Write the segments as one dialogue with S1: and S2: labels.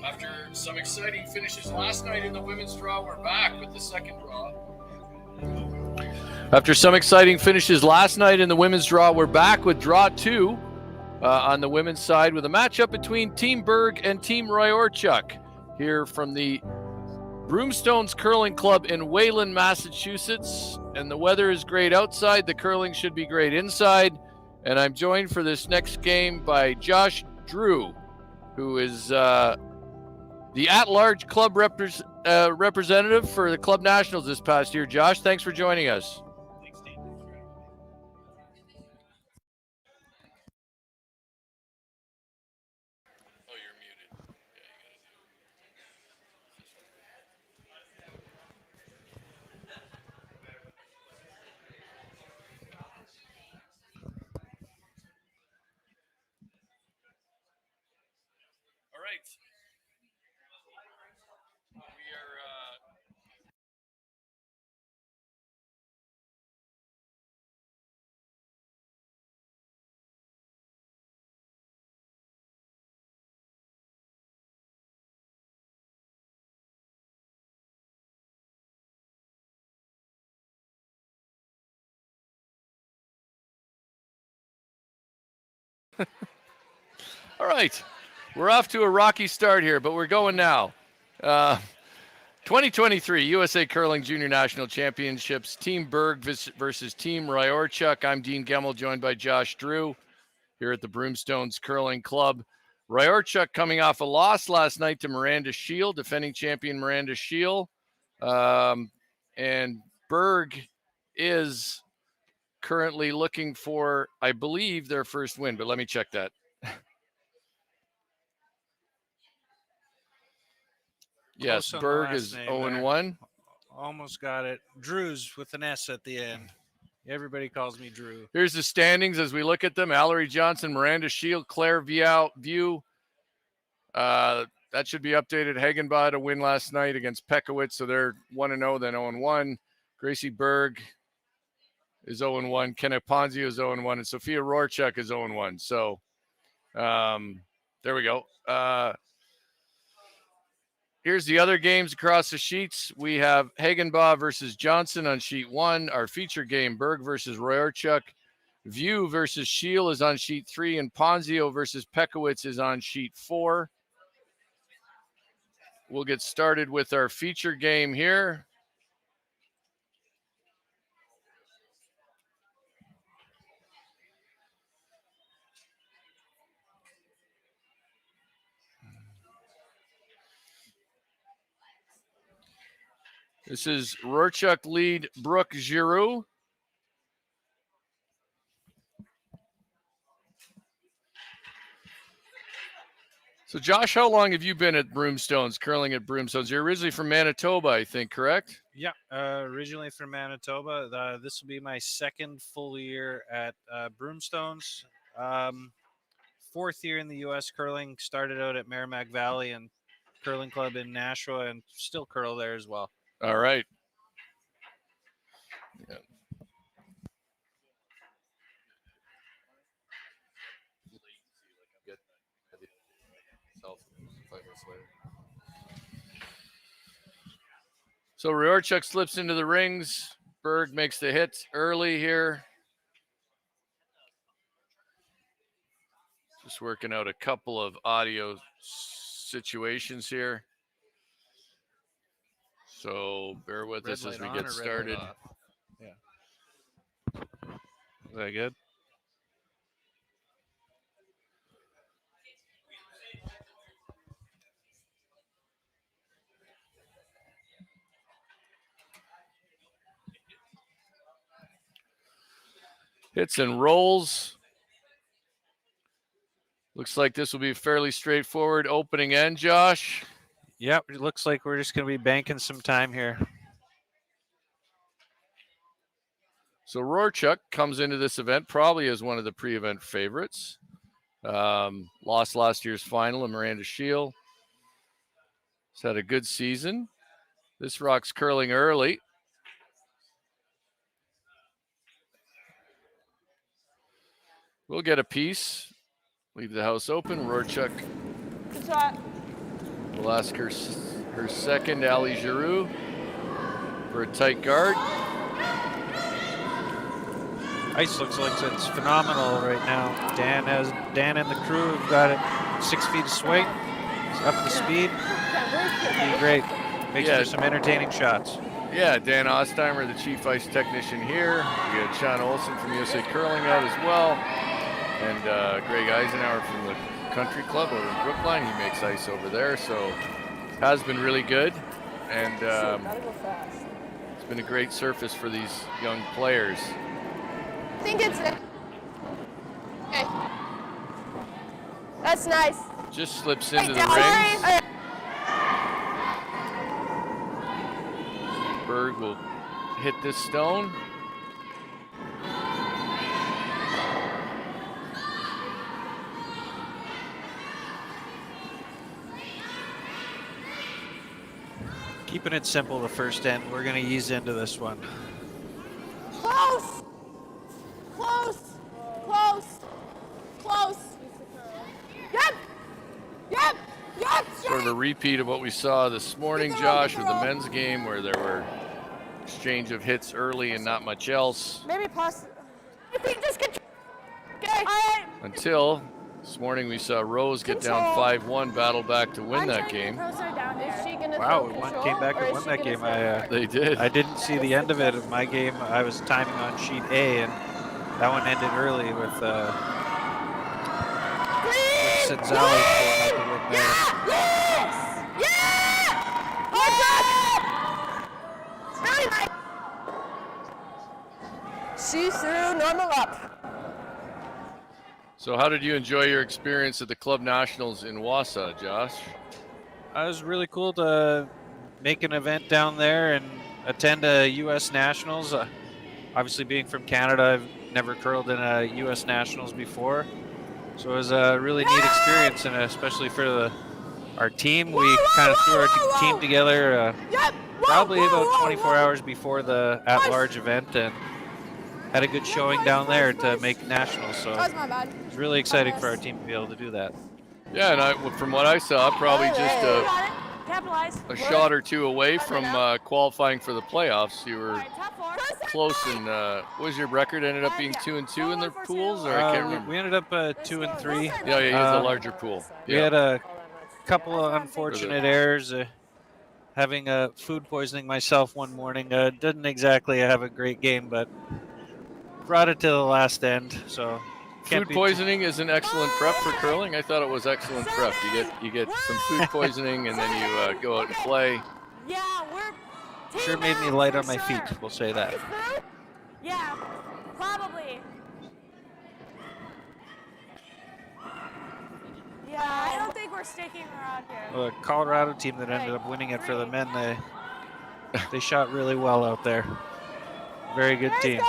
S1: After some exciting finishes last night in the women's draw, we're back with the second draw. After some exciting finishes last night in the women's draw, we're back with draw 2 on the women's side with a matchup between Team Berg and Team Ryhorchuk here from the Broomstones Curling Club in Wayland, Massachusetts. And the weather is great outside. The curling should be great inside. And I'm joined for this next game by Josh Drew, who is the at-large club representative for the Club Nationals this past year. Josh, thanks for joining us.
S2: Thanks, Steve.
S1: Oh, you're muted. All right. We are all right. We're off to a rocky start here, but we're going now. 2023 USA Curling Junior National Championships, Team Berg versus Team Ryhorchuk. I'm Dean Gemmel, joined by Josh Drew here at the Broomstones Curling Club. Ryhorchuk coming off a loss last night to Miranda Shield, defending champion Miranda Shield. And Berg is currently looking for, I believe, their first win, but let me check that. Yes, Berg is 0-1.
S3: Almost got it. Drew's with an S at the end. Everybody calls me Drew.
S1: Here's the standings as we look at them. Allery Johnson, Miranda Shield, Claire View. That should be updated. Hagenbad, a win last night against Pekowitz, so they're 1-0, then 0-1. Gracia Berg is 0-1. Kenna Ponzio is 0-1, and Sophia Ryhorchuk is 0-1. So there we go. Here's the other games across the sheets. We have Hagenbaugh versus Johnson on sheet 1. Our feature game, Berg versus Ryhorchuk. View versus Shield is on sheet 3, and Ponzio versus Pekowitz is on sheet 4. We'll get started with our feature game here. This is Ryhorchuk lead Brooke Giroux. So, Josh, how long have you been at Broomstones, curling at Broomstones? You're originally from Manitoba, I think, correct?
S3: Yeah, originally from Manitoba. This will be my second full year at Broomstones. 4th year in the U.S. curling. Started out at Merrimack Valley and Curling Club in Nashua, and still curl there as well.
S1: All right. Yeah. So Ryhorchuk slips into the rings. Berg makes the hit early here. Just working out a couple of audio situations here. So bear with us as we get started.
S3: Yeah. Is that good?
S1: Hits and rolls. Looks like this will be fairly straightforward opening end, Josh.
S3: Yep, it looks like we're just going to be banking some time here.
S1: So Ryhorchuk comes into this event probably as one of the pre-event favorites. Lost last year's final in Miranda Shield. He's had a good season. This rock's curling early. We'll get a piece. leave the house open. Ryhorchuk
S2: Good shot.
S1: will ask her second, Ali Giroux, for a tight guard.
S3: Ice looks like it's phenomenal right now. Dan and the crew have got it 6 feet of swing. It's up to speed. Be great. Makes for some entertaining shots.
S1: Yeah, Dan Ostheimer, the chief ice technician here. We got Sean Olson from USA Curling out as well. And Greg Eisenhower from the Country Club over in Brookline. He makes ice over there, so has been really good. And it's been a great surface for these young players.
S2: I think it's okay. That's nice.
S1: Just slips into the rings. Berg will hit this stone.
S3: Keeping it simple the first end. We're going to ease into this one.
S2: Close! Close! Close! Close! Yep! Yep! Yep!
S1: Sort of a repeat of what we saw this morning, Josh, with the men's game, where there were exchange of hits early and not much else.
S2: Maybe pass. Okay.
S1: Until this morning we saw Rose get down 5-1, battle back to win that game.
S3: Wow, came back and won that game.
S1: They did.
S3: I didn't see the end of it. In my game, I was timing on sheet A, and that one ended early with Sanzali pulling out the win there.
S2: Yes! Yeah! Very nice. See through, normal up.
S1: So how did you enjoy your experience at the Club Nationals in Wausau, Josh?
S3: It was really cool to make an event down there and attend a U.S. Nationals. Obviously, being from Canada, I've never curled in a U.S. Nationals before. So it was a really neat experience, and especially for our team. We kind of threw our team together probably about 24 hours before the at-large event, and had a good showing down there to make nationals. So it was really exciting for our team to be able to do that.
S1: Yeah, and from what I saw, probably just a shot or two away from qualifying for the playoffs. You were close, and what was your record? Ended up being 2-2 in the pools, or I can't remember.
S3: We ended up 2-3.
S1: Yeah, you used the larger pool.
S3: We had a couple of unfortunate errors. Having food poisoning myself one morning, didn't exactly have a great game, but brought it to the last end. So
S1: food poisoning is an excellent prep for curling. I thought it was excellent prep. You get some food poisoning, and then you go out and play.
S2: Yeah, we're
S3: sure made me light on my feet. We'll say that.
S2: Yeah, probably. Yeah, I don't think we're sticking around here.
S3: The Colorado team that ended up winning it for the men, they shot really well out there. Very good team.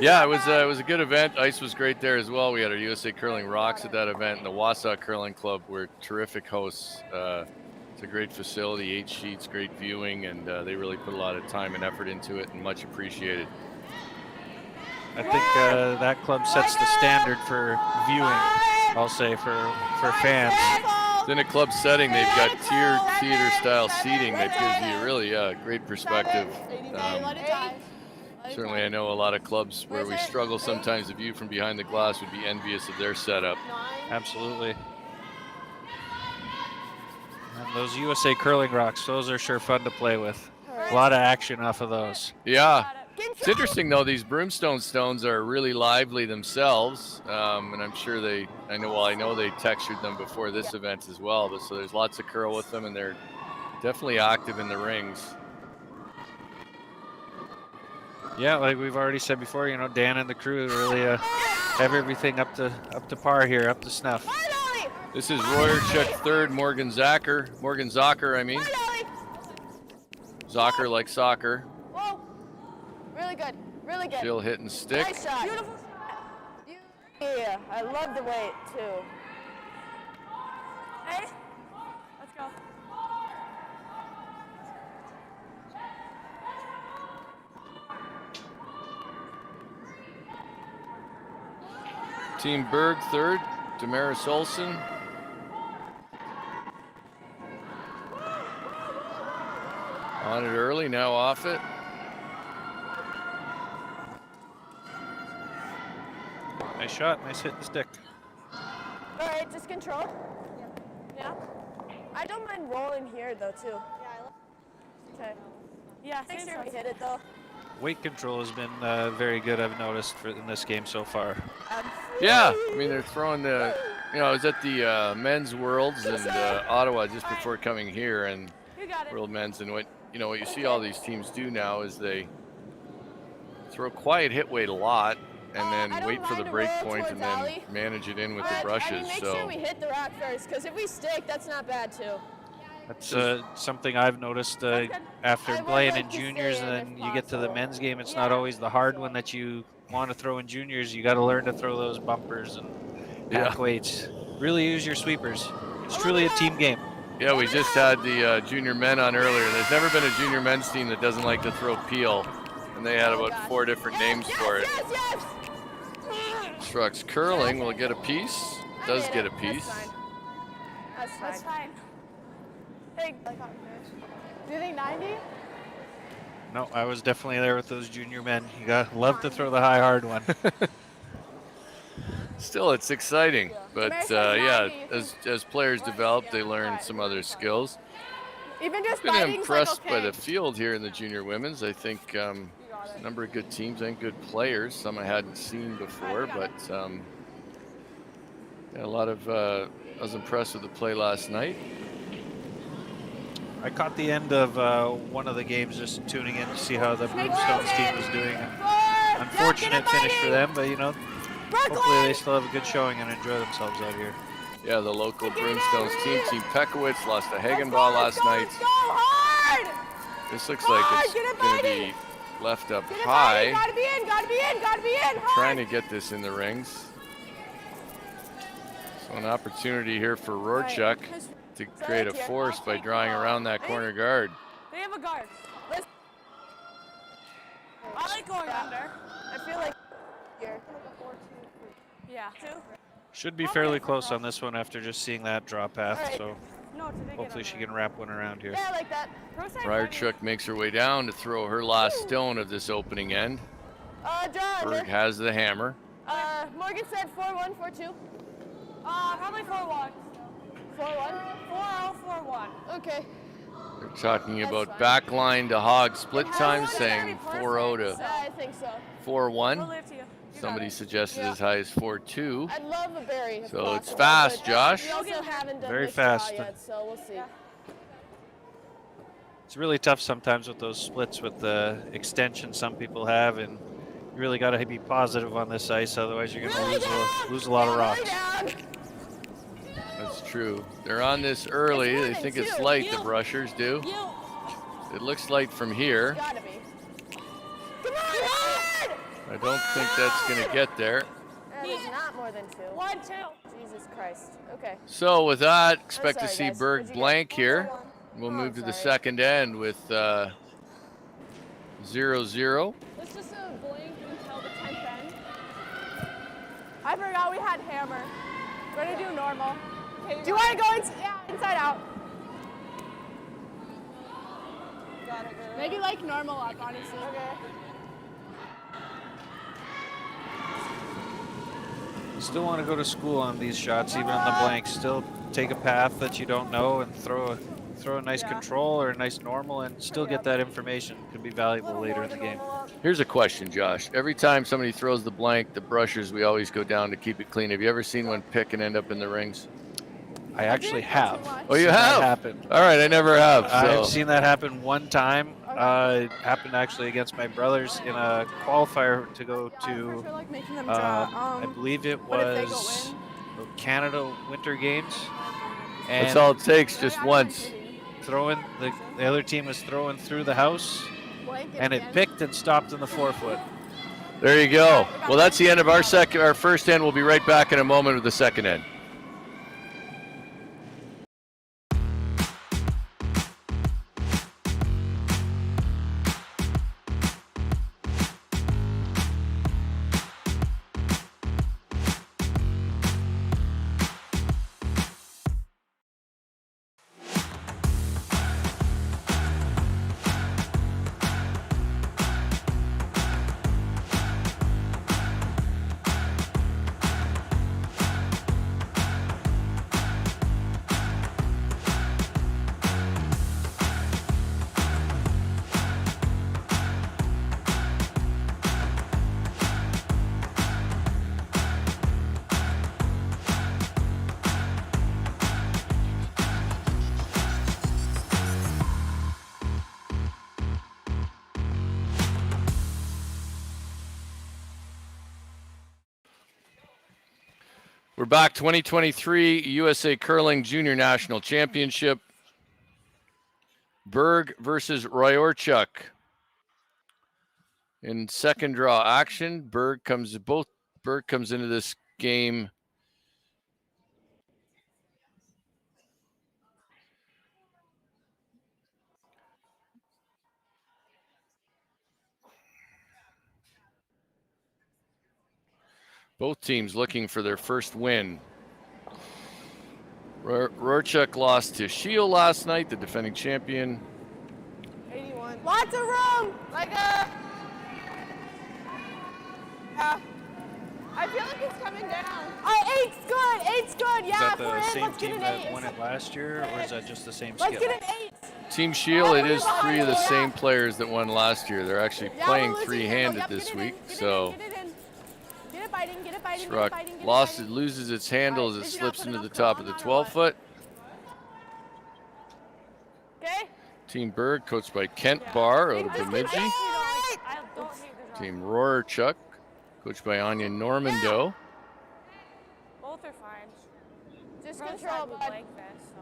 S1: Yeah, it was a good event. Ice was great there as well. We had our USA Curling Rocks at that event, and the Wausau Curling Club were terrific hosts. It's a great facility, 8 sheets, great viewing, and they really put a lot of time and effort into it, and much appreciated.
S3: I think that club sets the standard for viewing, I'll say, for fans.
S1: In a club setting, they've got tiered theater-style seating that gives you really great perspective. Certainly, I know a lot of clubs where we struggle sometimes. The view from behind the glass would be envious of their setup.
S3: Absolutely. And those USA Curling Rocks, those are sure fun to play with. A lot of action off of those.
S1: Yeah. It's interesting, though, these Broomstone stones are really lively themselves, and I'm sure I know they textured them before this event as well, but so there's lots of curl with them, and they're definitely active in the rings.
S3: Yeah, like we've already said before, Dan and the crew really have everything up to par here, up to snuff.
S1: This is Ryhorchuk third, Morgan Zocker, I mean. Zocker like soccer.
S2: Whoa. Really good, really good.
S1: She'll hit and stick.
S2: Nice shot. Beautiful shot. Yeah, I love the weight too. Hey, let's go.
S1: Team Berg third, Damaris Olsen. On it early, now off it.
S3: Nice shot, nice hit the stick.
S2: All right, just control. Yeah. I don't mind rolling here though too. Okay. Yeah. Make sure we hit it though.
S3: Weight control has been very good, I've noticed, in this game so far.
S1: Yeah, I mean, they're throwing the, I was at the men's worlds in Ottawa just before coming here, and World Men's, and what you see all these teams do now is they throw quiet hit weight a lot, and then wait for the break point and then manage it in with the brushes.
S2: Make sure we hit the rock first, because if we stick, that's not bad too.
S3: That's something I've noticed after playing in juniors, and then you get to the men's game. It's not always the hard one that you want to throw in juniors. You got to learn to throw those bumpers and back weights. Really use your sweepers. It's truly a team game.
S1: Yeah, we just had the junior men on earlier. There's never been a junior men's team that doesn't like to throw peel, and they had about 4 different names for it. Strucks curling will get a piece. Does get a piece.
S2: That's fine. Hey, do you think 90?
S3: No, I was definitely there with those junior men. You got love to throw the high hard one.
S1: Still, it's exciting, but yeah, as players develop, they learn some other skills.
S2: Even just
S1: I've been impressed by the field here in the junior women's. I think a number of good teams and good players. Some I hadn't seen before, but yeah, a lot of. I was impressed with the play last night.
S3: I caught the end of one of the games just tuning in to see how the Broomstones team was doing. Unfortunate finish for them, but hopefully they still have a good showing and enjoy themselves out here.
S1: Yeah, the local Broomstones team, Team Pekowitz, lost a Hagen ball last night. This looks like it's going to be left up high.
S2: Gotta be in.
S1: Trying to get this in the rings. So an opportunity here for Ryhorchuk to create a force by drawing around that corner guard.
S2: They have a guard. I like going under. I feel like here. Yeah.
S3: Should be fairly close on this one after just seeing that draw path, so hopefully she can wrap one around here.
S2: Yeah, I like that.
S1: Ryhorchuk makes her way down to throw her last stone of this opening end.
S2: John.
S1: Berg has the hammer.
S2: Morgan said 4-1, 4-2. Probably 4-1. 4-1? 4-0, 4-1. Okay.
S1: They're talking about backline to hog split time, saying 4-0 to
S2: I think so.
S1: 4-1. Somebody suggested as high as 4-2.
S2: I'd love a berry.
S1: So it's fast, Josh.
S2: We also haven't done
S3: Very
S2: this draw
S3: fast.
S2: yet, so we'll see.
S3: It's really tough sometimes with those splits with the extension some people have, and you really got to be positive on this ice, otherwise you're going to lose a lot of rocks.
S1: That's true. They're on this early. They think it's light, the Brushers do. It looks light from here.
S2: Gotta be. Come on,
S1: I don't think that's going to get there.
S2: That is not more than 2. 1-2. Jesus Christ. Okay.
S1: So with that, expect to
S2: sorry,
S1: see
S2: guys.
S1: Berg
S2: What'd you
S1: blank
S2: get?
S1: here. We'll move to the second end with 0-0.
S2: Let's just blink until the 10th end. I forgot we had hammer. We're gonna do normal. Okay, do you want to go inside out? Got it, girl. Maybe like normal up, honestly. Okay.
S3: Still want to go to school on these shots, even on the blanks. Still take a path that you don't know and throw a nice control or a nice normal and still get that information. Could be valuable later in the game.
S1: Here's a question, Josh. Every time somebody throws the blank, the Brushers, we always go down to keep it clean. Have you ever seen one pick and end up in the rings?
S3: I actually have.
S1: Oh, you have?
S3: That happen.
S1: All right, I never have. So.
S3: I've seen that happen one time. It happened actually against my brothers in a qualifier to go to, I believe it was the Canada Winter Games. And
S1: that's all it takes, just once.
S3: The other team was throwing through the house, and it picked and stopped in the 4-foot.
S1: There you go. Well, that's the end of our first end. We'll be right back in a moment with the second end. We're back. 2023 USA Curling Junior National Championship. Berg versus Ryhorchuk. In second draw action, Berg comes into this game both teams looking for their first win. Ryhorchuk lost to Shield last night, the defending champion.
S2: 81. Lots of room. Like I feel like it's coming down. Eight's good. Eight's good. Yeah,
S3: Is that the same team that won it last year, or is that just the same skill?
S2: Let's get an 8.
S1: Team Shield, it is 3 of the same players that won last year. They're actually playing three-handed this week, so
S2: Get it biting, get it biting,
S1: Rock loses its handle as it slips into the top of the 12-foot.
S2: Okay.
S1: Team Berg, coached by Kent Barr out of Bemidji. Team Ryhorchuk, coached by Anya Normando.
S2: Both are fine. Just control, bud. Like this, so.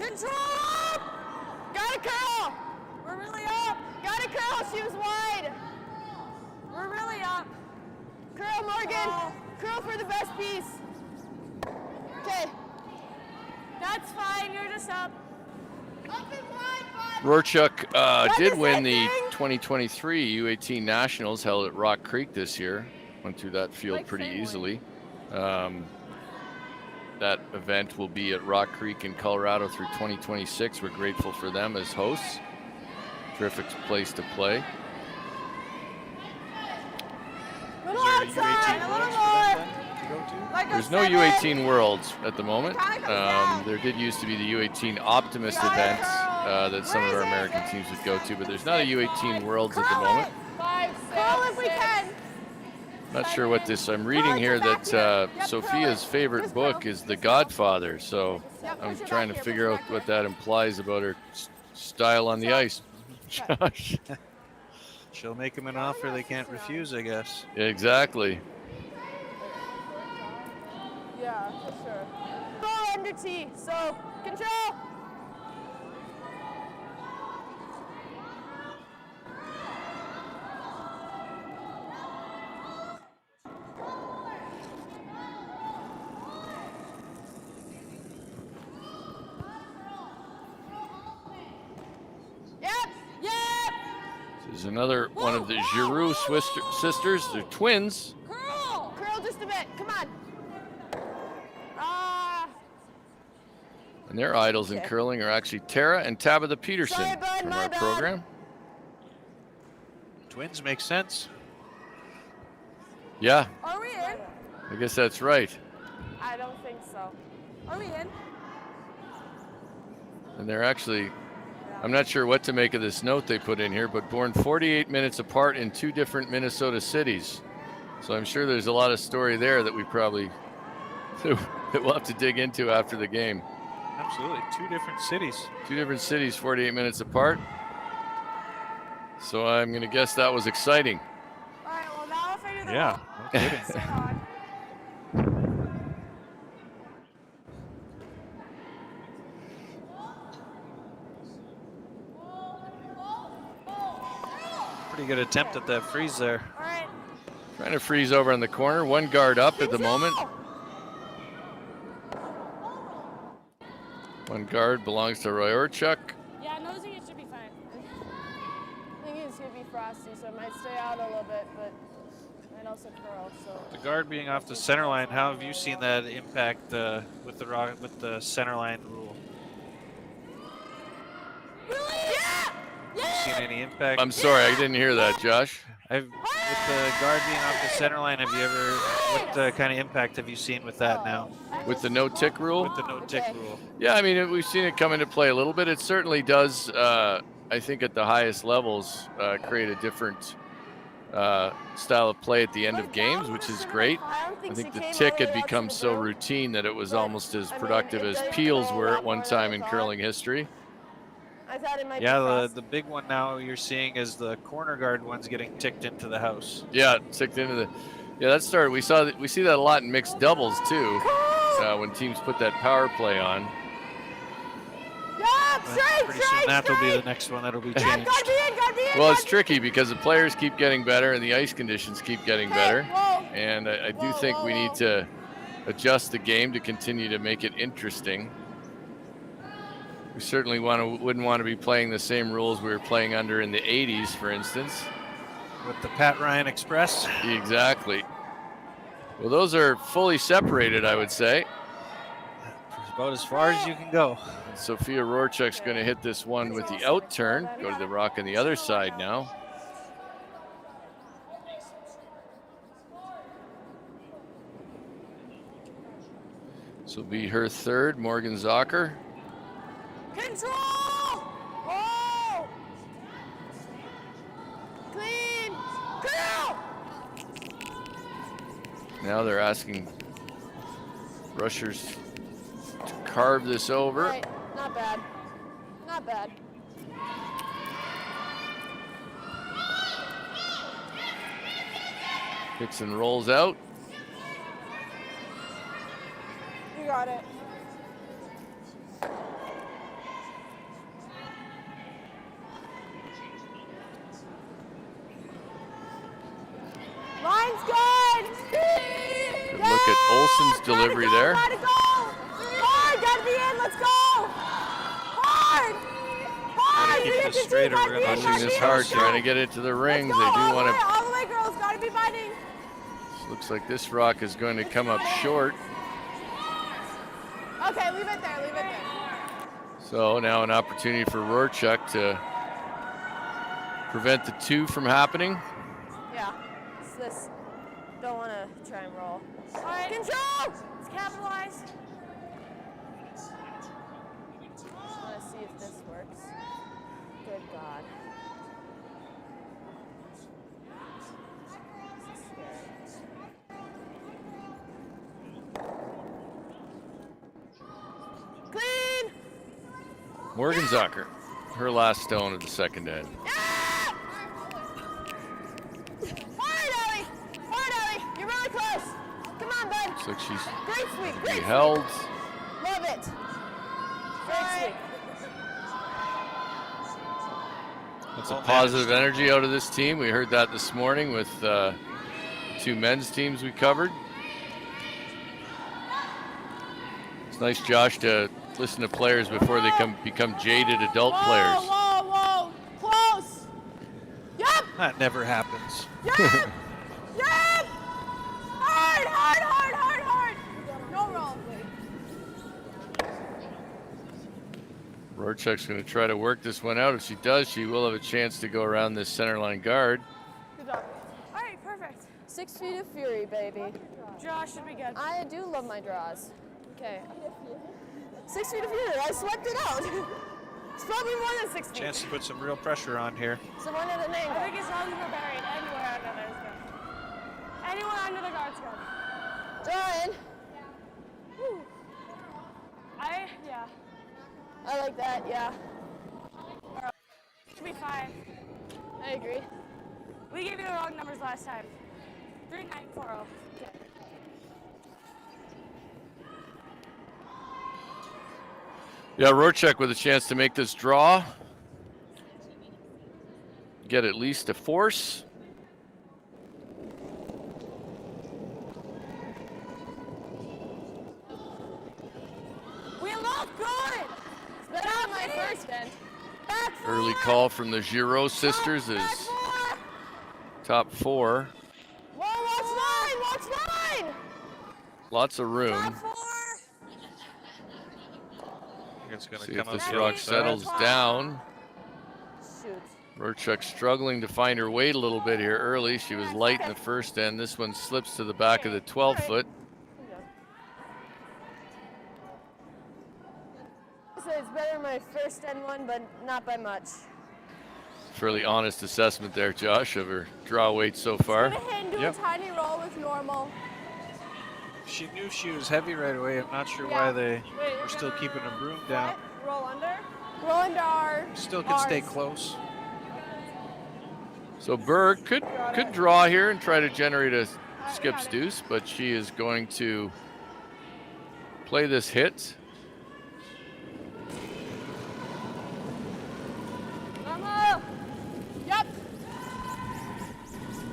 S2: Control! Got it, curl! We're really up! Got it, curl! She was wide! We're really up! Curl, Morgan! Curl for the best piece! Okay. That's fine, you're just up. Up and wide, bud!
S1: Ryhorchuk did win the 2023 U18 Nationals held at Rock Creek this year. Went through that field pretty easily. That event will be at Rock Creek in Colorado through 2026. We're grateful for them as hosts. Terrific place to play.
S2: Little outside, a little more.
S1: There's no U18 Worlds at the moment. There did used to be the U18 Optimist event that some of our American teams would go to, but there's not a U18 Worlds at the moment.
S2: Curl if we can.
S1: Not sure what this, I'm reading here that Sophia's favorite book is The Godfather, so I'm trying to figure out what that implies about her style on the ice. Josh.
S3: She'll make them an offer they can't refuse, I guess.
S1: Exactly.
S2: Yeah, for sure. Control under T, so control.
S1: This is another one of the Giroux sisters. They're twins.
S2: Curl! Curl just a bit. Come on.
S1: And their idols in curling are actually Tara and Tabitha Peterson from our program.
S3: Twins make sense.
S1: Yeah.
S2: Are we in?
S1: I guess that's right.
S2: I don't think so. Are we in?
S1: And they're actually, I'm not sure what to make of this note they put in here, but born 48 minutes apart in 2 different Minnesota cities. So I'm sure there's a lot of story there that we probably that we'll have to dig into after the game.
S3: Absolutely. 2 different cities.
S1: 2 different cities, 48 minutes apart. So I'm going to guess that was exciting.
S2: All right, well, now I'll figure that
S3: Yeah,
S2: out.
S3: no kidding.
S2: Sit on.
S3: Pretty good attempt at that freeze there.
S2: All right.
S1: Trying to freeze over in the corner. 1 guard up at the moment. 1 guard belongs to Ryhorchuk.
S2: Yeah, nosing it should be fine. I think it's going to be frosty, so it might stay out a little bit, but it might also curl. So.
S3: The guard being off the center line, how have you seen that impact with the center line rule?
S2: Really? Yeah!
S3: Have you seen any impact?
S1: I'm sorry, I didn't hear that, Josh.
S3: With the guard being off the center line, what kind of impact have you seen with that now?
S1: With the no-tick rule?
S3: With the no-tick rule.
S1: Yeah, I mean, we've seen it come into play a little bit. It certainly does, I think, at the highest levels, create a different style of play at the end of games, which is great. I think the tick had become so routine that it was almost as productive as peels were at one time in curling history.
S2: I thought it might be
S3: Yeah,
S2: frost.
S3: the big one now you're seeing is the corner guard one's getting ticked into the house.
S1: Yeah, ticked into the. Yeah, that started. We see that a lot in mixed doubles too, when teams put that power play on.
S2: Yup, straight,
S3: Pretty soon that'll be the next one that'll be changed.
S2: Gotta be in,
S1: Well, it's tricky because the players keep getting better and the ice conditions keep getting better,
S2: Whoa.
S1: and I do think we need to adjust the game to continue to make it interesting. We certainly wouldn't want to be playing the same rules we were playing under in the 80s, for instance.
S3: With the Pat Ryan Express.
S1: Exactly. Well, those are fully separated, I would say.
S3: About as far as you can go.
S1: Sophia Ryhorchuk's going to hit this one with the out turn. Go to the rock on the other side now. This will be her third, Morgan Zocker.
S2: Control! Oh! Clean! Girl!
S1: Now they're asking rushers to carve this over.
S2: Right. Not bad. Not bad.
S1: Kicks and rolls out.
S2: You got it. Line's good.
S1: Good look at Olsen's delivery there.
S2: Gotta go. Hard, gotta be in. Let's go. Hard. Hard.
S3: Keep this straight or we're gonna
S1: Pushing this hard, trying to get it to the rings. They do want to.
S2: All the way, girls. Gotta be biting.
S1: Looks like this rock is going to come up short.
S2: Okay, leave it there. Leave it there.
S1: So now an opportunity for Ryhorchuk to prevent the two from happening.
S2: Yeah. It's this. Don't want to try and roll. All right. Control. Let's capitalize. Just want to see if this works. Good God. This is scary. Clean.
S1: Morgan Zocker, her last stone of the second end.
S2: Yeah! Hard, Ellie! Hard, Ellie! You're really close. Come on, bud.
S1: Looks like she's
S2: Great sweep.
S1: be
S2: Great
S1: held.
S2: sweep. Love it. Great sweep.
S1: That's a positive energy out of this team. We heard that this morning with two men's teams we covered. It's nice, Josh, to listen to players before they become jaded adult players.
S2: Whoa, close. Yup,
S3: That never happens.
S2: yup, yup. Hard. No roll, please.
S1: Ryhorchuk's going to try to work this one out. If she does, she will have a chance to go around this center line guard.
S2: Good job. All right, perfect. 6 feet of fury, baby. Draw should be good. I do love my draws. Okay. 6 feet of fury. I swept it out. It's probably more than 6 feet.
S3: Chance to put some real pressure on here.
S2: So one at an angle.
S4: I think as long as we're buried anywhere under there is good. Anyone under the guard's good.
S2: Draw in.
S4: Whew. Yeah.
S2: I like that, yeah.
S4: Should be fine.
S2: I agree.
S4: We gave you the wrong numbers last time. 3940.
S2: Okay.
S1: Yeah, Ryhorchuk with a chance to make this draw. Get at least a force.
S2: We look good. It's better than my first end. Back four.
S1: Early call from the Giraud sisters
S2: Back
S1: is
S2: four.
S1: top four.
S2: Whoa, watch line.
S1: Lots of room.
S2: Top four.
S3: It's going
S1: See
S3: to
S1: if
S3: come up
S1: this
S3: the
S1: rock
S3: outside.
S1: settles down.
S2: Shoot.
S1: Ryhorchuk struggling to find her weight a little bit here early. She was light in the first end. This one slips to the back of the 12 foot.
S2: So it's better than my first end one, but not by much.
S1: Fairly honest assessment there, Josh, of her draw weight so far.
S2: Gonna hit into
S1: Yep.
S2: a tiny roll with normal.
S3: She knew she was heavy right away. I'm not sure
S2: Yeah.
S3: why they were still keeping her broom down.
S4: Roll under. Roll into our.
S3: Still can stay
S4: ours.
S3: close.
S1: So Berg could draw here and try to generate a skip's deuce, but she is going to play this hit.
S4: Normal. Yep.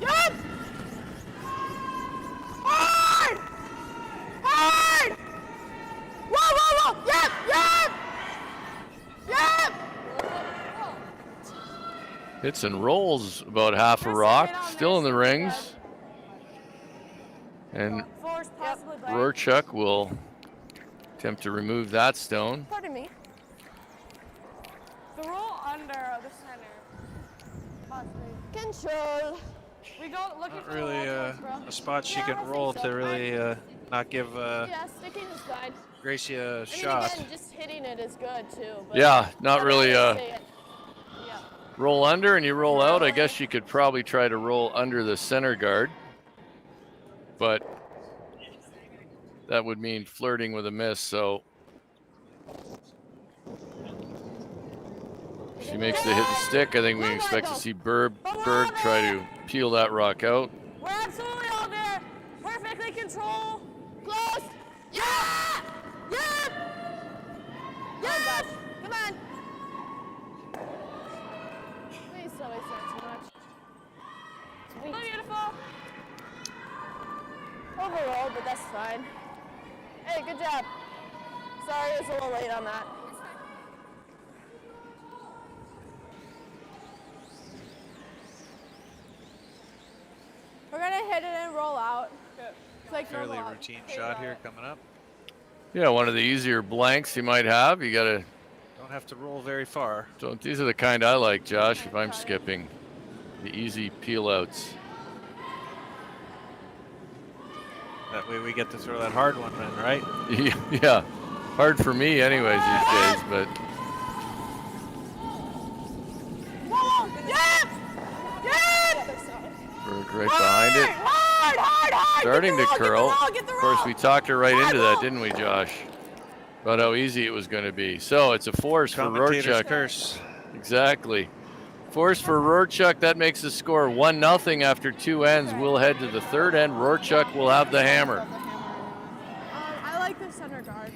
S4: Yep. Hard. Hard. Whoa, whoa, whoa. Yep, yep. Yep.
S1: Hits and rolls about half a rock, still in the rings. And
S4: Force possibly blank.
S1: Ryhorchuk will attempt to remove that stone.
S4: Pardon me. The roll under the center. Possibly.
S2: Control.
S4: We go looking
S3: Not
S4: for
S3: really
S4: the wall close, bro.
S3: a spot she
S2: Yeah, I
S3: can
S2: think
S3: roll
S2: so.
S3: to really not give
S2: Yeah, sticking is fine.
S3: Gracia a
S2: I mean,
S3: shot.
S2: again, just hitting it is good too. But
S1: Yeah, not
S2: I'd
S1: really
S2: rather say it. Yeah.
S1: roll under and you roll out. I guess you could probably try to roll under the center guard, but that would mean flirting with a miss. So she makes the hit and stick. I think we expect to see Berg try to peel that rock out.
S4: We're absolutely all there. Perfectly control.
S2: Close. Yeah. Yeah. Yeah. Come on. Please tell me it's not too much. Sweet.
S4: Beautiful.
S2: Overall, but that's fine. Hey, good job. Sorry, I was a little late on that.
S4: We're gonna hit it and roll out. It's like
S3: Fairly
S4: normal.
S3: routine shot here coming up.
S1: Yeah, one of the easier blanks you might have. You gotta,
S3: Don't have to roll very far.
S1: these are the kind I like, Josh, if I'm skipping. The easy peel outs.
S3: That way we get to throw that hard one in, right?
S1: Yeah, hard for me anyways these days, but
S4: Whoa, yep! Yep!
S1: Berg right behind it.
S4: Hard, hard, hard!
S1: Starting to
S4: Get the roll,
S1: curl.
S4: Get the roll, get the
S1: Of course,
S4: roll.
S1: we talked her right
S4: Hard
S1: into that,
S4: roll.
S1: didn't we, Josh? About how easy it was going to be. So it's a force for
S3: Commentator's
S1: Ryhorchuk.
S3: curse.
S1: Exactly. Force for Ryhorchuk. That makes the score 1-0 after 2 ends. We'll head to the third end. Ryhorchuk will have the hammer.
S4: I like the center guard.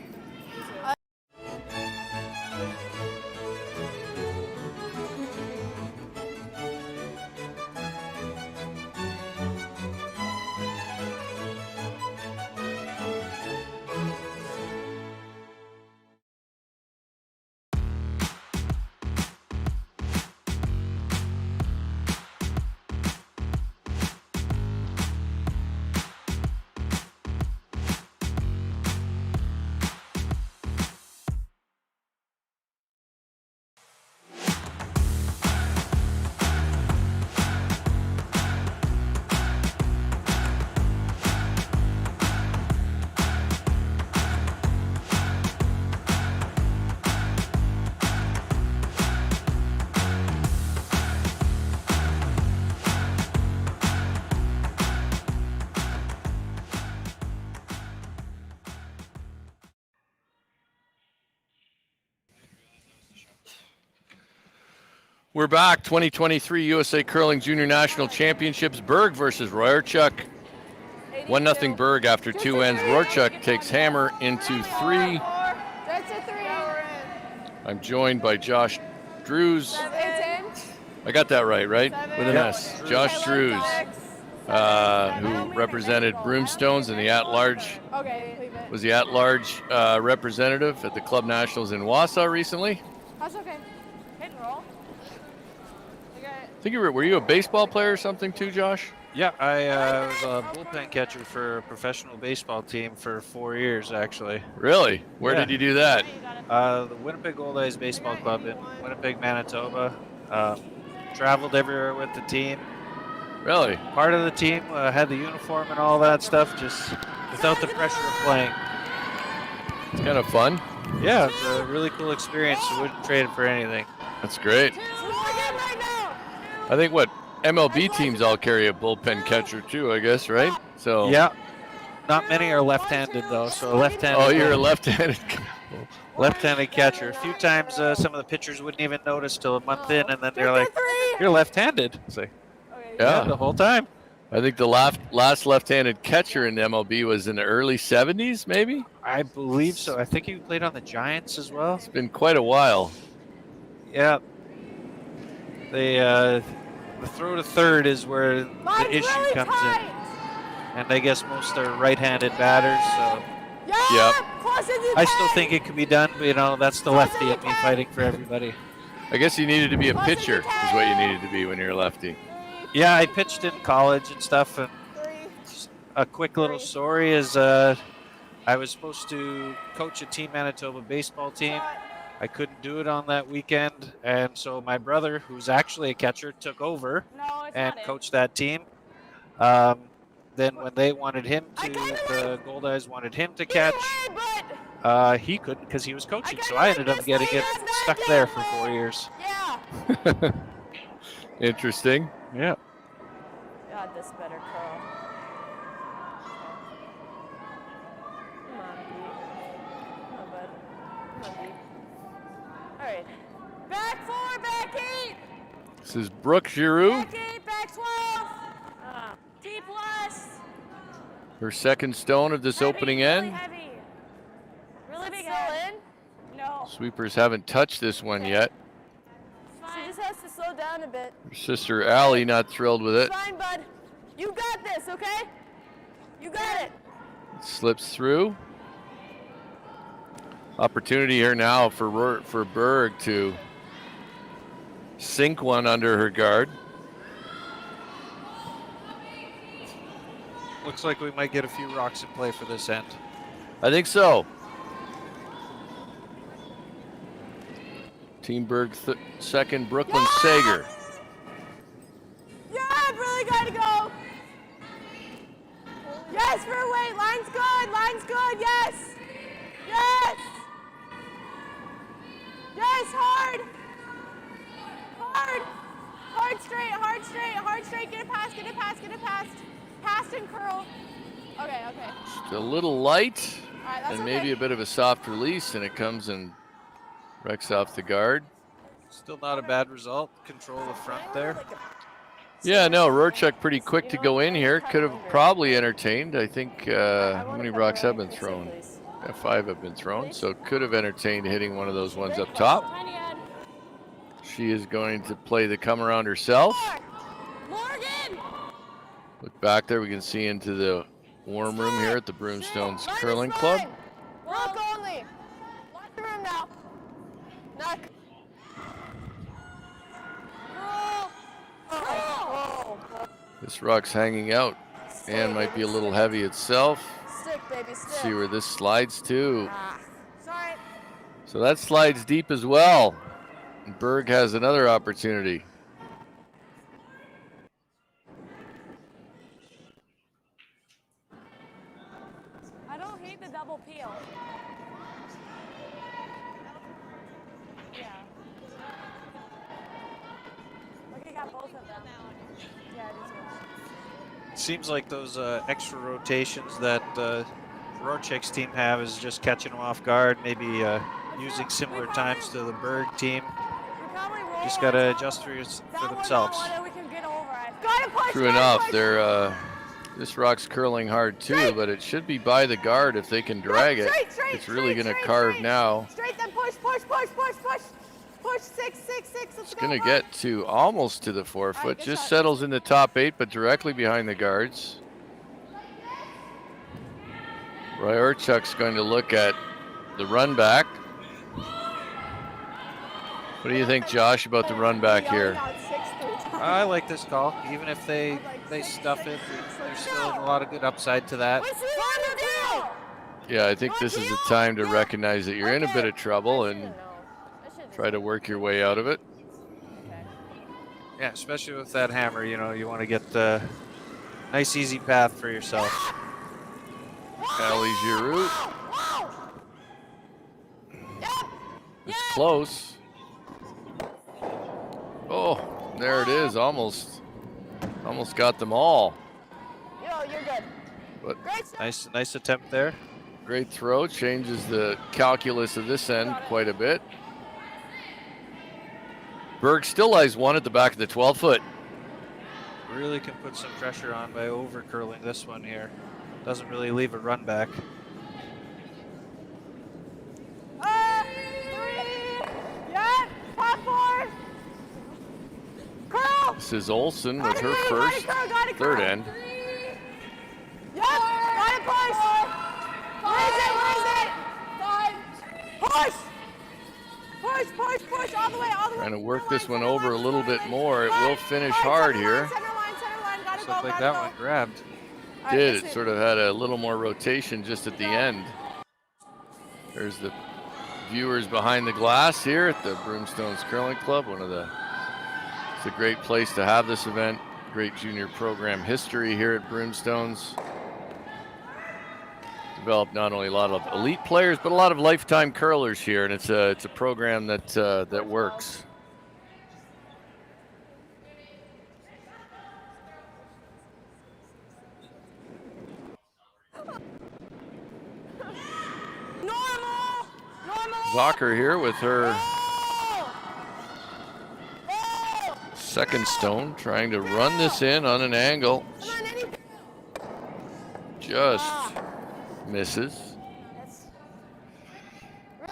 S1: We're back. 2023 USA Curling Junior National Championships. Berg versus Ryhorchuk. 1-0 Berg after 2 ends. Ryhorchuk takes hammer into 3.
S4: That's a 3.
S1: I'm joined by Josh Drews.
S4: 18.
S1: I got that right? With an S. Josh Drews, who represented Broomstones in the at-large,
S4: Okay, leave it.
S1: was the at-large representative at the Club Nationals in Wausau recently.
S4: That's okay. Hit and roll. You got it.
S1: I think were you a baseball player or something too, Josh?
S3: Yeah, I was a bullpen catcher for a professional baseball team for 4 years, actually.
S1: Really? Where
S3: Yeah.
S1: did you do that?
S3: The Winnipeg Gold Eyes Baseball Club in Winnipeg, Manitoba. Traveled everywhere with the team.
S1: Really?
S3: Part of the team, had the uniform and all that stuff, just without the pressure of playing.
S1: It's kind of fun.
S3: Yeah, it's a really cool experience. I wouldn't trade it for anything.
S1: That's great.
S4: Right now.
S1: I think MLB teams all carry a bullpen catcher too, I guess, right? So
S3: Yeah, not many are left-handed though, so a left-handed.
S1: Oh, you're a left-handed.
S3: Left-handed catcher. A few times some of the pitchers wouldn't even notice till a month in, and then they're like, "You're left-handed." It's like,
S1: Yeah.
S3: the whole time.
S1: I think the last left-handed catcher in MLB was in the early 70s, maybe?
S3: I believe so. I think he played on the Giants as well.
S1: It's been quite a while.
S3: Yeah. The throw to third is where the issue comes in. And I guess most are right-handed batters, so
S1: Yep.
S3: I still think it can be done, but, you know, that's the lefty in me fighting for everybody.
S1: I guess you needed to be a pitcher is what you needed to be when you're a lefty.
S3: Yeah, I pitched in college and stuff, and a quick little story is I was supposed to coach a Team Manitoba baseball team. I couldn't do it on that weekend, and so my brother, who's actually a catcher, took over and coached that team. Then when they wanted him to, the Gold Eyes wanted him to catch, he couldn't because he was coaching. So I ended up getting it stuck there for 4 years.
S2: Yeah.
S1: Interesting.
S3: Yeah.
S2: God, this better curl. Come on, Pete. Come on, bud. Come on, Pete. All right. Back 4, back 8.
S1: This is Brooke Giroux.
S2: Back 8, back 12. Deep left.
S1: Her second stone of this opening
S2: really
S1: end.
S2: Heavy. Really big head.
S4: No.
S1: Sweepers haven't touched this one yet.
S2: She just has to slow down a bit.
S1: Her sister Allie not thrilled with it.
S2: Fine, bud. You got this, okay? You got it.
S1: Slips through. Opportunity here now for Berg to sink one under her guard.
S3: Looks like we might get a few rocks in play for this end.
S1: I think so. Team Berg second, Brooklyn Sager.
S2: Yeah, I've really got to go. Yes, for a weight. Line's good. Line's good. Yes. Yes. Yes, hard. Hard. Hard straight, hard straight, hard straight. Get it past, get it past, get it past. Past and curl. Okay, okay.
S1: Just a little light
S2: All right, that's
S1: and maybe a bit of a soft release, and it comes and wrecks off the guard.
S3: Still not a bad result. Control the front there.
S1: Yeah, no, Ryhorchuk pretty quick to go in here. Could have probably entertained. I think how many rocks have been thrown? Yeah, 5 have been thrown, so could have entertained hitting one of those ones up top. She is going to play the come around herself.
S2: Morgan!
S1: Look back there, we can see into the warm room here at the Broomstones Curling Club.
S2: Rock only. Lock the room now. Knock.
S1: This rock's hanging out and might be a little heavy itself.
S2: Stick, baby, stick.
S1: See where this slides to.
S2: Sorry.
S1: So that slides deep as well. And Berg has another opportunity.
S4: I don't hate the double peel. Yeah. Look, I got both of them. Yeah, I do too.
S3: It seems like those extra rotations that Ryhorchuk's team have is just catching them off guard, maybe using similar times to the Berg team.
S4: We probably roll
S3: Just got to
S4: on
S3: adjust for
S4: that one,
S3: themselves.
S4: that one, we can get over it.
S2: Gotta push,
S1: True enough, they're this rock's curling hard too, but it should be by the guard if they can drag it. It's really going to carve now.
S2: Straight, then push, push, push, push, push. Push, 6, 6, 6. Let's
S1: It's going to get to almost to the 4 foot.
S2: Alright, good
S1: Just
S2: shot.
S1: settles in the top 8, but directly behind the guards. Ryhorchuk's going to look at the run back. What do you think, Josh, about the run back here?
S3: I like this call. Even if they stuff it, there's still a lot of good upside to that.
S1: Yeah, I think this is a time to recognize that you're in a bit of trouble and try to work your way out of it.
S3: Yeah, especially with that hammer, you know, you want to get the nice easy path for yourself.
S1: Allie Giroux. It's close. Oh, there it is. Almost got them all.
S2: You're good.
S1: But
S3: Nice attempt there.
S1: Great throw, changes the calculus of this end quite a bit. Berg still lies one at the back of the 12-foot.
S3: Really can put some pressure on by over curling this one here. Doesn't really leave a run back.
S4: 3. Yeah, top 4. Curl.
S1: This is Olsen with her
S4: Got
S1: first
S4: it, curl, got it,
S1: third
S4: curl.
S1: end.
S4: Yep, got it, push. Raise it. 5. Push. Push, all the way.
S1: Trying to work this one over a little bit more. It will finish hard here.
S4: Center line, gotta
S3: Looks
S4: go,
S3: like
S4: gotta
S3: that
S4: go.
S3: one grabbed.
S1: Did. It sort of had a little more rotation just at the end. There's the viewers behind the glass here at the Broomstones Curling Club. It's a great place to have this event. Great junior program history here at Broomstones. Developed not only a lot of elite players, but a lot of lifetime curlers here, and it's a program that works.
S4: Normal.
S1: Zocker here with her
S4: Oh.
S1: second stone, trying to run this in on an angle.
S4: Come on, any.
S1: Just misses.
S4: That's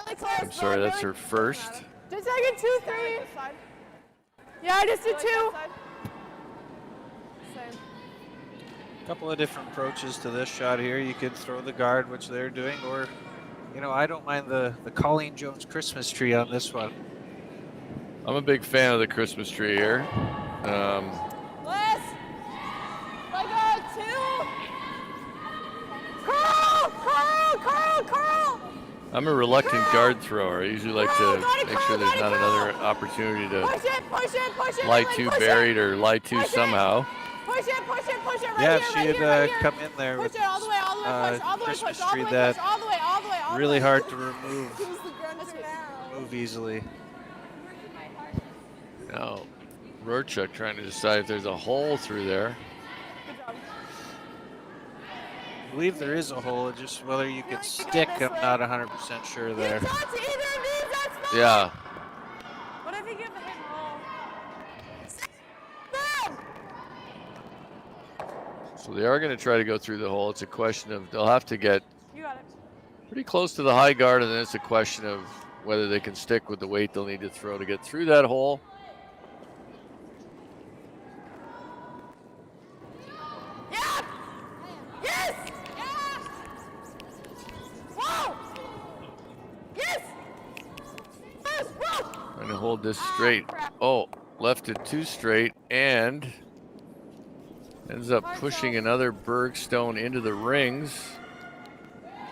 S4: really close.
S1: I'm sorry, that's her first.
S4: Just second, 2, 3. Yeah, I just did 2. Same.
S3: Couple of different approaches to this shot here. You could throw the guard, which they're doing, or, you know, I don't mind the Colleen Jones Christmas tree on this one.
S1: I'm a big fan of the Christmas tree here.
S4: Less. Like a 2. Curl.
S1: I'm a reluctant guard thrower. I usually like to make sure there's not another opportunity to
S4: Push it.
S1: lie
S4: Really
S1: too
S4: push it.
S1: buried or lie too
S4: Push it.
S1: somehow.
S4: Push it. Right
S3: Yeah,
S4: here,
S3: if she
S4: right
S3: had
S4: here, right here.
S3: come in there
S4: Push
S3: with
S4: it all the way, push, all the way,
S3: Christmas
S4: push, all the
S3: tree
S4: way,
S3: that
S4: push, all the way.
S3: really hard to remove
S4: That's it.
S3: move easily.
S1: Now, Ryhorchuk trying to decide if there's a hole through there.
S4: Good job.
S3: I believe there is a hole, just whether you can
S4: like to go
S3: stick,
S4: this
S3: I'm
S4: way.
S3: not 100% sure there.
S4: You touch either of these, that's fine.
S1: Yeah,
S4: What if you give the hit roll? Boom!
S1: so they are going to try to go through the hole. It's a question of they'll have to get
S4: You got it.
S1: pretty close to the high guard, and then it's a question of whether they can stick with the weight they'll need to throw to get through that hole.
S4: Yeah! Yes! Whoa! Yes! Yes! Whoa!
S1: Trying to hold this straight. Oh, left it too straight and ends up pushing another Berg stone into the rings.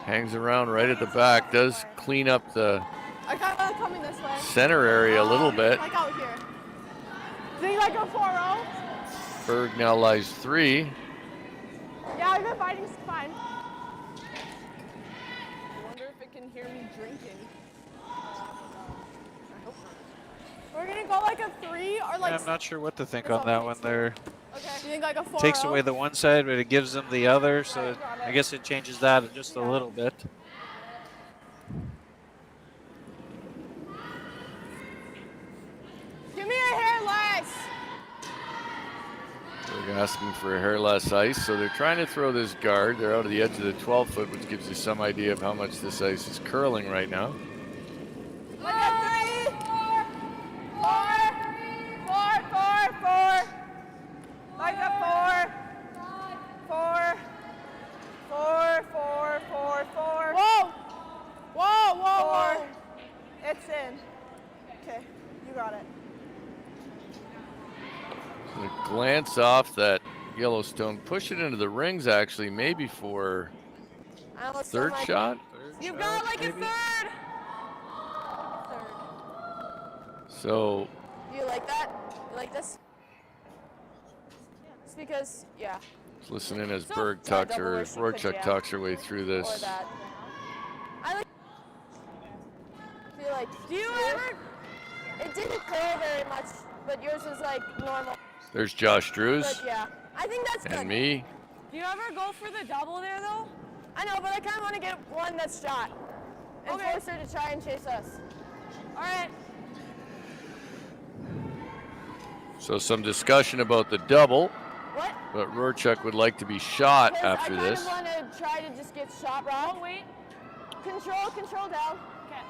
S1: Hangs around right at the back. Does clean up the
S4: I got it coming this way.
S1: center area a little bit.
S4: Like out here. Think like a 4-0?
S1: Berg now lies 3.
S4: Yeah, I've been fighting fine. I wonder if it can hear me drinking. We're gonna go like a 3 or like.
S3: Yeah, I'm not sure what to think on that one there.
S4: Okay. You think like a 4-0?
S3: Takes away the one side, but it gives them the other, so
S4: Right, got it.
S3: I guess it changes that just a little bit.
S4: Give me a hair less.
S1: Berg asking for a hair less ice, so they're trying to throw this guard. They're out of the edge of the 12-foot, which gives you some idea of how much this ice is curling right now.
S4: Like a 3. 4. Like a 4. 4. Whoa. It's in. Okay, you got it.
S1: So glance off that Yellowstone. Push it into the rings, actually, maybe for
S4: I almost
S1: third
S4: like
S1: shot.
S4: You've got like a 3rd.
S1: So
S4: Do you like that? You like this? It's because, yeah.
S1: let's listen in as
S4: So,
S1: Berg
S4: yeah,
S1: talks,
S4: double
S1: or
S4: where she could
S1: Ryhorchuk
S4: jam.
S1: talks her way through
S4: Or
S1: this.
S4: that. I like. Feel like. Do you ever? It didn't curl very much, but yours is like normal.
S1: There's Josh Drews
S4: But yeah, I think that's good.
S1: and me.
S4: Do you ever go for the double there though? I know, but I kind of want to get one that's shot. And force her to try and chase us. All right.
S1: So some discussion about the double,
S4: What?
S1: but Ryhorchuk would like to be shot after this.
S4: I kind of want to try to just get shot, Rob. Oh, wait. Control down. Okay.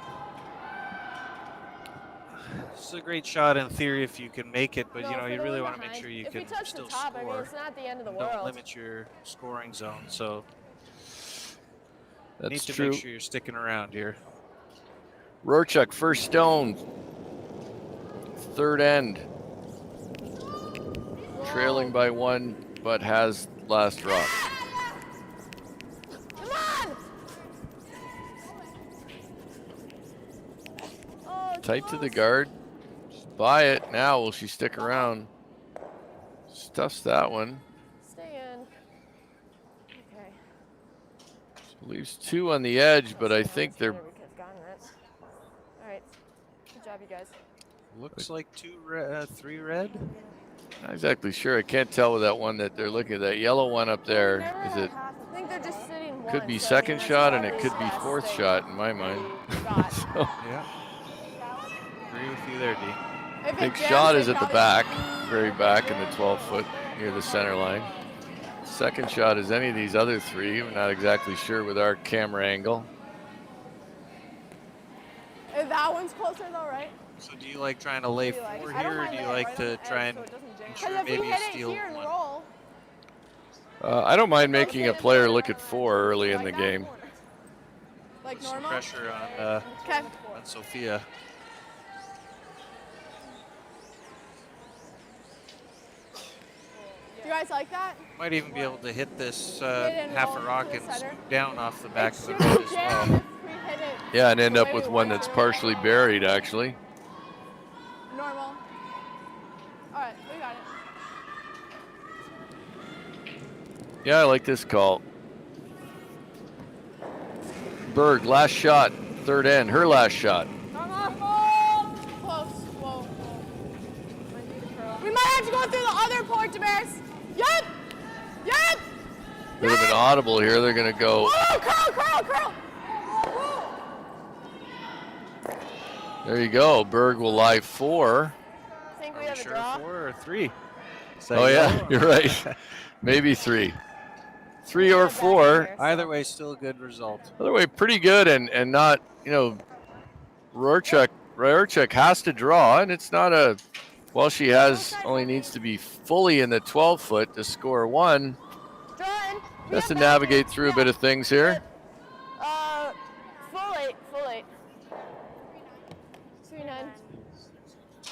S3: This is a great shot in theory if you can make it, but
S4: No,
S3: you know
S4: for
S3: you
S4: the
S3: really
S4: one
S3: want to make
S4: behind.
S3: sure you
S4: if
S3: can
S4: we touch
S3: still
S4: the top,
S3: score.
S4: I mean, it's not the end of the
S3: Don't
S4: world.
S3: limit your scoring zone. So
S1: That's
S3: need to
S1: true.
S3: make sure you're sticking around here.
S1: Ryhorchuk first stone. Third end. Trailing by 1, but has last rock.
S4: Come on! Oh,
S1: Tight to the guard. Just buy it now. Will she stick around? Stuffs that one.
S4: Stay in. Okay.
S1: Leaves 2 on the edge, but I think they're.
S4: All right. Good job, you guys.
S3: Looks like 3 red.
S1: Not exactly sure. I can't tell with that one that they're looking at. That yellow one up there. Is it?
S4: I think they're just sitting one.
S1: Could be
S4: so, I mean,
S1: second
S4: that's
S1: shot, and it
S4: probably
S1: could be
S4: the best
S1: fourth
S4: thing
S1: shot in my mind.
S4: we got.
S1: So,
S3: Yeah. Agree with you there, D.
S4: If it
S1: big
S4: jams,
S1: shot
S4: they
S1: is at the
S4: probably-
S1: back, very back in the 12-foot near the center line. Second shot is any of these other 3. We're not exactly sure with our camera angle.
S4: If that one's closer though, right?
S3: So do you like trying to lay
S4: Do you like-
S3: 4
S4: I don't
S3: here, or
S4: mind
S3: do you
S4: laying
S3: like
S4: right
S3: to
S4: on the
S3: try
S4: edge
S3: and
S4: so it doesn't jam.
S3: ensure
S4: 'Cause if
S3: maybe
S4: we
S3: you
S4: hit it
S3: steal
S4: here and
S3: one?
S4: roll,
S1: I don't mind making a player look at 4 early in the game.
S4: like
S3: Some
S4: normal.
S3: pressure
S4: Okay.
S3: on Sophia.
S4: Do you guys like that?
S3: Might even be able to hit this
S4: Hit and
S3: half
S4: roll
S3: a
S4: to
S3: rock
S4: the
S3: and
S4: center.
S3: scoop down off the back of the
S4: It
S3: net as
S4: shouldn't jam
S3: well.
S4: if we hit it
S1: Yeah, and end
S4: the
S1: up
S4: way
S1: with
S4: we
S1: one
S4: want
S1: that's
S4: to.
S1: partially buried, actually.
S4: Normal. All right, we got it.
S1: Yeah, I like this call. Berg, last shot, third end, her last shot.
S4: Come on, whoa. Close. Whoa. We might have to go through the other port, Bears. Yep. Yep.
S1: Would have been audible here. They're going to go.
S4: Whoa, curl.
S1: There you go. Berg will lie 4.
S4: Think
S3: Are
S4: we
S3: we
S4: have a
S3: sure
S4: draw?
S3: 4 or 3?
S1: Oh, yeah, you're right. Maybe 3. 3 or 4.
S3: Either way, still a good result.
S1: Other way, pretty good and not, Ryhorchuk has to draw, and it's not a, well, she only needs to be fully in the 12-foot to score 1.
S4: Drawing.
S1: Has to navigate through a bit of things here.
S4: Full eight. 3-9. Yeah.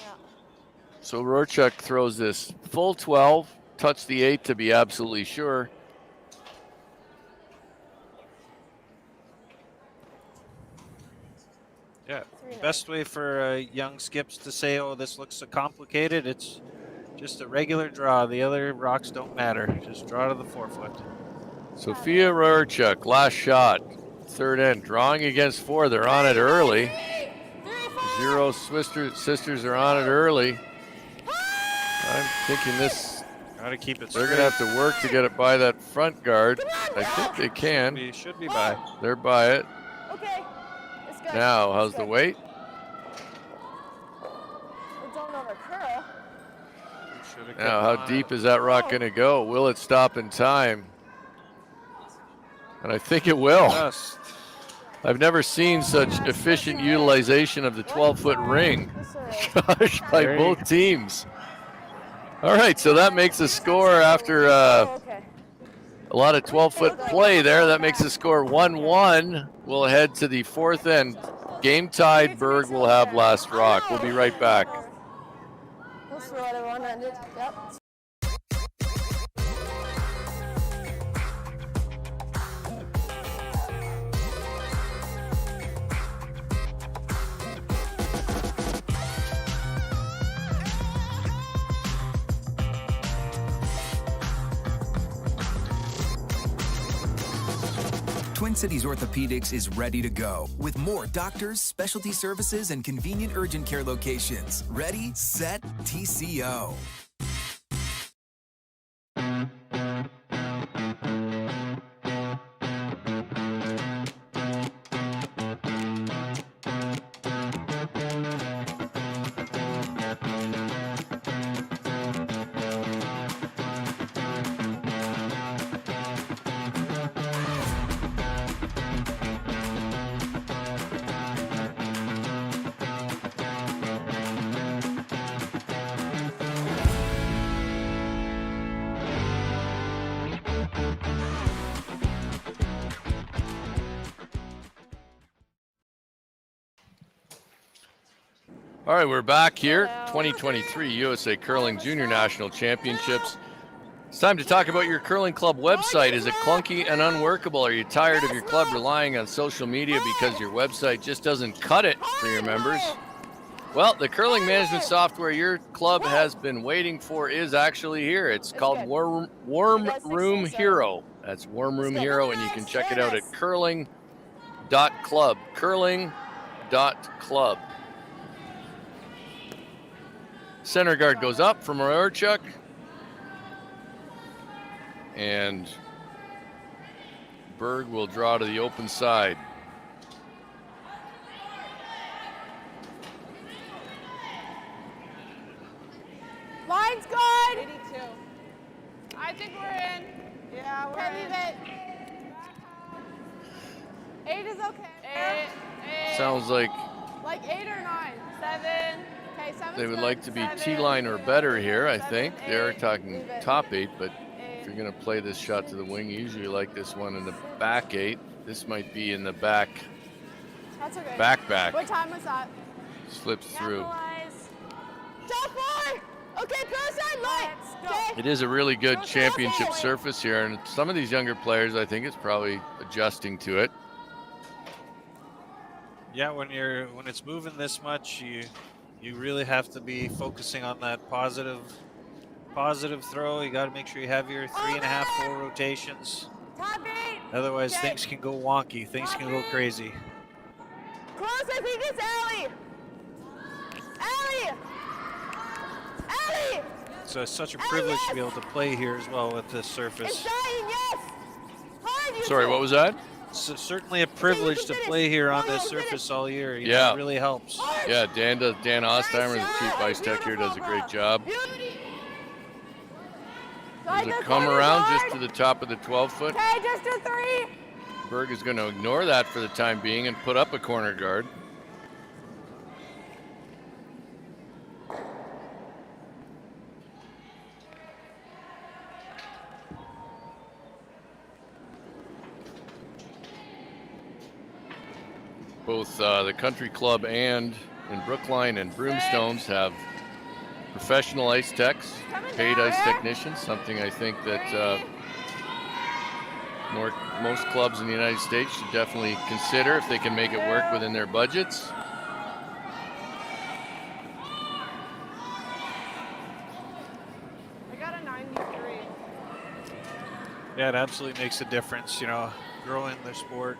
S1: So Ryhorchuk throws this full 12, touch the 8 to be absolutely sure.
S3: Yeah, best way for young skips to say, oh, this looks so complicated, it's just a regular draw. The other rocks don't matter. Just draw to the 4-foot.
S1: Sophia Ryhorchuk, last shot, third end, drawing against 4. They're on it early. 0 sisters are on it early. I'm thinking this,
S3: Gotta keep it
S1: they're
S3: straight.
S1: going to have to work to get it by that front guard. I think they can.
S3: Should be by.
S1: They're by it.
S4: Okay. It's good.
S1: Now, how's
S4: It's
S1: the
S4: good.
S1: weight?
S4: Don't over curl.
S3: Should've
S1: Now,
S3: kept
S1: how
S3: on
S1: deep
S3: it.
S1: is that rock going to go? Will it stop in time? And I think it will.
S3: Just
S1: I've never seen such efficient utilization of the 12-foot ring. Gosh, by
S3: Very-
S1: both teams. All right, so that makes a score after
S4: Okay.
S1: a lot of 12-foot play there. That makes the score 1-1. We'll head to the 4th end. Game tied. Berg will have last rock. We'll be right back.
S4: That's what I wanted. Yep.
S5: Twin Cities Orthopedics is ready to go with more doctors, specialty services, and convenient urgent care locations. Ready, set, TCO.
S1: All right, we're back here. 2023 USA Curling Junior National Championships. It's time to talk about your curling club website. Is it clunky and unworkable? Are you tired of your club relying on social media because your website just doesn't cut it for your members? Well, the curling management software your club has been waiting for is actually here. It's called Warm Room Hero. That's Warm Room Hero, and you can check it out at curling.club. Curling.club. Center guard goes up from Ryhorchuk. And Berg will draw to the open side.
S2: Line's good. 82. I think we're in. Yeah, we're in. Leave it. 8 is okay. 8.
S1: Sounds like
S2: 8 or 9. 7. Okay, 7.
S1: They would like to be T-line or better here, I think. They are talking top 8, but if you're going to play this shot to the wing, you usually like this one in the back 8. This might be in the back.
S2: That's okay.
S1: Back.
S2: What time was that?
S1: Slips through.
S2: Top 4! Okay, go side light. Okay.
S1: It is a really good championship surface here, and some of these younger players, I think, is probably adjusting to it.
S3: Yeah, when it's moving this much, you really have to be focusing on that positive throw. You got to make sure you have your 3.5, 4 rotations.
S2: Top 8.
S3: Otherwise, things can go wonky. Things can go crazy.
S2: Close, I think it's Allie.
S3: So it's such a privilege to be able to play here as well with this surface.
S2: It's dying, yes. Hard,
S1: Sorry, what was that?
S3: It's certainly a privilege to play here on this surface all year. You know, it really helps.
S1: Yeah, Dan Ostheimer, the chief ice tech here, does a great job. Does it come around just to the top of the 12-foot?
S2: Okay, just a 3.
S1: Berg is going to ignore that for the time being and put up a corner guard. Both the country club and in Brookline and Broomstones have professional ice techs, paid ice technicians, something I think that most clubs in the United States should definitely consider if they can make it work within their budgets.
S2: I got a 93.
S3: Yeah, it absolutely makes a difference, you know, growing the sport,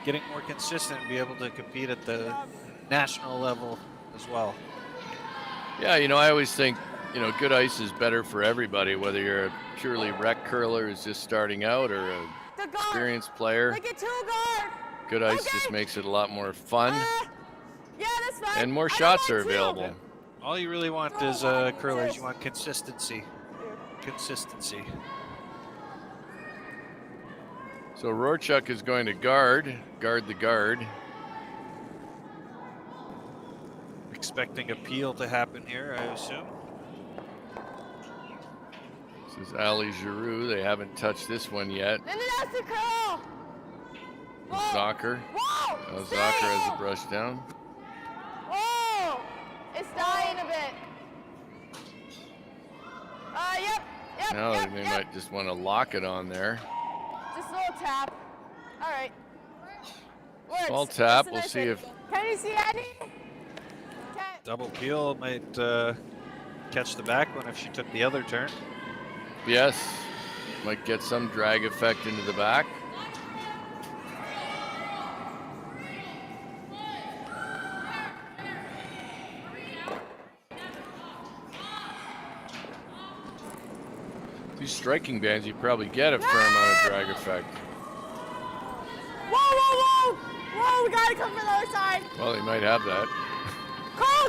S3: getting more consistent and be able to compete at the national level as well.
S1: Yeah, you know, I always think, you know, good ice is better for everybody, whether you're a purely rec curler who's just starting out or an experienced player. Good ice just makes it a lot more fun.
S2: Yeah, that's fine.
S1: And more shots are available.
S3: All you really want is curlers. You want consistency. Consistency.
S1: So Ryhorchuk is going to guard the guard.
S3: Expecting a peel to happen here, I assume.
S1: This is Ali Giroux. They haven't touched this one yet. Zocker. Zocker has a brush down.
S2: Whoa! It's dying a bit. Yep.
S1: Now they might just want to lock it on there.
S2: Just a little tap. All right.
S1: Small tap. We'll see if.
S2: Can you see Eddie?
S3: Double peel might catch the back one if she took the other turn.
S1: Yes. Might get some drag effect into the back. These striking bands, you probably get a fair amount of drag effect.
S2: Whoa, we gotta come from the other side.
S1: Well, they might have that.
S2: Call!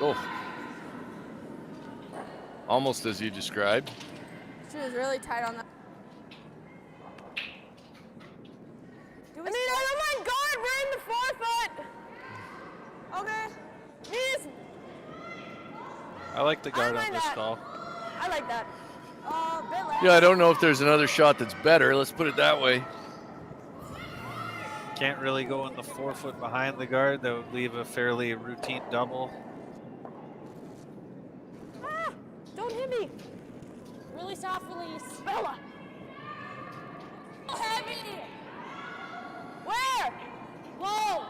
S1: Oh. Almost as you described.
S2: She was really tight on that. I don't mind guard, we're in the 4-foot. Okay. Yes.
S3: I like the guard on this call.
S2: I like that.
S1: Yeah, I don't know if there's another shot that's better. Let's put it that way.
S3: Can't really go in the 4 foot behind the guard. That would leave a fairly routine double.
S4: Ah, don't hit me. Really soft release. Bella. Heavy. Where? Whoa.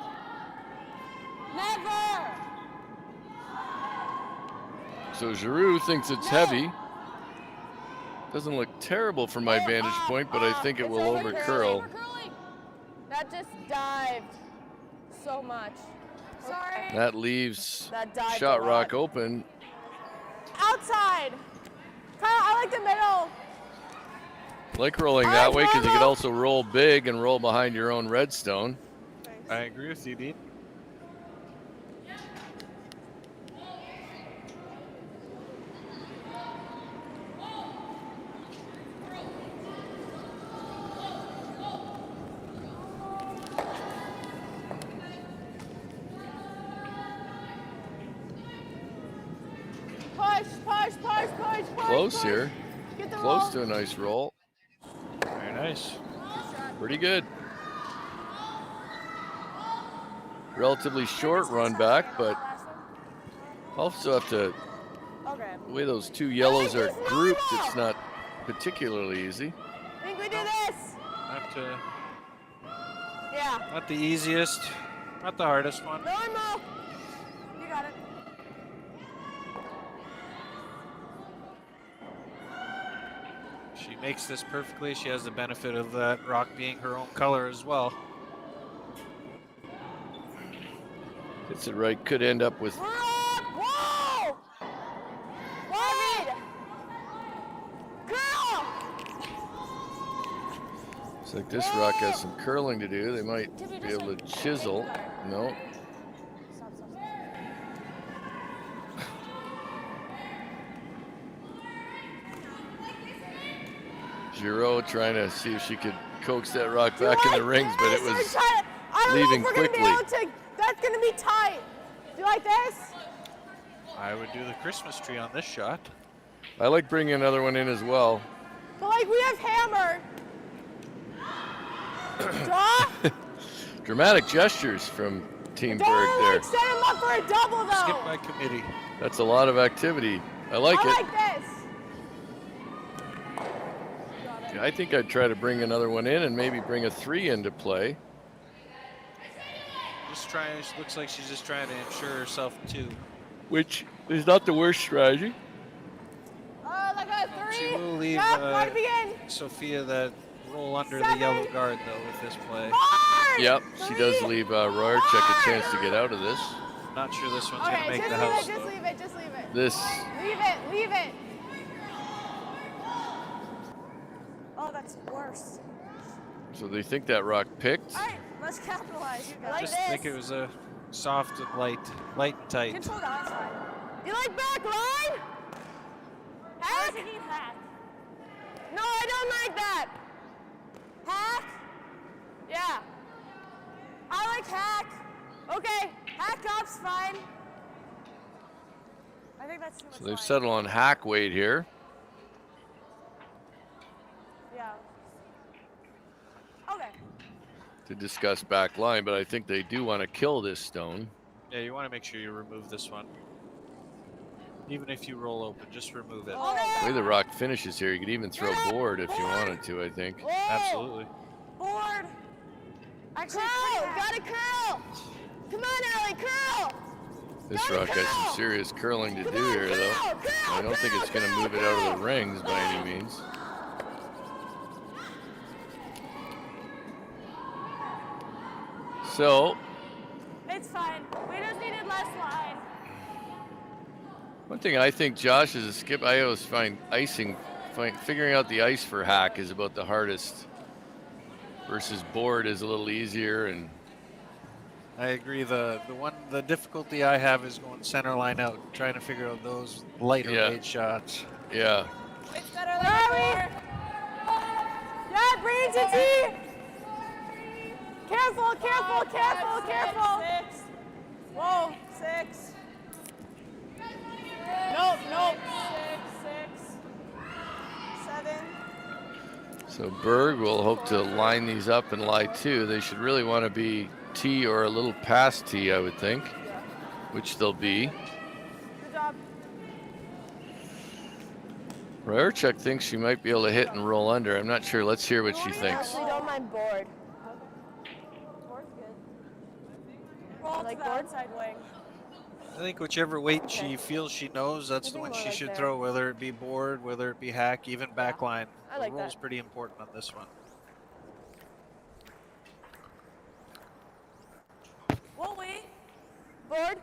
S4: Never.
S1: So Giroux thinks it's heavy. Doesn't look terrible from my vantage point, but I think it will over curl.
S4: That just dived so much. Sorry.
S1: That leaves
S4: That dived
S1: Shot
S4: a lot.
S1: Rock open.
S4: Outside. Kyle, I like the middle.
S1: Like rolling that way because you could also roll big and roll behind your own redstone.
S3: I agree with you, Dean.
S4: Push.
S1: Close here.
S4: Get the
S1: Close
S4: roll.
S1: to a nice roll.
S3: Very nice.
S1: Pretty good. Relatively short run back, but also have to,
S4: Okay.
S1: the way those two yellows are grouped, it's not particularly easy.
S4: I think we do this. Yeah.
S3: Not the easiest, not the hardest one.
S4: Normal. You got it.
S3: She makes this perfectly. She has the benefit of that rock being her own color as well.
S1: Hits it right, could end up with.
S4: We're up. Whoa. Wide. Girl.
S1: Looks like this rock has some curling to do. They might be able to chisel. No.
S4: Stop.
S1: Giroux trying to see if she could coax that rock back in the rings, but it was leaving quickly.
S4: That's going to be tight. Do you like this?
S3: I would do the Christmas tree on this shot.
S1: I like bringing another one in as well.
S4: But like we have hammer. Draw.
S1: Dramatic gestures from Team Berg
S4: Don't
S1: there.
S4: like set him up for a double though.
S3: Skip by committee.
S1: That's a lot of activity. I like
S4: I
S1: it.
S4: like this.
S1: Yeah, I think I'd try to bring another one in and maybe bring a 3 into play.
S3: Just trying. Looks like she's just trying to ensure herself 2.
S1: Which is not the worst strategy.
S4: Like a 3.
S3: She will leave
S4: Yep, begin.
S3: Sophia that roll under
S4: 7.
S3: the yellow guard though with this play.
S4: 4.
S1: Yep, she does
S4: 3.
S1: leave Ryhorchuk a chance to get out of this.
S3: Not sure this one's gonna
S4: Okay,
S3: make
S4: just
S3: the
S4: leave
S3: house
S4: it. Just
S3: though.
S4: leave it. Just leave it.
S1: This,
S4: Leave it. Oh, that's worse.
S1: so they think that rock picked.
S4: All right, let's capitalize. You
S3: I
S4: guys.
S3: just think it was a soft and light and tight.
S4: Control the outside. You like back line? Hack? Hack. No, I don't like that. Hack? Yeah. I like hack. Okay, hack up's fine. I think that's too much.
S1: So they've
S4: line.
S1: settled on hack weight here.
S4: Yeah. Okay.
S1: To discuss back line, but I think they do want to kill this stone.
S3: Yeah, you want to make sure you remove this one. Even if you roll open, just remove it.
S1: The way the rock finishes here, you could even throw board if you wanted to, I think.
S4: Whoa.
S3: Absolutely.
S4: Board. Curl. Got a curl. Come on, Allie, curl.
S1: This rock has some serious curling to do here, though. I don't think it's going to move it out of the rings by any means. So,
S4: It's fine. We just needed less line.
S1: one thing I think Josh is a skip. I always find figuring out the ice for hack is about the hardest. Versus board is a little easier, and
S3: I agree. The difficulty I have is going center line out, trying to figure out those lighter weight shots.
S1: yeah.
S4: It's better than before. Yeah, bring it to T. Careful. 6. Whoa, 6. Nope. 6. 7.
S1: So Berg will hope to line these up and lie two. They should really want to be T or a little past T, I would think, which they'll be.
S2: Good job.
S1: Ryhorchuk thinks she might be able to hit and roll under. I'm not sure. Let's hear what she
S2: I
S1: thinks.
S2: actually don't mind board.
S4: Board's good.
S2: Roll like
S4: to the
S2: board?
S4: outside wing.
S3: I think whichever weight she feels she knows, that's the
S2: think
S3: one
S2: more
S3: she
S2: like
S3: should
S2: there.
S3: throw, whether it be board, whether it be hack, even backline.
S2: I like
S3: the roll's
S2: that.
S3: pretty important on this one.
S4: What weight?
S2: Board?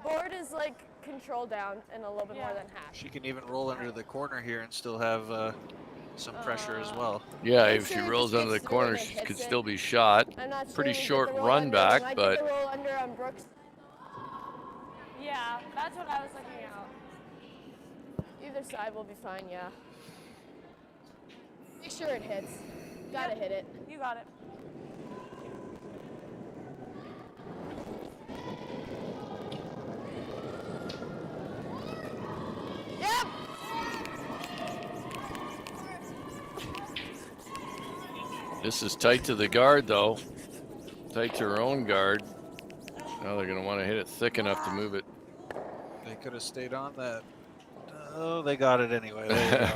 S2: Board is like control down and a little bit more than half.
S3: She can even roll under the corner here and still have some pressure as well.
S1: Yeah,
S2: I'm
S1: if she
S2: sure it
S1: rolls
S2: just
S1: under the
S2: gets through
S1: corner,
S2: and it
S1: she
S2: hits
S1: could
S2: it.
S1: still be shot.
S2: I'm not sure
S1: Pretty
S2: we did
S1: short
S2: the roll
S1: run
S2: under.
S1: back,
S2: I did
S1: but
S2: the roll under on Brooks.
S4: Yeah, that's what I was looking at.
S2: Either side will be fine, yeah. Make sure it hits. Gotta hit it.
S4: You got it.
S2: Yep!
S1: this is tight to the guard, though. Tight to her own guard. Now they're going to want to hit it thick enough to move it.
S3: They could have stayed on that. Oh, they got it anyway. There you go.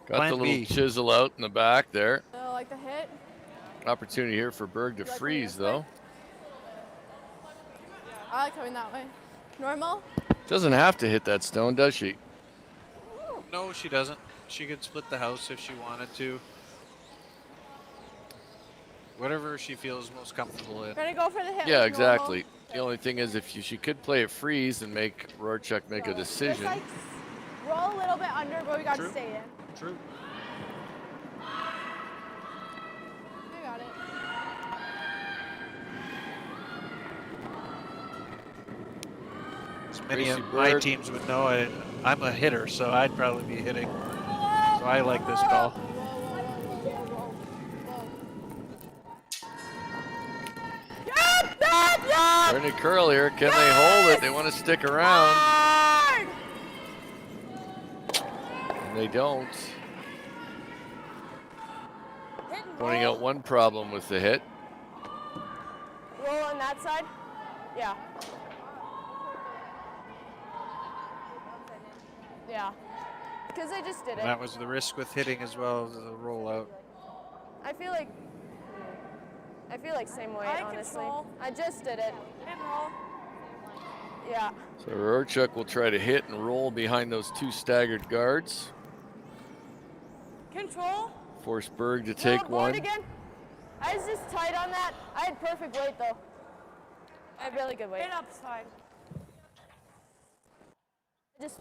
S1: Got
S3: Plan
S1: the little
S3: B.
S1: chisel out in the back there.
S2: Oh, like the hit?
S1: Opportunity here for Berg to
S2: like
S1: freeze,
S2: coming this
S1: though.
S2: I like coming that way. Normal?
S1: Doesn't have to hit that stone, does she?
S3: No, she doesn't. She could split the house if she wanted to. Whatever she feels most comfortable in.
S2: We're gonna go for the hit.
S1: Yeah,
S2: like
S1: exactly. The only thing is, if she could play it freeze and make Ryhorchuk make a
S2: normal.
S1: decision.
S2: Just like roll a little bit under, but we gotta
S3: True.
S2: stay in.
S3: True.
S2: I got it.
S3: As many
S1: Gracia
S3: of my
S1: Berg.
S3: teams would know, I'm a hitter, so I'd probably be hitting. So I like this call.
S1: Trying to curl here. Can they hold it? They want to stick around. And they don't. Pointing out one problem with the hit.
S2: Roll on that side? Yeah. Yeah. Because I just did it.
S3: And that was the risk with hitting as well as the rollout.
S2: I feel like same way,
S4: I
S2: honestly.
S4: control.
S2: I just did it.
S4: Hit and roll.
S2: Yeah.
S1: So Ryhorchuk will try to hit and roll behind those two staggered guards.
S4: Control.
S1: Force Berg to take
S2: Board
S1: one.
S2: again. I was just tight on that. I had perfect weight though. I had really good weight.
S4: Hit upside.
S2: Just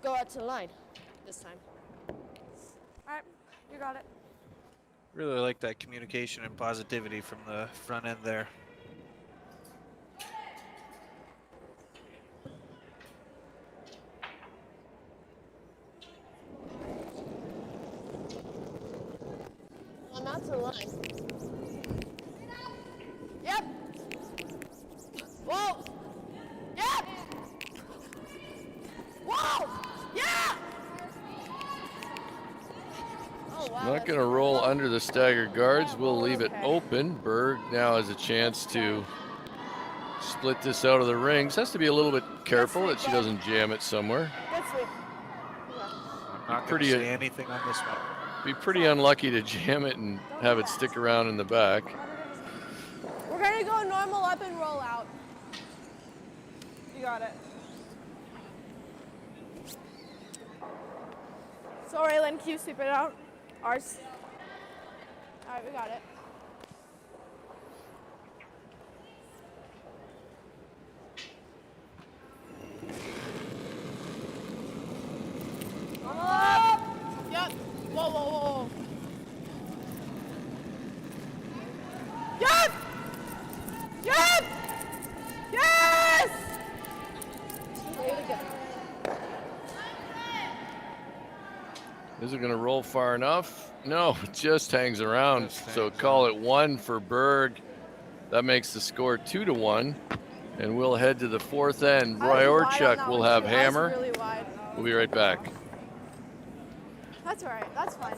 S2: go out to the line this time.
S4: All right, you got it.
S3: Really like that communication and positivity from the front end there.
S2: I'm out to the line. Yep. Whoa. Yep. Whoa. Yeah. Oh, wow.
S1: Not going to roll under the staggered guards. We'll leave it open. Berg now has a chance to split this out of the rings. Has to be a little bit careful that she doesn't jam it somewhere.
S2: Good sweep.
S3: I'm not going
S1: Pretty-
S3: to say anything on this one.
S1: Be pretty unlucky to jam it and have it stick around in the back.
S2: We're gonna go normal up and roll out.
S4: You got it.
S2: So Wayland, can you sweep it out? Ours. All right, we got it. Up. Yep. Whoa, whoa, whoa. Yep. Yep. Yes.
S1: Is it going to roll far enough? No, it just hangs around. So call it one for Berg. That makes the score 2-1. And we'll head to the fourth end.
S2: I was wide on
S1: Ryhorchuk
S2: that
S1: will
S2: one,
S1: have
S2: too. I was
S1: hammer.
S2: really wide.
S1: We'll be right back.
S2: That's all right. That's fine.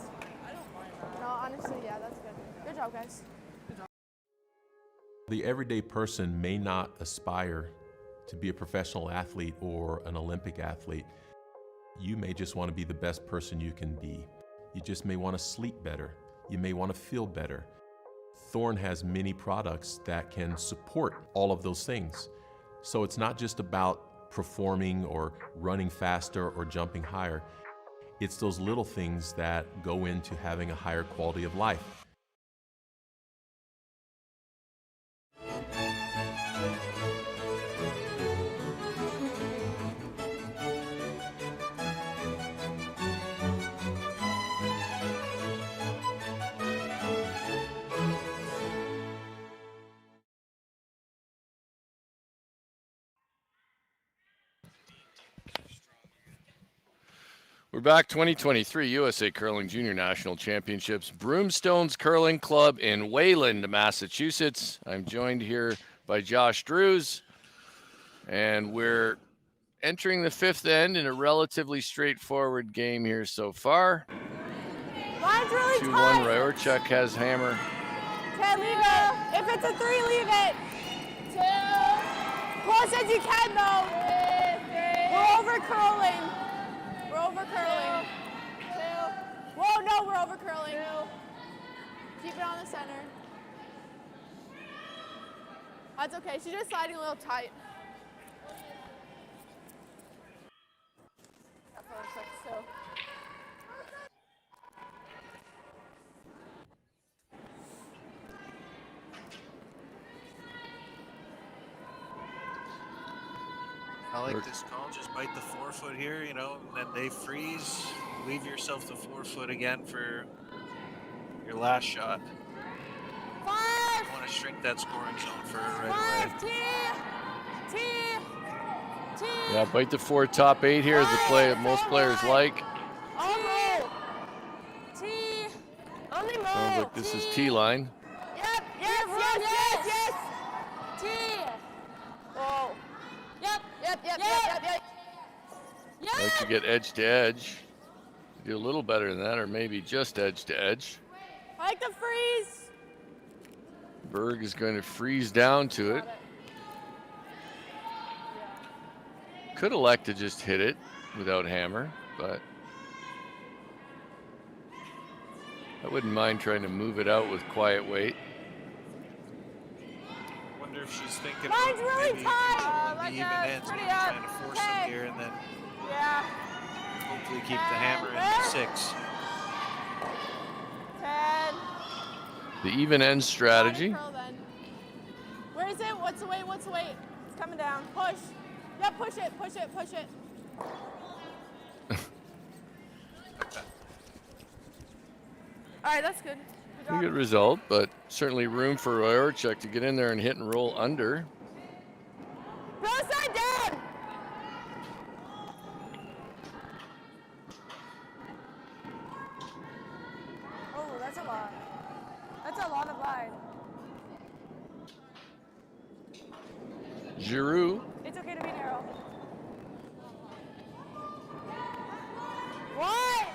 S2: No, honestly, yeah, that's good. Good job, guys.
S6: The everyday person may not aspire to be a professional athlete or an Olympic athlete. You may just want to be the best person you can be. You just may want to sleep better. You may want to feel better. Thorne has many products that can support all of those things. So it's not just about performing or running faster or jumping higher. It's those little things that go into having a higher quality of life.
S1: We're back. 2023 USA Curling Junior National Championships, Broomstones Curling Club in Wayland, Massachusetts. I'm joined here by Josh Drews, and we're entering the fifth end in a relatively straightforward game here so far.
S2: Line's really
S1: 2-1,
S2: tight.
S1: Ryhorchuk has hammer.
S2: 10, leave it. If it's a 3, leave it. 2. Close as you can, though. 3. We're over curling. We're over curling. 2. Whoa, no, we're over curling. 2. Keep it on the center. That's okay. She's just sliding a little tight.
S3: I like this call. Just bite the forefoot here, you know, and then they freeze. Leave yourself the forefoot again for your last shot.
S2: 5.
S3: You want to shrink that scoring zone for right
S2: 5.
S3: away.
S2: T.
S1: Yeah, bite the 4 top 8 here is the play that most players like.
S2: Almost. T. Only more.
S1: Sounds like this is T-line.
S2: Yep. Yes. T. Oh. Yep.
S1: Like to get edge to edge. Do a little better than that, or maybe just edge to edge.
S2: I like the freeze.
S1: Berg is going to freeze down to it. Could elect to just hit it without hammer, but I wouldn't mind trying to move it out with quiet weight.
S3: Wonder if she's thinking
S2: Mine's
S3: about
S2: really
S3: maybe
S2: tight.
S3: the even
S2: Lohja,
S3: ends,
S2: pretty
S3: maybe
S2: up.
S3: trying to force them here and then
S2: Yeah.
S3: hopefully keep the hammer in 6.
S2: 10.
S1: The even end strategy.
S2: Curl then. Where is it? What's the weight? It's coming down. Push. Yep, push it. All right, that's good.
S1: Pretty good result, but certainly room for Ryhorchuk to get in there and hit and roll under.
S2: Go side down. Oh, that's a lot. That's a lot of line.
S1: Giroux.
S2: It's okay to be narrow. What?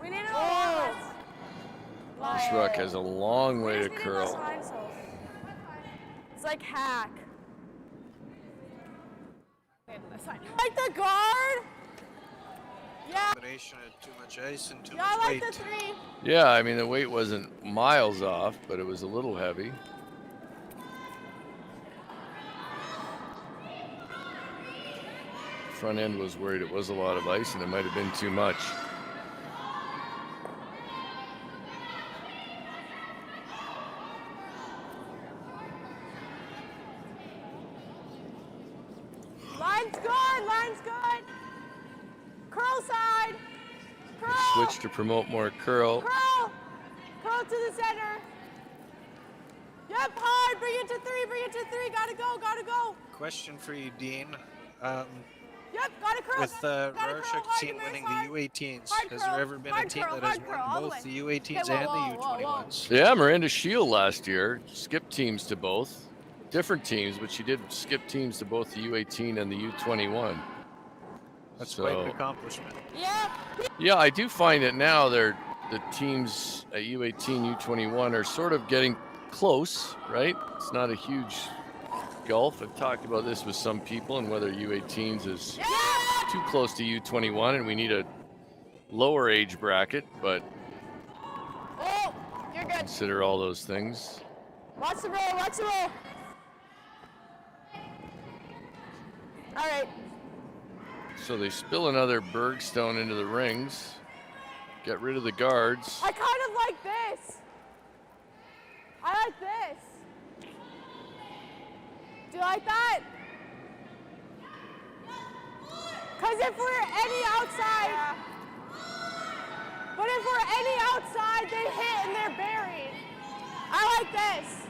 S2: We need a lot less.
S1: Truck has a long way to curl.
S2: It's like hack. Like the guard? Yeah.
S3: Combination of too much ice and too
S2: Yeah, I
S3: much
S2: like
S3: weight.
S2: the 3.
S1: Yeah, I mean, the weight wasn't miles off, but it was a little heavy. Front end was worried it was a lot of ice and it might have been too much.
S2: Line's good. Curl side. Curl.
S1: Switch to promote more curl.
S2: Curl. Curl to the center. Yep, hard. Bring it to 3. Gotta go.
S3: Question for you, Dean.
S4: Yep, got a curl.
S3: with Ryhorchuk team winning the U18s. Has there ever been a team that has won both the U18s and the U21s?
S1: Yeah, Miranda Shield last year skipped teams to both. Different teams, but she did skip teams to both the U18 and the U21.
S3: That's quite an accomplishment.
S1: Yeah, I do find that now the teams at U18, U21 are sort of getting close, right? It's not a huge gulf. I've talked about this with some people and whether U18s is too close to U21 and we need a lower age bracket, but
S2: You're good.
S1: consider all those things.
S2: Watch the roll, watch the roll. All right.
S1: So they spill another Bergstone into the rings. Get rid of the guards.
S2: I kind of like this. I like this. Do you like that? Because if we're any outside, but if we're any outside, they hit and they're buried. I like this.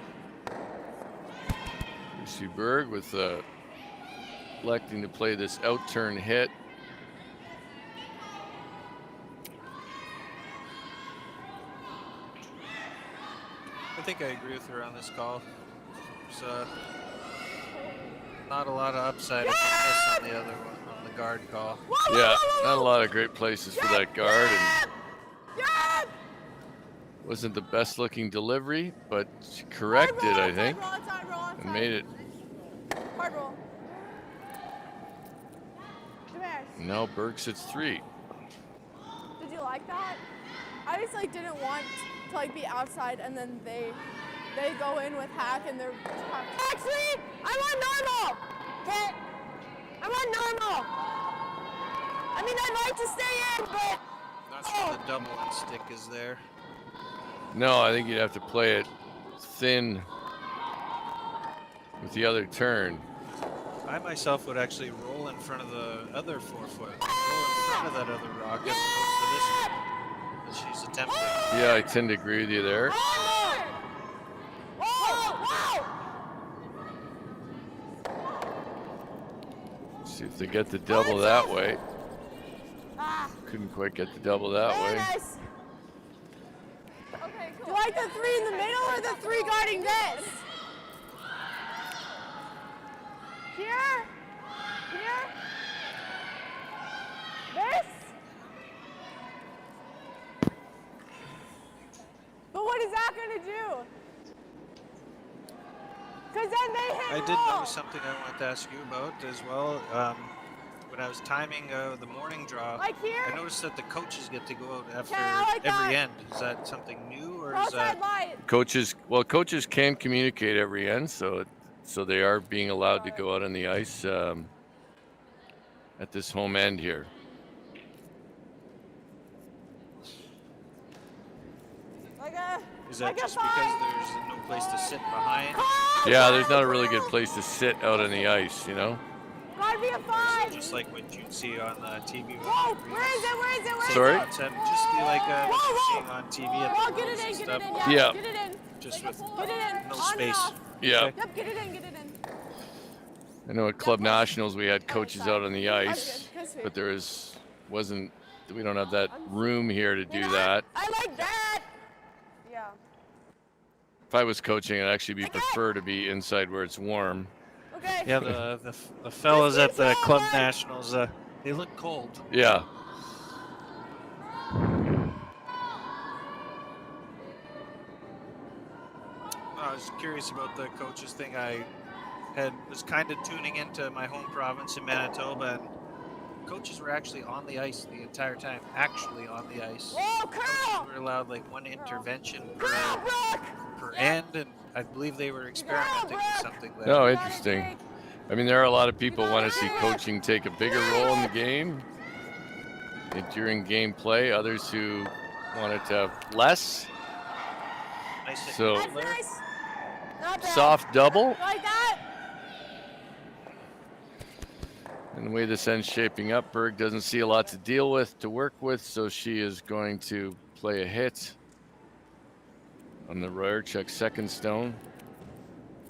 S1: Gracia Berg with electing to play this out-turn hit.
S3: I think I agree with her on this call. There's not a lot of upside on the other one, on the guard call.
S1: Yeah, not a lot of great places for that guard. And wasn't the best looking delivery, but she corrected, I think, and made it.
S2: Hard roll.
S1: Now Berg sits 3.
S2: Did you like that? I just like didn't want to like be outside and then they go in with hack and they're actually I want normal. Okay. I want normal. I mean I'd like to stay in, but
S3: Not sure the double and stick is there.
S1: No, I think you'd have to play it thin with the other turn.
S3: I myself would actually roll in front of the other 4-foot. Roll in front of that other rock as opposed to this one that she's attempting.
S1: Yeah, I tend to agree with you there. See if they get the double that way. Couldn't quite get the double that way.
S2: nice. Okay, cool. Do you like the 3 in the middle or the 3 guarding this? Here? Here? This? But what is that going to do? Because then they hit
S3: I did
S2: roll.
S3: notice something I wanted to ask you about as well. When I was timing the morning draw,
S2: Like here?
S3: I noticed that the coaches get to go out after
S2: I like
S3: every
S2: that.
S3: end. Is that something new or is
S2: Outside
S3: that?
S2: light.
S1: Coaches can communicate every end, so they are being allowed to go out on the ice at this home end here.
S3: Is that just because there's no place to sit behind?
S1: Yeah, there's not a really good place to sit out on the ice, you know?
S2: Gotta be a 5.
S3: Just like what you'd see on TV.
S2: Whoa, where is it? Where is it? Where is
S1: Sorry?
S2: it?
S3: Just be like what you're seeing on TV at
S2: Whoa,
S3: the
S2: get
S3: Worlds
S2: it
S3: and
S2: in, get
S3: stuff.
S2: it in.
S1: Yeah.
S2: Get it in.
S3: Just with
S2: Get it in.
S3: no
S2: On and
S3: space.
S2: off.
S1: Yeah.
S2: Yep, get it in, get it in.
S1: I know at Club Nationals we had coaches out on the
S2: That's
S1: ice,
S2: good. That's sweet.
S1: but we don't have that room here to do that.
S2: I like that. Yeah.
S1: If I was coaching, I'd actually prefer to be inside where it's warm.
S2: Okay.
S3: Yeah, the fellas at the Club Nationals, they look cold.
S1: Yeah.
S3: I was curious about the coaches thing. I was kind of tuning into my home province in Manitoba, and coaches were actually on the ice the entire time. Actually on the ice.
S2: Whoa,
S3: Coaches
S2: curl!
S3: were allowed like one intervention
S2: Curl, Brooke!
S3: per end, and I believe they were experimenting with something there.
S1: No, interesting. I mean, there are a lot of people who want to see coaching take a bigger role in the game during gameplay. Others who want it to have less.
S3: Nice hit
S1: So-
S2: That's
S3: there.
S2: nice. Not bad.
S1: Soft double.
S2: Like that?
S1: And the way this end's shaping up, Berg doesn't see a lot to work with, so she is going to play a hit on the Ryhorchuk second stone.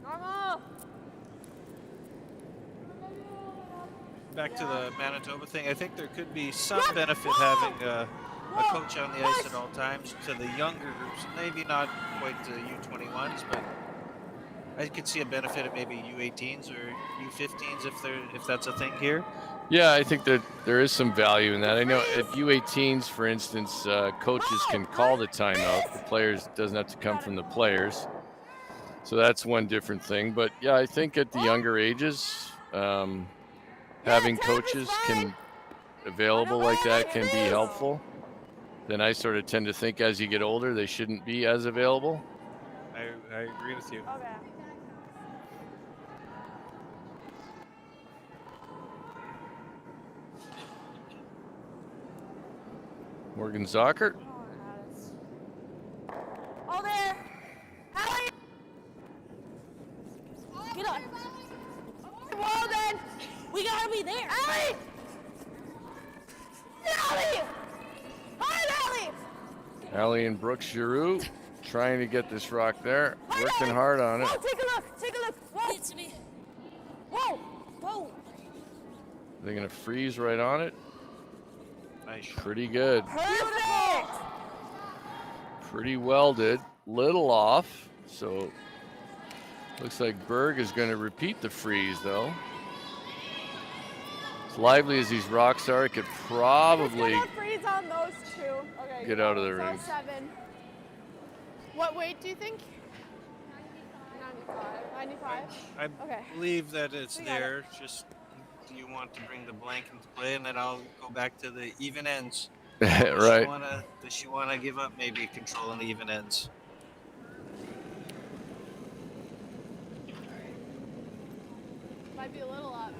S2: Normal.
S3: back to the Manitoba thing, I think there could be some benefit having a coach on the ice at all times to the younger groups. Maybe not quite the U21s, but I could see a benefit of maybe U18s or U15s if that's a thing here.
S1: Yeah, I think that there is some value in that. I know at U18s, for instance, coaches can call the timeout. The players doesn't have to come from the players. So that's one different thing. But yeah, I think at the younger ages, having coaches available like that can be helpful. Then I sort of tend to think as you get older, they shouldn't be as available.
S3: I agree with you.
S4: Okay.
S1: Morgan Zockert.
S4: All there. Hallie. Get on. Walden. We gotta be there. Hallie. Hallie. Hi, Hallie.
S1: Allie and Brooks Giroux trying to get this rock there. Working hard on it.
S4: Whoa, take a look. Take a look. Whoa. It's me. Whoa. Whoa.
S1: They're going to freeze right on it.
S3: Nice.
S1: Pretty good.
S4: Perfect.
S1: Pretty welded. Little off. So looks like Berg is going to repeat the freeze, though. As lively as these rocks are, it could probably
S2: freeze on those two. Okay.
S1: get out of the
S2: So
S1: ring.
S2: 7. What weight do you think? 95.
S3: I
S2: Okay.
S3: believe that it's
S2: We got
S3: there. Just do you want to bring the blank into play, and then I'll go back to the even ends.
S1: Right.
S3: Does she want to give up maybe control on the even ends?
S2: Might be a little up.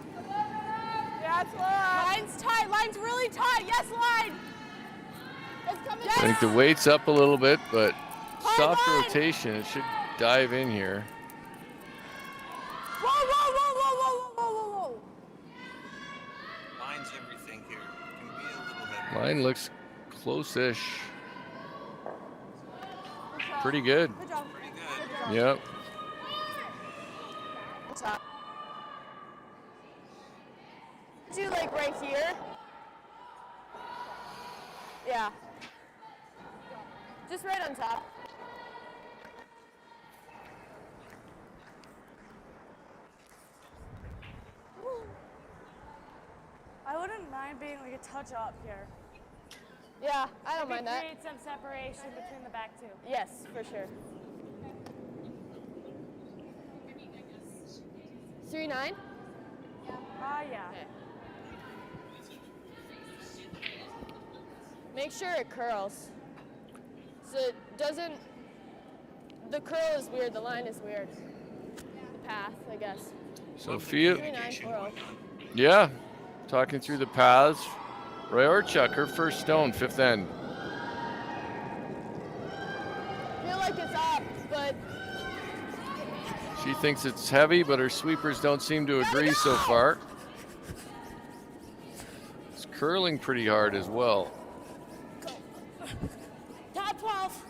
S2: Yeah, it's low. Line's tight. Line's really tight. Yes, line. It's coming
S1: I think the weight's up a little bit, but soft
S2: line.
S1: rotation. It should dive in here.
S2: Whoa, whoa, whoa, whoa, whoa, whoa, whoa, whoa.
S3: Line's everything here. It can be a little heavy.
S1: Line looks close-ish. Pretty good.
S2: Good job.
S3: Pretty good.
S1: Yep.
S2: Top. Do like right here. Yeah. Just right on top.
S4: I wouldn't mind being like a touch up here.
S2: Yeah, I don't mind that.
S4: Create some separation between the back two.
S2: Yes, for sure. 3-9?
S4: Yeah.
S2: Okay. Make sure it curls. So it doesn't, the curl is weird, the line is weird. The path, I guess.
S1: Sophia.
S2: 3-9 curl.
S1: Yeah. Talking through the paths. Ryhorchuk, her first stone, 5th end.
S2: Feel like it's up, but
S1: She thinks it's heavy, but her sweepers don't seem to agree so far. It's curling pretty hard as well.
S4: Top 12.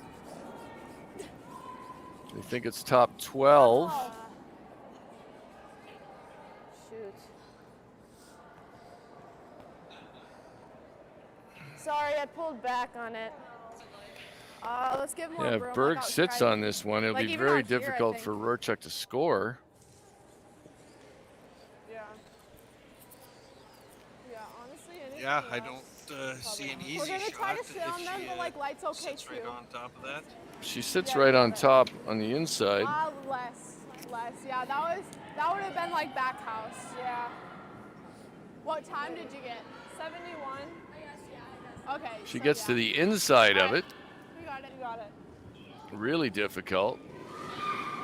S1: They think it's top 12.
S2: shoot. Sorry, I pulled back on it. Let's give more
S1: Yeah,
S2: room.
S1: if Berg sits on this one, it'll
S2: Like,
S1: be
S2: even
S1: very
S2: out here, I
S1: difficult
S2: think.
S1: for Ryhorchuk to score.
S2: Yeah. Yeah, honestly, anything
S3: Yeah, I
S2: else.
S3: don't see an easy
S2: We're gonna
S3: shot
S2: try to
S3: if
S2: film them,
S3: she
S2: but like light's okay
S3: sits
S2: too.
S3: right on top of that.
S1: She sits
S2: Yeah,
S1: right
S2: we
S1: on
S2: got it.
S1: top on the inside.
S2: Less. Yeah, that would have been like back house. Yeah. What time did you get? 71. Okay.
S1: She
S2: so
S1: gets
S2: yeah.
S1: to the inside of it.
S2: We got it. You got it.
S1: Really difficult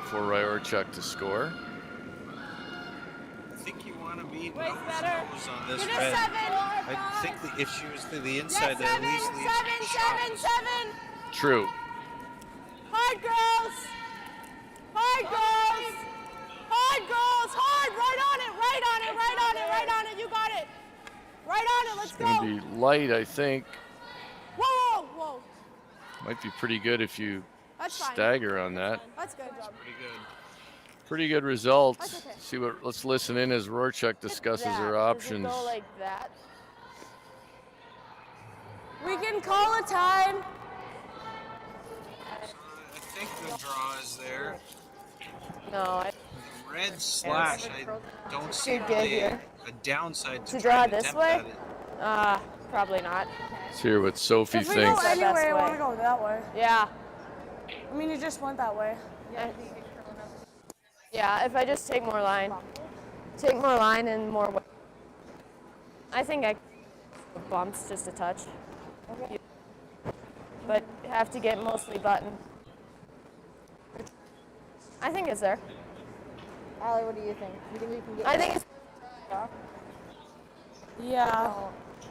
S1: for Ryhorchuk to score.
S3: I think you want to be
S2: Wait,
S3: nose
S2: better.
S3: nose on this
S2: Get a
S3: red.
S2: 7.
S3: I think that if she was to the inside,
S2: Yeah,
S3: that at least leaves some shots.
S2: 7.
S1: True.
S2: Hard girls. Hard girls. Hard girls. Hard. Right on it. Right on it. Right on it. Right on it. You got it. Right on it. Let's
S1: It's
S2: go.
S1: going to be light, I think.
S2: Whoa, whoa, whoa.
S1: Might be pretty good if you
S2: That's fine.
S1: stagger on that.
S2: That's good job.
S3: Pretty good.
S1: Pretty good results. See what? Let's listen in as Ryhorchuk discusses her options.
S2: Does it go like that?
S4: We can call a time.
S3: I think the draw is there.
S2: No,
S3: The red slash, I don't see
S2: Good
S3: really
S2: here.
S3: a downside to
S2: To
S3: try
S2: draw
S3: to
S2: this
S3: attempt
S2: way?
S3: that.
S2: Probably not.
S1: Let's hear what Sophie
S4: If we go
S1: thinks.
S4: anywhere, I
S2: way.
S4: want to go that way.
S2: Yeah.
S4: I mean, you just went that way.
S2: Yeah, if I just take more line. Take more line and more weight. I think I bumps just a touch. Okay. But have to get mostly button. I think it's there.
S7: Allie, what do you think? You think we can get
S2: I think it's
S4: Yeah.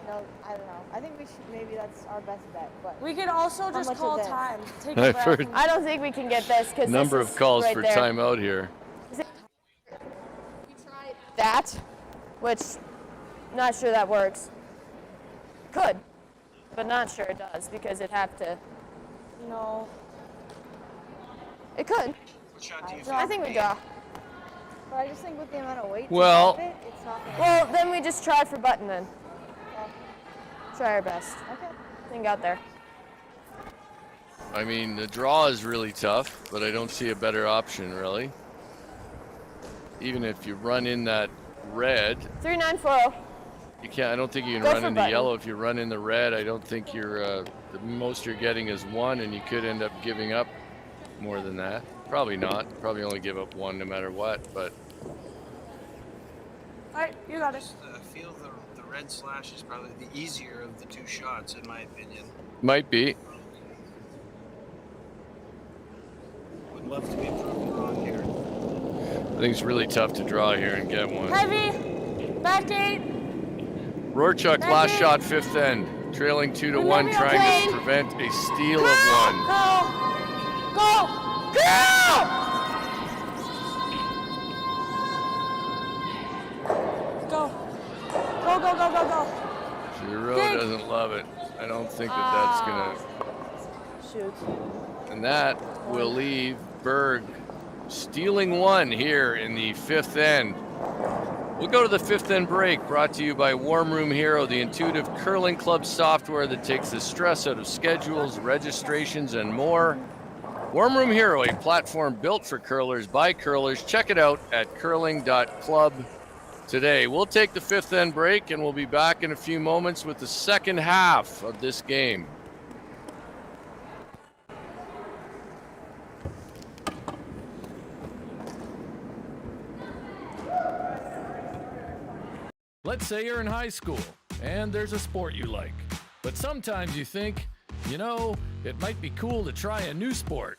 S7: No, I don't know. I think we should, maybe that's our best bet, but
S4: We could also
S7: How
S4: just
S7: much
S4: call
S7: is this?
S4: time. Take
S1: I've
S4: a breath.
S1: heard-
S4: and-
S2: I don't think we can get this because
S1: Number of calls
S2: right
S1: for
S2: there.
S1: timeout here.
S2: That, which not sure that works. Could, but not sure it does because it'd have to.
S4: No.
S2: It could.
S3: What shot do you
S2: I think we draw.
S7: but I just think with the amount of weight
S1: Well-
S7: to drop it, it's not gonna
S2: Well, then we just try for button then. Try our best.
S7: Okay.
S2: Think out there.
S1: I mean, the draw is really tough, but I don't see a better option really. Even if you run in that red,
S2: 3940.
S1: you can't. I don't think you can
S2: Go
S1: run
S2: for
S1: in the
S2: button.
S1: yellow. If you run in the red, I don't think you're. The most you're getting is 1, and you could end up giving up more than that. Probably not. Probably only give up 1 no matter what. But
S4: All right, you got it.
S3: I feel the red slash is probably the easier of the two shots, in my opinion.
S1: might be.
S3: Would love to be proven wrong here.
S1: I think it's really tough to draw here and get one.
S4: Heavy. Back 8.
S1: Ryhorchuk last shot, 5th end, trailing 2-1,
S2: Remember your
S1: trying
S2: plane.
S1: to prevent a steal of 1.
S4: Go. Go. Go. Go. Go, go, go, go, go.
S1: Giroux
S4: Dig.
S1: doesn't love it. I don't think that's gonna.
S2: Shoot.
S1: And that will leave Berg stealing 1 here in the 5th end. We'll go to the 5th end break, brought to you by Warm Room Hero, the intuitive curling club software that takes the stress out of schedules, registrations, and more. Warm Room Hero, a platform built for curlers by curlers. Check it out at curling.club today. We'll take the 5th end break, and we'll be back in a few moments with the second half of this game. Let's say you're in high school and there's a sport you like, but sometimes you think, you know, it might be cool to try a new sport.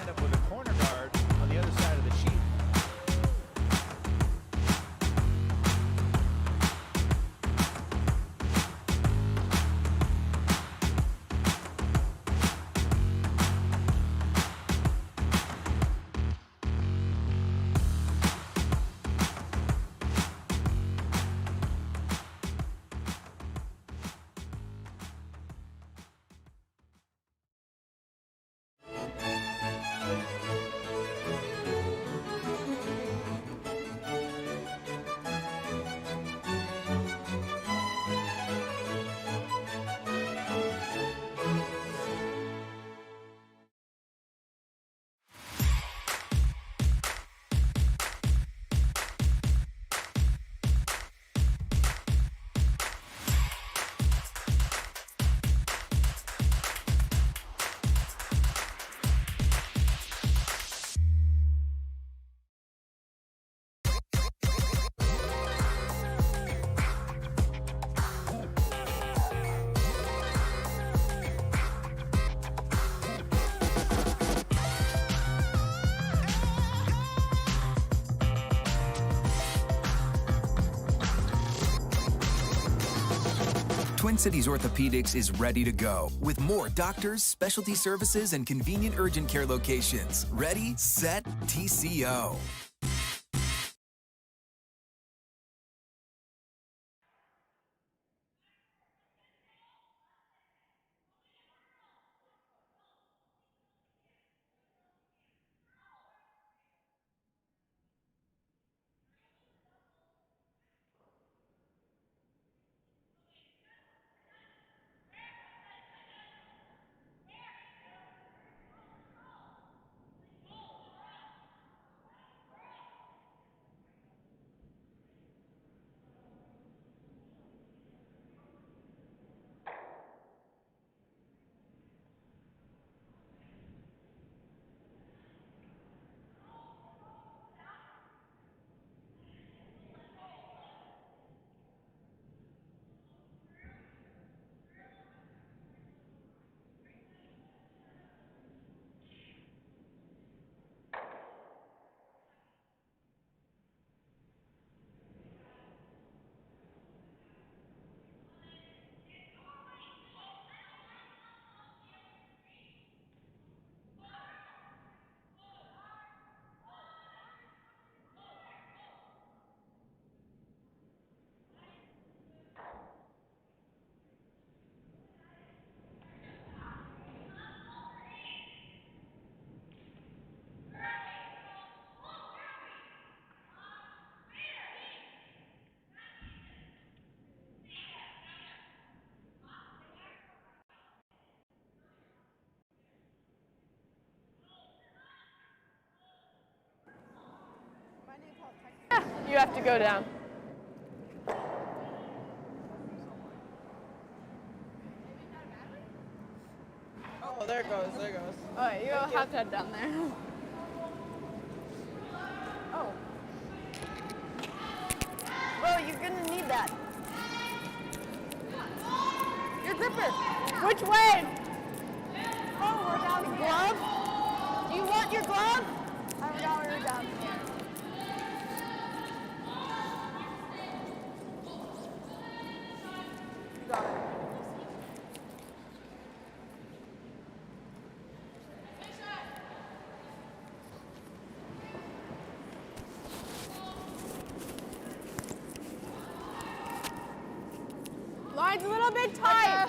S8: End up with a corner guard on the other side of the sheet.
S5: Twin Cities Orthopedics is ready to go with more doctors, specialty services, and convenient urgent care locations. Ready, set, TCO.
S2: You have to go down.
S7: Oh, there it goes, there it goes.
S2: All right, you have to head down there. Oh. Well, you're gonna need that. Your gripper. Which way? Oh, we're down here. Glove? Do you want your glove? I don't know, we're down here. You got it. Line's a little bit tight.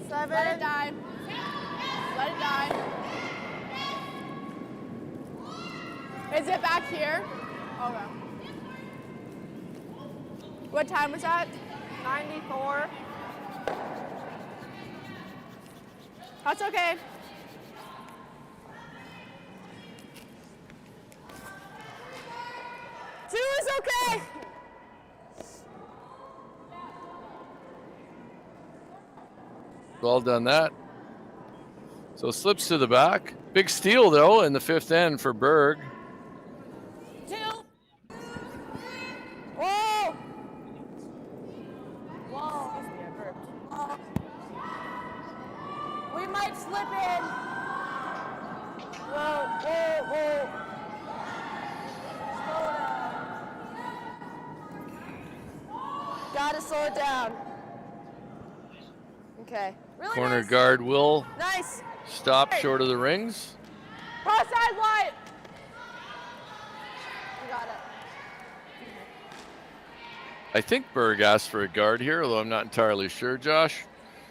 S2: Seven. Let it die. Let it die. Is it back here? Okay. What time was that?
S7: 94.
S2: That's okay. Two is okay.
S1: Well done that. So slips to the back. Big steal though in the fifth end for Berg.
S2: Two. Whoa. Whoa. We might slip in. Whoa, whoa, whoa. Slow down. Gotta slow it down. Okay. Really
S1: Corner
S2: nice.
S1: guard will
S2: Nice.
S1: stop short of the rings.
S2: Cross side line. You got it.
S1: I think Berg asked for a guard here, although I'm not entirely sure, Josh.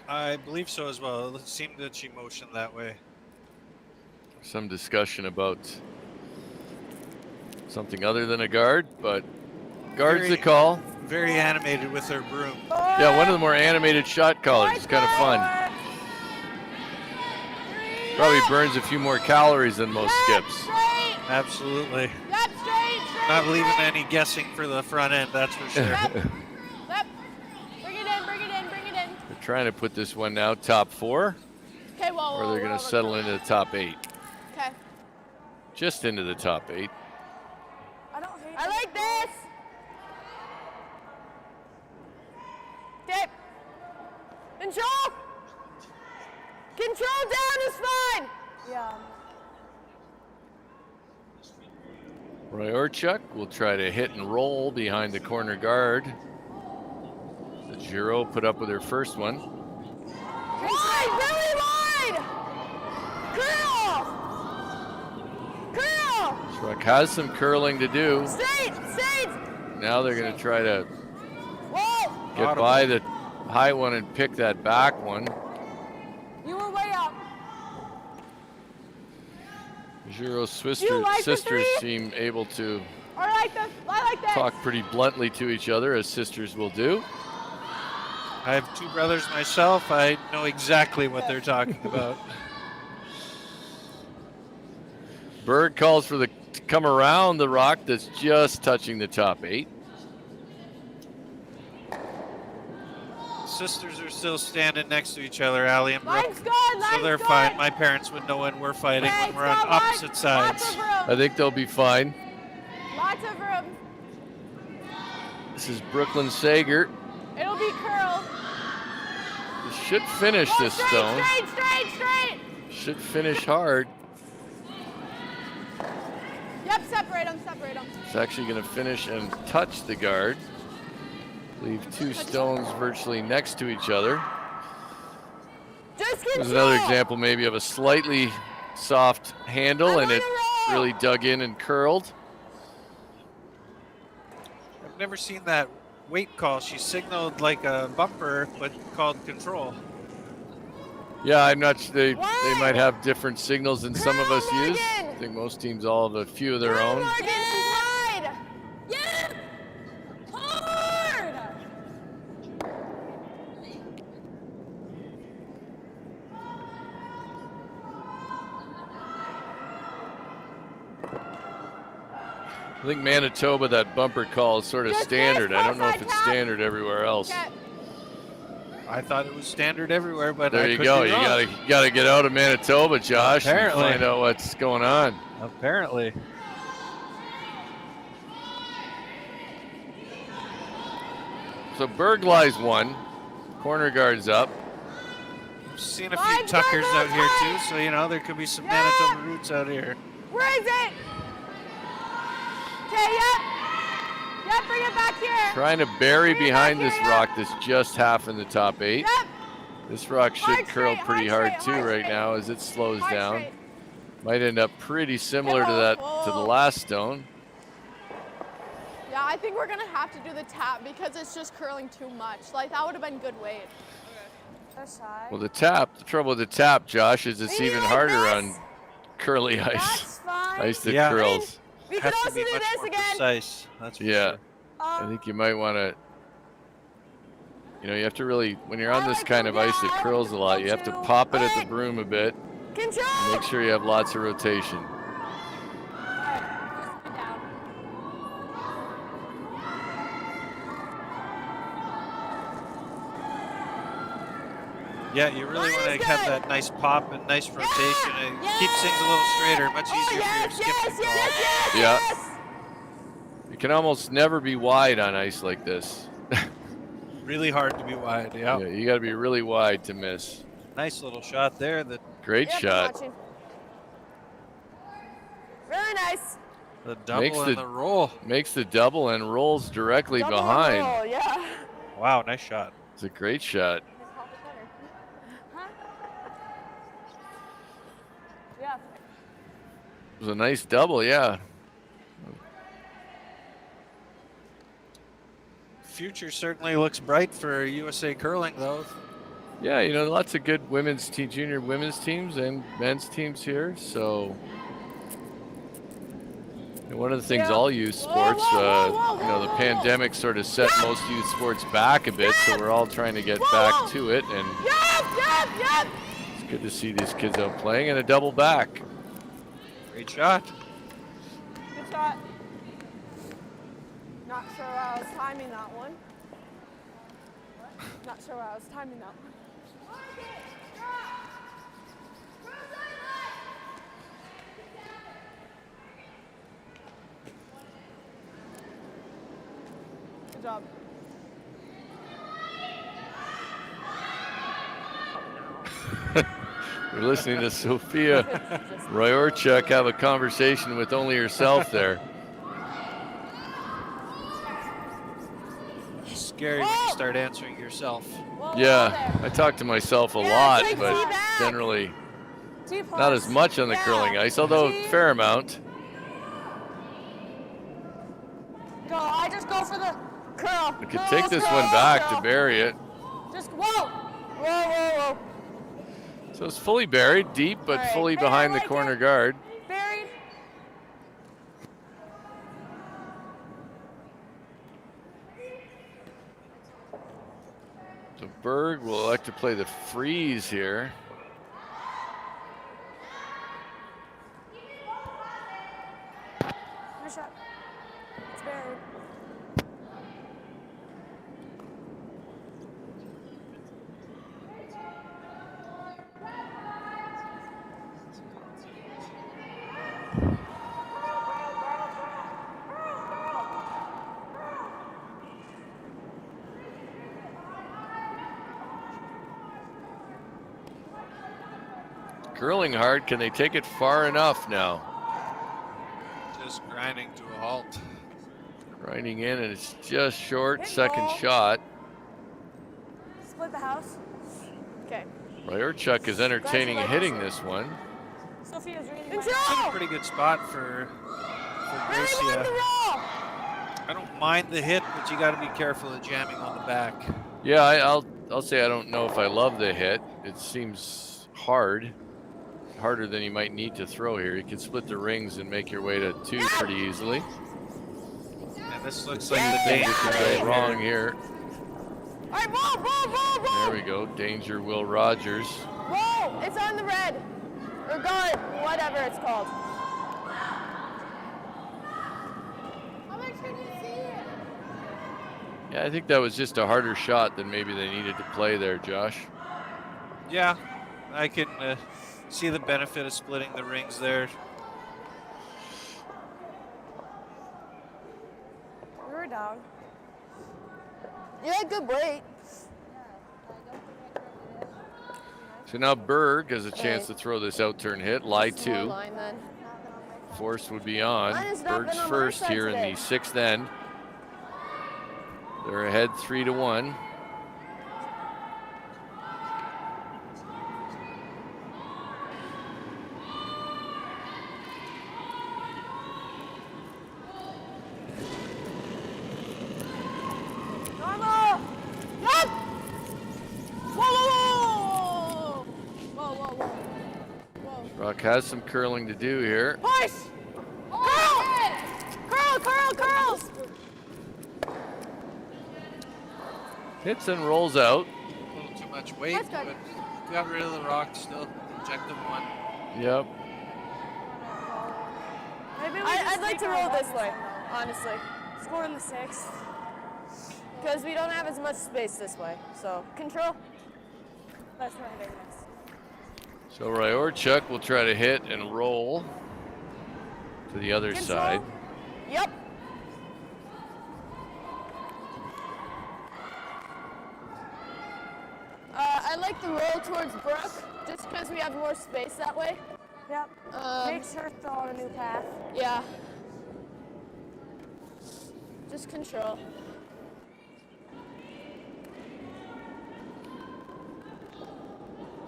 S3: I believe so as well. It seemed that she motioned that way.
S1: Some discussion about something other than a guard, but guard's the call.
S3: Very animated with her broom.
S1: Yeah, one of the more animated shot callers. It's kind of fun. Probably burns a few more calories than most skips.
S3: Absolutely.
S2: Left, straight,
S3: Not leaving any guessing for the front end, that's for sure.
S2: left. Bring it in, bring it in, bring it in.
S1: They're trying to put this one now top four,
S2: Okay, well,
S1: or they're going to settle into the top 8.
S2: Okay.
S1: Just into the top 8.
S2: I like this. Okay. Control. Control down is fine.
S7: Yeah.
S1: Ryhorchuk will try to hit and roll behind the corner guard. The Giro put up with her first one.
S2: Wide, really wide! Curl! Curl!
S1: Truck has some curling to do.
S2: Straight, straight!
S1: Now they're going to try to
S2: Whoa!
S1: get by the high one and pick that back one.
S2: You were way up.
S1: Giro's
S2: You like the
S1: sisters
S2: three?
S1: seem able to
S2: I like that.
S1: talk pretty bluntly to each other, as sisters will do.
S3: I have 2 brothers myself. I know exactly what they're talking about.
S1: Berg calls for the to come around the rock that's just touching the top 8.
S3: Sisters are still standing next to each other, Allie and Brooke.
S2: Line's good, line's
S3: So they're
S2: good.
S3: fine. My parents would know when we're fighting,
S2: Okay,
S3: when we're on
S2: stop, Mike.
S3: opposite sides.
S2: Lots of room.
S1: I think they'll be fine.
S2: Lots of room.
S1: This is Brooklyn Sager.
S2: It'll be curl.
S1: This should finish
S2: Go
S1: this
S2: straight,
S1: stone.
S2: straight, straight, straight.
S1: Should finish hard.
S2: Yep, separate them, separate them.
S1: It's actually going to finish and touch the guard. Leave 2 stones virtually next to each other.
S2: Just control.
S1: There's another example maybe of a slightly soft handle and it really dug in and curled.
S3: I've never seen that weight call. She signaled like a bumper, but called control.
S1: Yeah, I'm not sure. They might have different signals than some of us
S2: Morgan!
S1: use. I think most teams all have a few of their
S2: Go,
S1: own.
S2: Morgan, wide. Yeah. Hard.
S1: I think Manitoba, that bumper call is sort of
S2: Just
S1: standard.
S2: miss,
S1: I don't know if
S2: outside
S1: it's
S2: tap.
S1: standard everywhere else.
S2: Okay.
S3: I thought it was standard everywhere, but
S1: There
S3: I
S1: you
S3: could
S1: go.
S3: be
S1: You
S3: wrong.
S1: gotta get out of Manitoba, Josh,
S3: Apparently.
S1: and find out what's going on.
S3: Apparently.
S1: So Berg lies 1. Corner guard's up.
S3: I've seen a few
S2: Line's
S3: tuckers
S2: good,
S3: out here too,
S2: Line's
S3: so you know there could be some
S2: Yeah.
S3: Manitoba roots out here.
S2: Where is it? Okay, yep. Yep, bring it back here.
S1: Trying to bury
S2: Bring it
S1: behind
S2: back
S1: this
S2: here,
S1: rock that's just half in the top 8.
S2: Yep.
S1: This rock should
S2: Hard
S1: curl
S2: straight,
S1: pretty
S2: hard
S1: hard
S2: straight,
S1: too
S2: hard
S1: right
S2: straight.
S1: now as it slows
S2: Hard
S1: down.
S2: straight.
S1: Might end up pretty similar to that to the last stone.
S2: Yeah, I think we're gonna have to do the tap because it's just curling too much. Like that would have been good weight. That's side.
S1: Well, the trouble with the tap, Josh, is it's
S2: Maybe
S1: even
S2: like
S1: harder
S2: this.
S1: on curly ice.
S2: That's fine.
S1: Ice that
S3: Yeah.
S1: curls.
S2: We could
S3: Has to
S2: also
S3: be
S2: do
S3: much
S2: this
S3: more
S2: again.
S3: precise. That's for
S1: Yeah.
S3: sure.
S1: I think you might want to, you have to really, when you're on
S2: I
S1: this
S2: like
S1: kind
S2: to
S1: of ice
S2: go
S1: that curls a lot, you have to
S2: to-
S1: pop it at the
S2: Alright.
S1: broom a bit.
S2: Control.
S1: Make sure you have lots of rotation.
S3: Yeah, you really
S2: Line
S3: want
S2: is
S3: to have
S2: good.
S3: that nice pop and nice rotation. It
S2: Yeah.
S3: keeps things a little straighter, much
S2: Oh,
S3: easier
S2: yes,
S3: for your skip
S2: yes,
S3: to call.
S2: yes, yes,
S1: Yeah.
S2: yes.
S1: You can almost never be wide on ice like this.
S3: Really hard to be wide. Yeah.
S1: Yeah, you got to be really wide to miss.
S3: Nice little shot there. The
S1: Great
S2: Yep, I'm
S1: shot.
S2: watching. Really nice.
S3: double
S1: Makes
S3: and
S1: the-
S3: the roll.
S1: Makes the double and rolls directly
S2: Double
S1: behind.
S2: roll, yeah.
S3: Wow, nice shot.
S1: It's a great shot.
S2: Yeah.
S1: It was a nice double, yeah.
S3: Future certainly looks bright for USA curling, though.
S1: Yeah, lots of good junior women's teams and men's teams here. So, one of the things
S2: Yeah.
S1: all youth sports,
S2: Whoa,
S1: the pandemic sort of set most youth sports back a bit. So we're all trying to get back to it, and
S2: Yep.
S1: it's good to see these kids out playing and a double back.
S3: Great shot.
S2: Good shot. Not sure how I was timing that one. Not sure how I was timing that one. Good job.
S1: We're listening to Sophia Ryhorchuk have a conversation with only herself there.
S3: scary when you start answering yourself.
S7: Whoa,
S1: Yeah, I talk to myself a lot,
S7: take
S1: but
S7: T back.
S1: generally
S7: T
S1: not as much on the curling ice, although
S7: T.
S1: fair amount.
S7: Go. I just go for the curl.
S1: I could take this one back to bury it.
S7: Just whoa. Whoa, whoa, whoa.
S1: So it's fully buried, deep, but
S7: All right.
S1: fully
S7: Hey,
S1: behind
S7: I
S1: the
S7: like
S1: corner
S7: it.
S1: guard.
S7: Buried.
S1: So Berg will elect to play the freeze here.
S7: Nice shot. It's buried.
S1: Curling hard, can they take it far enough now?
S3: Just grinding to a halt.
S1: Grinding in, and it's just short.
S7: Hit
S1: Second
S7: ball.
S1: shot.
S7: Split the house. Okay.
S1: Ryhorchuk is entertaining
S7: Gracia Berg
S1: hitting
S7: also.
S1: this one.
S7: Sophia's reading.
S3: It's in a pretty good spot for
S7: Really want the
S3: Gracia.
S7: roll.
S3: I don't mind the hit, but you got to be careful of jamming on the back.
S1: Yeah, I'll say I don't know if I love the hit. It seems hard. Harder than you might need to throw here. You can split the rings and make your way to 2 pretty easily.
S3: And this looks like the
S1: Things
S3: danger
S1: can
S3: right
S1: go wrong
S3: here.
S1: here.
S7: All right, roll.
S1: There we go. Danger, Will Rogers.
S2: Whoa, it's on the red. Or guard, whatever it's called. How much can you see it?
S1: Yeah, I think that was just a harder shot than maybe they needed to play there, Josh.
S3: Yeah, I can see the benefit of splitting the rings there.
S7: We were down.
S2: You had good weight.
S1: So now Berg has a chance
S2: Okay.
S1: to throw this out-turn hit. Lie
S2: Small
S1: 2.
S2: line then.
S1: Force would be on.
S2: Mine has not
S1: Berg's
S2: been on my
S1: first
S2: side
S1: here
S2: today.
S1: in the 6th end. They're ahead 3-1.
S7: Normal. Yep. Whoa. Whoa.
S1: Rock has some curling to do here.
S7: Push. Curl.
S1: Hits and rolls out.
S3: A little too much weight,
S2: That's good.
S3: but got rid of the rock still. Objective one.
S1: Yep.
S2: I'd like to roll this way, honestly.
S7: Score in the 6th.
S2: Because we don't have as much space this way. So, control.
S7: That's what I think next.
S1: So Ryhorchuk will try to hit and roll to the other
S7: Control.
S1: side.
S2: Yep. I like the roll towards Brooke, just because we have more space that way.
S7: Yep. Make sure to throw on a new path.
S2: Yeah. Just control.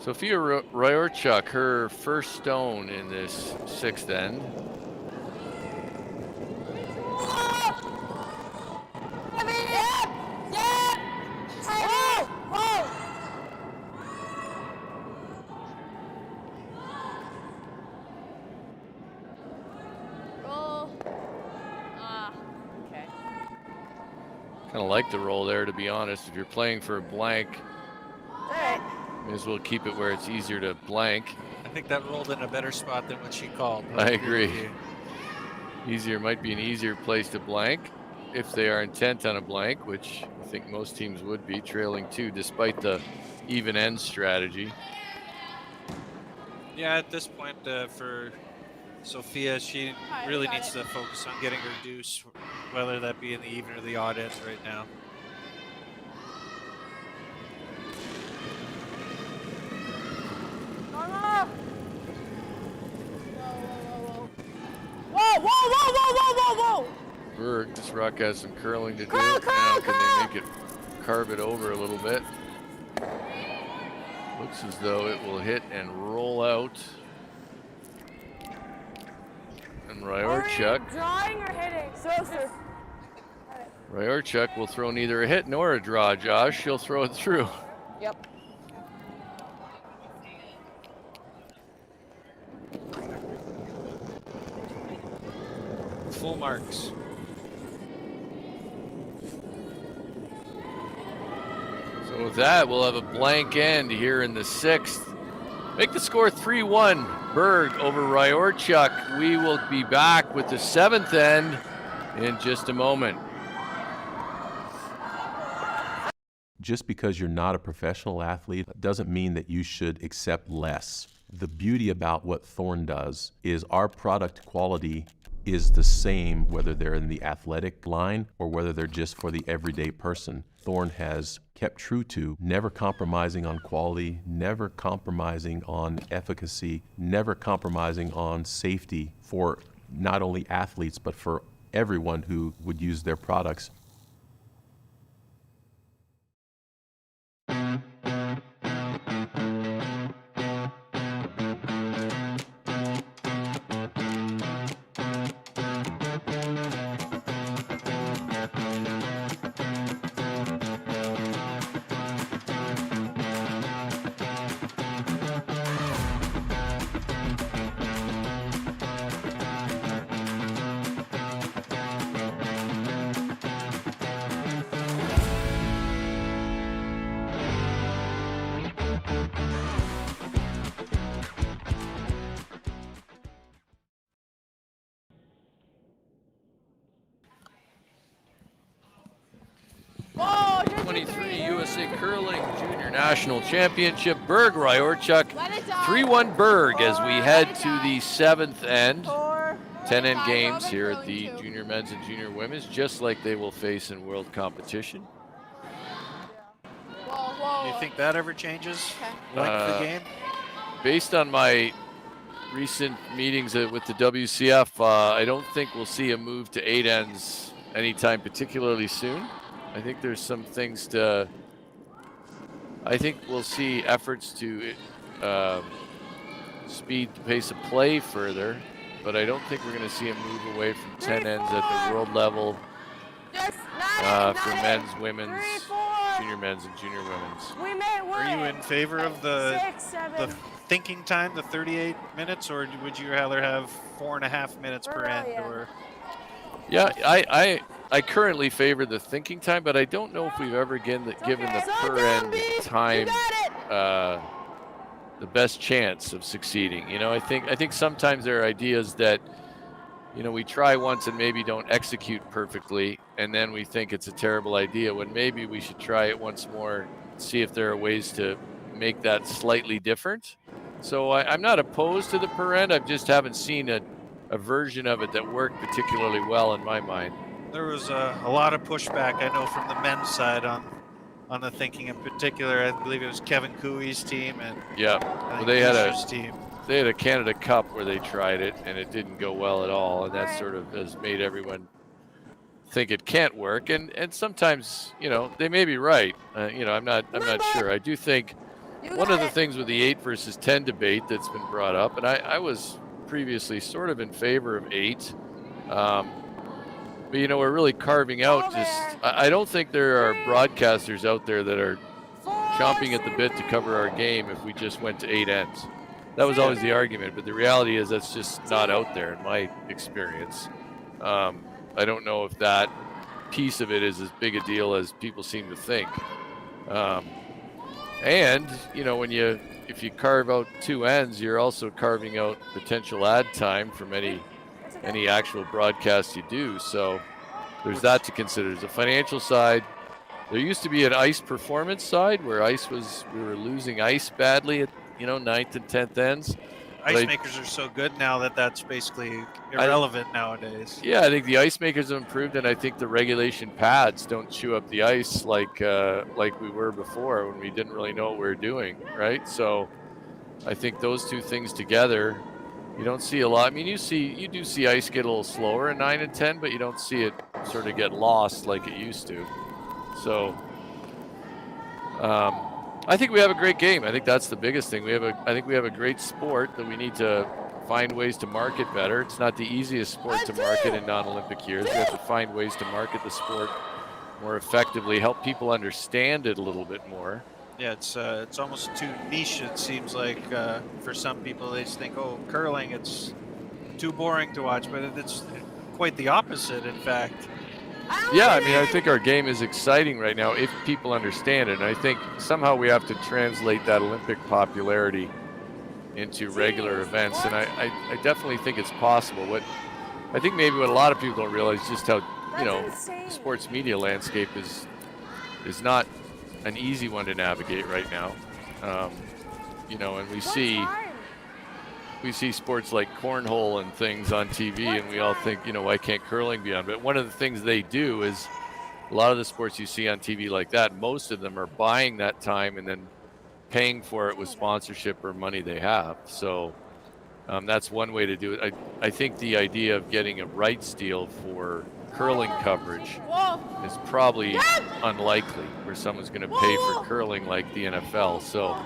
S1: Sophia Ryhorchuk, her first stone in this 6th end.
S2: Roll. Okay.
S1: Kind of like the roll there, to be honest. If you're playing for a blank,
S2: All right.
S1: may as well keep it where it's easier to blank.
S3: I think that rolled in a better spot than what she called.
S1: I agree. Easier might be an easier place to blank if they are intent on a blank, which I think most teams would be, trailing 2 despite the even end strategy.
S3: Yeah, at this point for Sophia, she really needs to focus on getting her deuce, whether that be in the even or the odd ends right now.
S7: Normal. Whoa.
S1: Berg, this rock has some curling to do.
S7: Curl.
S1: Now, can they make it carve it over a little bit. Looks as though it will hit and roll out. And Ryhorchuk.
S4: Drawing or hitting? Throw, sir.
S1: Ryhorchuk will throw neither a hit nor a draw, Josh. She'll throw it through.
S7: Yep.
S3: Full marks.
S1: So with that, we'll have a blank end here in the 6th. Make the score 3-1. Berg over Ryhorchuk. We will be back with the 7th end in just a moment.
S6: Just because you're not a professional athlete doesn't mean that you should accept less. The beauty about what Thorne does is our product quality is the same whether they're in the athletic line or whether they're just for the everyday person. Thorne has kept true to never compromising on quality, never compromising on efficacy, never compromising on safety for not only athletes but for everyone who would use their products.
S4: Oh,
S1: 23 USA Curling Junior National Championship. Berg Ryhorchuk 3-1 Berg as we head to the 7th end. 10 end games here at the junior men's and junior women's, just like they will face in world competition.
S3: Do you think that ever changes? Length of the game?
S1: Based on my recent meetings with the WCF, I don't think we'll see a move to 8 ends anytime particularly soon. I think there's some things to, I think we'll see efforts to speed the pace of play further, but I don't think we're going to see a move away from 10 ends at the world level for men's, women's, junior men's, and junior women's.
S3: Are you in favor of the thinking time, the 38 minutes, or would you rather have 4.5 minutes per end? Or
S1: yeah, I currently favor the thinking time, but I don't know if we've ever given the per end time the best chance of succeeding. You know, I think sometimes there are ideas that, you know, we try once and maybe don't execute perfectly, and then we think it's a terrible idea, when maybe we should try it once more, see if there are ways to make that slightly different. So I'm not opposed to the per end. I just haven't seen a version of it that worked particularly well in my mind.
S3: there was a lot of pushback, I know, from the men's side on the thinking. In particular, I believe it was Kevin Cooey's team and
S1: well, they had
S3: Fisher's team.
S1: They had a Canada Cup where they tried it and it didn't go well at all, and that sort of has made everyone think it can't work. And sometimes, you know, they may be right. You know, I'm not sure. I do think one of the things with the 8 versus 10 debate that's been brought up, and I was previously sort of in favor of 8, but you know, we're really carving out just. I don't think there are broadcasters out there that are chomping at the bit to cover our game if we just went to 8 ends. That was always the argument, but the reality is that's just not out there in my experience. I don't know if that piece of it is as big a deal as people seem to think. And you know, if you carve out 2 ends, you're also carving out potential ad time from any actual broadcast you do. So there's that to consider. There's a financial side. There used to be an ice performance side where we were losing ice badly at, you know, 9th and 10th ends.
S3: Ice makers are so good now that that's basically irrelevant nowadays.
S1: Yeah, I think the ice makers have improved, and I think the regulation pads don't chew up the ice like we were before when we didn't really know what we were doing, right? So I think those two things together, you don't see a lot. I mean, you do see ice get a little slower in 9 and 10, but you don't see it sort of get lost like it used to. So I think we have a great game. I think that's the biggest thing. I think we have a great sport that we need to find ways to market better. It's not the easiest sport to market in non-Olympic years. We have to find ways to market the sport more effectively, help people understand it a little bit more.
S3: Yeah, it's almost too niche, it seems like, for some people. They just think, oh, curling, it's too boring to watch, but it's quite the opposite, in fact.
S1: Yeah, I mean, I think our game is exciting right now if people understand it. And I think somehow we have to translate that Olympic popularity into regular events. And I definitely think it's possible. I think maybe what a lot of people don't realize just how, the sports media landscape is not an easy one to navigate right now. And we see sports like cornhole and things on TV, and we all think, why can't curling be on? But one of the things they do is a lot of the sports you see on TV like that, most of them are buying that time and then paying for it with sponsorship or money they have. So that's one way to do it. I think the idea of getting a rights deal for curling coverage is probably unlikely, where someone's going to pay for curling like the NFL. So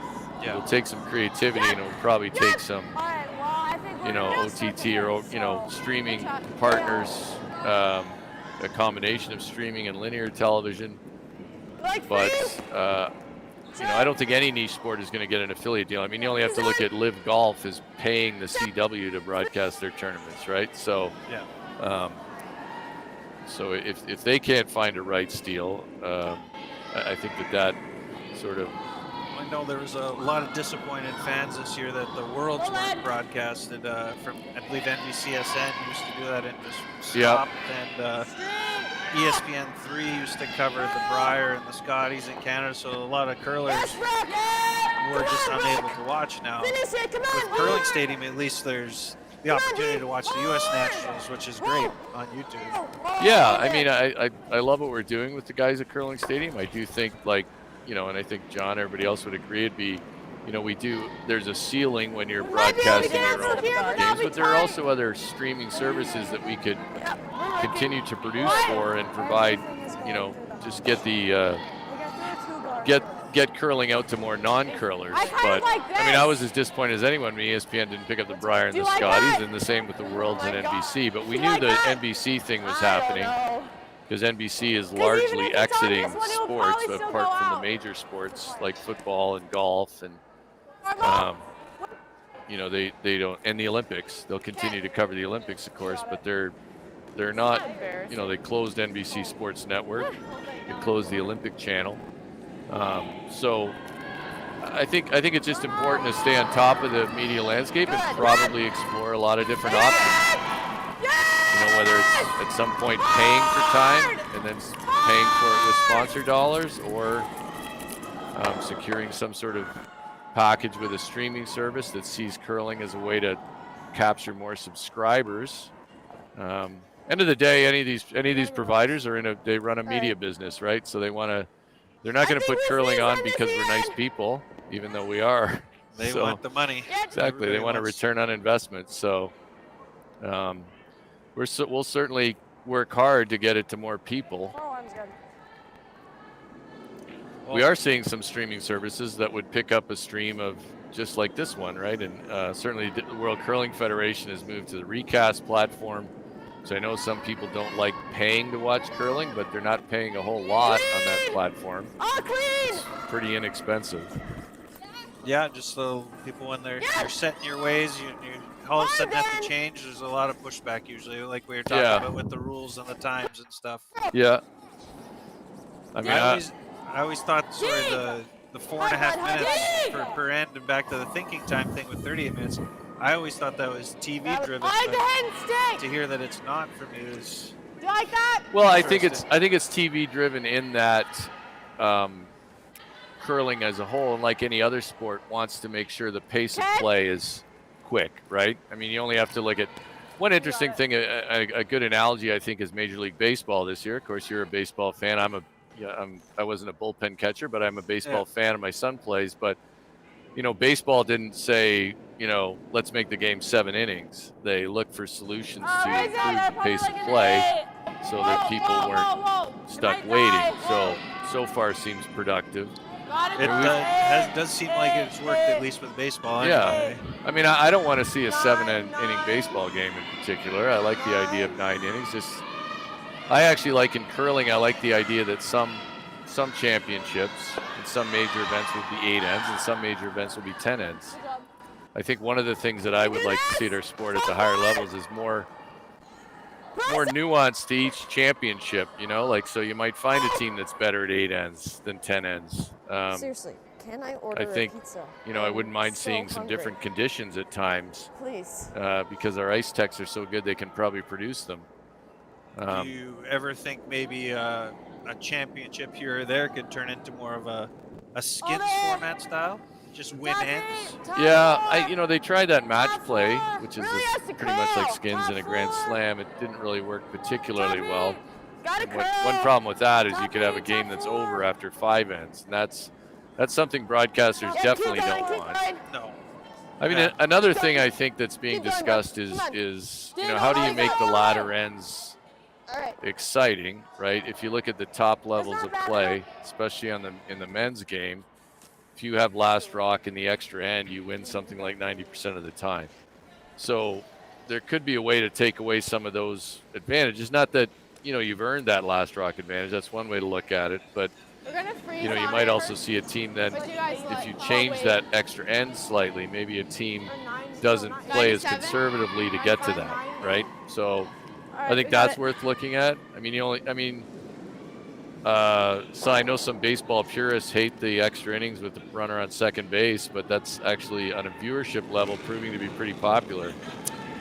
S1: it'll take some creativity, and it'll probably take some, OTT or, streaming partners, a combination of streaming and linear television. But, I don't think any niche sport is going to get an affiliate deal. I mean, you only have to look at Live Golf is paying the CW to broadcast their tournaments, right? So, so if they can't find a rights deal, I think that sort of.
S3: I know there was a lot of disappointed fans this year that the Worlds weren't broadcasted from, I believe, NBCSN used to do that and just stopped. And ESPN3 used to cover the Brier and the Scotties in Canada, so a lot of curlers were just unable to watch now. With Curling Stadium, at least there's the opportunity to watch the U.S. Nationals, which is great on YouTube.
S1: Yeah, I mean, I love what we're doing with the guys at Curling Stadium. I do think, and I think John, everybody else would agree, it'd be, there's a ceiling when you're broadcasting your own games, but there are also other streaming services that we could continue to produce for and provide, just get the, get curling out to more non-curlers. But I mean, I was as disappointed as anyone when ESPN didn't pick up the Brier and the Scotties, and the same with the Worlds and NBC. But we knew the NBC thing was happening because NBC is largely exiting sports, but apart from the major sports like football and golf and they don't, and the Olympics. They'll continue to cover the Olympics, of course, but they're not. They closed NBC Sports Network. They closed the Olympic Channel. So I think it's just important to stay on top of the media landscape and probably explore a lot of different options. Whether it's at some point paying for time and then paying for it with sponsor dollars, or securing some sort of package with a streaming service that sees curling as a way to capture more subscribers. End of the day, any of these providers they run a media business, right? So they're not going to put curling on because we're nice people, even though we are.
S3: They want the money.
S1: Exactly. They want a return on investment. So we'll certainly work hard to get it to more people. We are seeing some streaming services that would pick up a stream of just like this one, right? And certainly the World Curling Federation has moved to the Recast platform. So I know some people don't like paying to watch curling, but they're not paying a whole lot on that platform. It's pretty inexpensive.
S3: Yeah, just so people, when you're set in your ways, you all of a sudden have to change. There's a lot of pushback usually, like we were talking about with the rules and the times and stuff.
S1: Yeah. I mean,
S3: I always thought sort of the 4.5 minutes per end, and back to the thinking time thing with 38 minutes. I always thought that was TV driven. To hear that it's not, for me, is.
S2: Do you like that?
S1: Well, I think it's TV driven in that curling as a whole, and like any other sport, wants to make sure the pace of play is quick, right? I mean, you only have to look at one interesting thing. A good analogy, I think, is Major League Baseball this year. Of course, you're a baseball fan. I wasn't a bullpen catcher, but I'm a baseball fan, and my son plays. But baseball didn't say, let's make the game 7 innings. They looked for solutions to improve the pace of play so that people weren't stuck waiting. So far seems productive.
S3: It does seem like it's worked, at least with baseball.
S1: Yeah.
S3: Anyway.
S1: I mean, I don't want to see a 7-inning baseball game in particular. I like the idea of 9 innings. I actually like in curling, I like the idea that some championships and some major events will be 8 ends and some major events will be 10 ends. I think one of the things that I would like to see at our sport at the higher levels is more nuance to each championship, like, so you might find a team that's better at 8 ends than 10 ends.
S7: Seriously, can I order
S1: I think,
S7: a pizza?
S1: I wouldn't mind
S7: so
S1: seeing some
S7: hungry.
S1: different conditions at times,
S7: Please.
S1: because our ice techs are so good they can probably produce them.
S3: Do you ever think maybe a championship here or there could turn into more of a skins format style? Just win ends?
S1: Yeah, they tried that match play, which is
S2: Really has to
S1: pretty much like
S2: curl.
S1: skins in a Grand Slam. It didn't really work particularly well.
S2: Gotta
S1: And
S2: curl.
S1: one problem with that is you could have a game that's over after 5 ends, and that's something broadcasters definitely don't want.
S3: No.
S1: I mean, another thing I think that's being discussed is how do you make the latter ends
S2: All right.
S1: exciting, right? If you look at the top levels of play, especially in the men's game, if you have last rock in the extra end, you win something like 90% of the time. So there could be a way to take away some of those advantages. Not that you've earned that last rock advantage. That's one way to look at it, but
S2: We're gonna freeze.
S1: you might also see a team then, if you change that extra end slightly, maybe a team doesn't play as conservatively to get to that, right? So I think that's worth looking at. So I know some baseball purists hate the extra innings with the runner on second base, but that's actually on a viewership level proving to be pretty popular.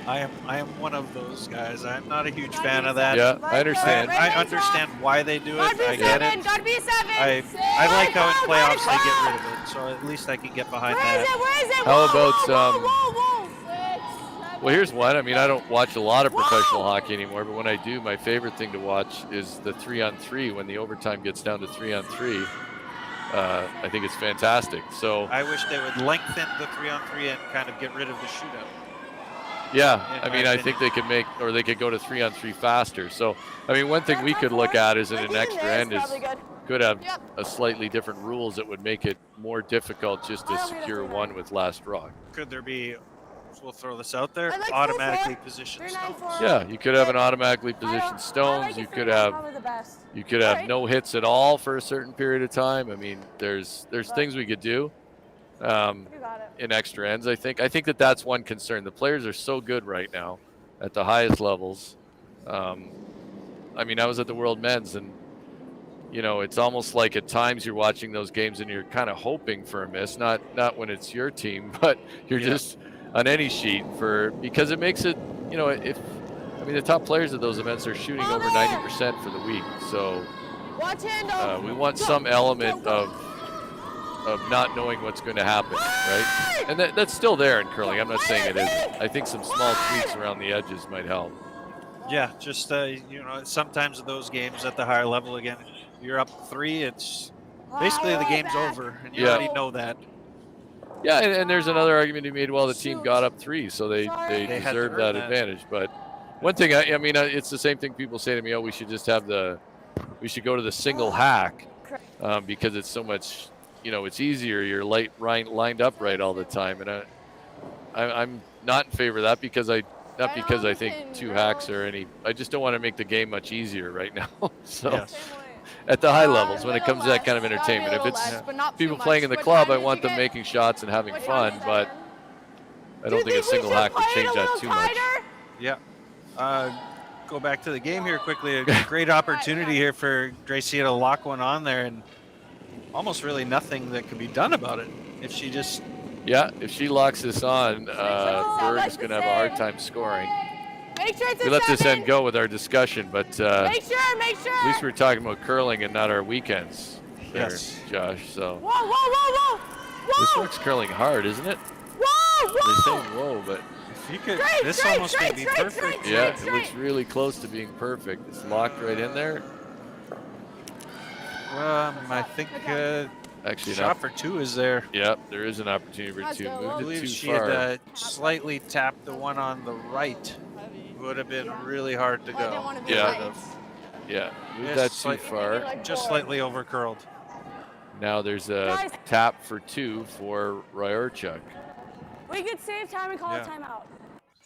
S3: I am one of those guys. I'm not a huge fan of that.
S1: Yeah, I understand.
S3: I understand why they do it. I get it.
S2: Gotta be 7.
S3: I like how in playoffs they get rid of it, so at least I can get behind that.
S2: Where is it?
S1: How about
S2: Whoa.
S1: well, here's one. I mean, I don't watch a lot of professional hockey anymore, but when I do, my favorite thing to watch is the 3-on-3 when the overtime gets down to 3-on-3. I think it's fantastic. So
S3: I wish they would lengthen the 3-on-3 and kind of get rid of the shootout.
S1: yeah, I think they could go to 3-on-3 faster. So, one thing we could look at is in an extra end is could have a slightly different rules that would make it more difficult just to secure one with last rock.
S3: Could there be, we'll throw this out there,
S2: I like
S3: automatically
S2: 4-4.
S3: positioned
S2: 3-9-4.
S3: stones?
S1: Yeah, you could have an automatically positioned stones. You could have no hits at all for a certain period of time. I mean, there's things we could do in extra ends. I think that's one concern. The players are so good right now at the highest levels. I was at the World Men's, and it's almost like at times you're watching those games and you're kind of hoping for a miss. Not when it's your team, but you're just on any sheet because it makes it. The top players at those events are shooting over 90% for the week. So we want some element of not knowing what's going to happen, right? And that's still there in curling. I'm not saying it isn't. I think some small tweaks around the edges might help.
S3: Yeah, just sometimes at those games at the higher level, again, you're up 3. It's basically the game's over, and you already know that.
S1: Yeah, and there's another argument to be made. Well, the team got up 3, so they deserve that advantage. But one thing, it's the same thing people say to me. Oh, we should just we should go to the single hack because it's so much. It's easier. You're lined up right all the time, and I'm not in favor of that because I think 2 hacks are any. I just don't want to make the game much easier right now. So.
S3: Yes.
S1: At the high levels, when it comes to that kind of entertainment, if it's people playing in the club, I want them making shots and having fun, but I don't think a single hack would change that too much.
S3: Yeah. Go back to the game here quickly. A great opportunity here for Gracia to lock one on there, and almost really nothing that can be done about it if she just.
S1: Yeah, if she locks this on, Berg is going to have a hard time scoring.
S2: Make sure it's
S1: We let this end go with our discussion, but
S2: Make sure.
S1: at least we're talking about curling and not our weekends there,
S3: Yes.
S1: Josh. So
S2: Whoa.
S1: this works curling hard, isn't it?
S2: Whoa.
S1: They're saying whoa, but
S3: If you could, this almost may be perfect.
S1: yeah, it looks really close to being perfect. It's locked right in there.
S3: I think
S1: Actually,
S3: shot for 2 is there.
S1: Yeah, there is an opportunity for
S2: Let's
S1: 2.
S2: go.
S3: I
S1: Moved it
S3: believe
S1: too
S3: she
S1: far.
S3: had slightly tapped the one on the right. Would have been really hard to go.
S1: Yeah. Yeah, moved that too far.
S3: Just slightly over curled.
S1: Now there's a tap for 2 for Ryhorchuk.
S4: We could save time and call a
S3: Yeah.
S4: timeout.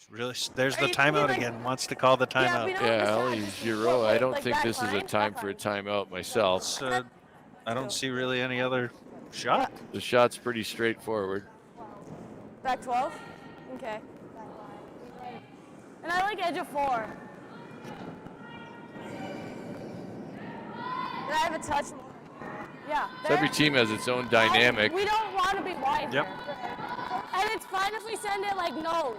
S3: Really, there's the
S4: you
S3: timeout
S4: like-
S3: again. Wants to call the timeout.
S4: we know
S1: Yeah,
S4: the
S1: Ali
S4: shot is
S1: Giro. I don't
S4: like
S1: think
S4: back
S1: this is a
S4: line,
S1: time
S4: back
S1: for a
S4: line.
S1: timeout myself.
S3: It's, I don't see really any other shot.
S1: The shot's pretty straightforward.
S4: Back 12? Okay. And I like edge of 4. And I have a touch. Yeah.
S1: So every team has its own dynamic.
S4: We don't want to be wide.
S3: Yep.
S4: And it's fine if we send it like nose.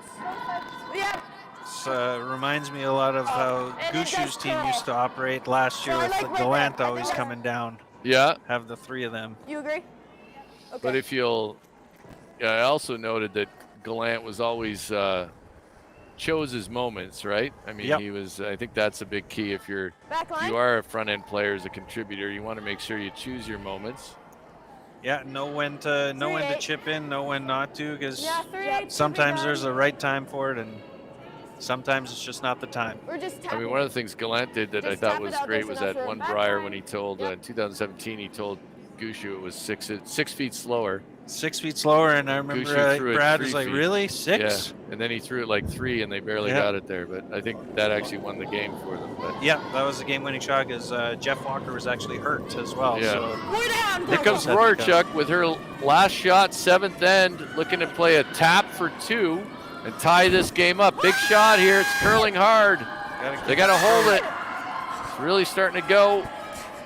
S4: Yeah.
S3: This reminds me a lot of how
S4: And it
S3: Gushu's
S4: does
S3: team
S4: curl.
S3: used to operate last year
S4: So I
S3: with
S4: like
S3: the
S4: right there.
S3: Gallant
S4: I
S3: always
S4: think
S3: coming down.
S1: Yeah,
S3: Have the 3 of them.
S4: You agree? Okay.
S1: but if you'll, I also noted that Gallant was always chose his moments, right? I mean,
S3: Yep.
S1: he was. I think that's a big key. If
S4: back line.
S1: you are a front end player as a contributor, you want to make sure you choose your moments.
S3: Yeah, know when to
S4: 3-8.
S3: chip in, know when not to, because
S4: Yeah, 3-8.
S3: sometimes there's a right time for it, and sometimes it's just not the time.
S4: We're just
S1: I
S4: tapping.
S1: mean, one of the things Gallant did that I
S4: Just
S1: thought
S4: tap it
S1: was
S4: out
S1: great
S4: there
S1: was
S4: so
S1: that
S4: enough
S1: one
S4: for
S1: Briar
S4: back
S1: when he
S4: line.
S1: told
S4: Yep.
S1: in 2017 he told Gushu it was 6 feet slower.
S3: 6 feet slower, and I remember
S1: Gushu threw it
S3: Brad
S1: 3
S3: was like,
S1: feet.
S3: "Really,
S1: Yeah,
S3: 6?"
S1: and then he threw it like 3, and they barely
S3: Yeah.
S1: got it there. But I think that actually won the game for them. But
S3: Yeah, that was the game-winning shot because Jeff Walker was actually hurt as well.
S1: Yeah.
S3: So
S4: We're down.
S1: here comes
S3: Set to
S1: Ryhorchuk with her last shot, 7th end, looking to play a tap for 2 and tie this game up. Big shot here. It's curling hard. They got to hold it. It's really starting to go.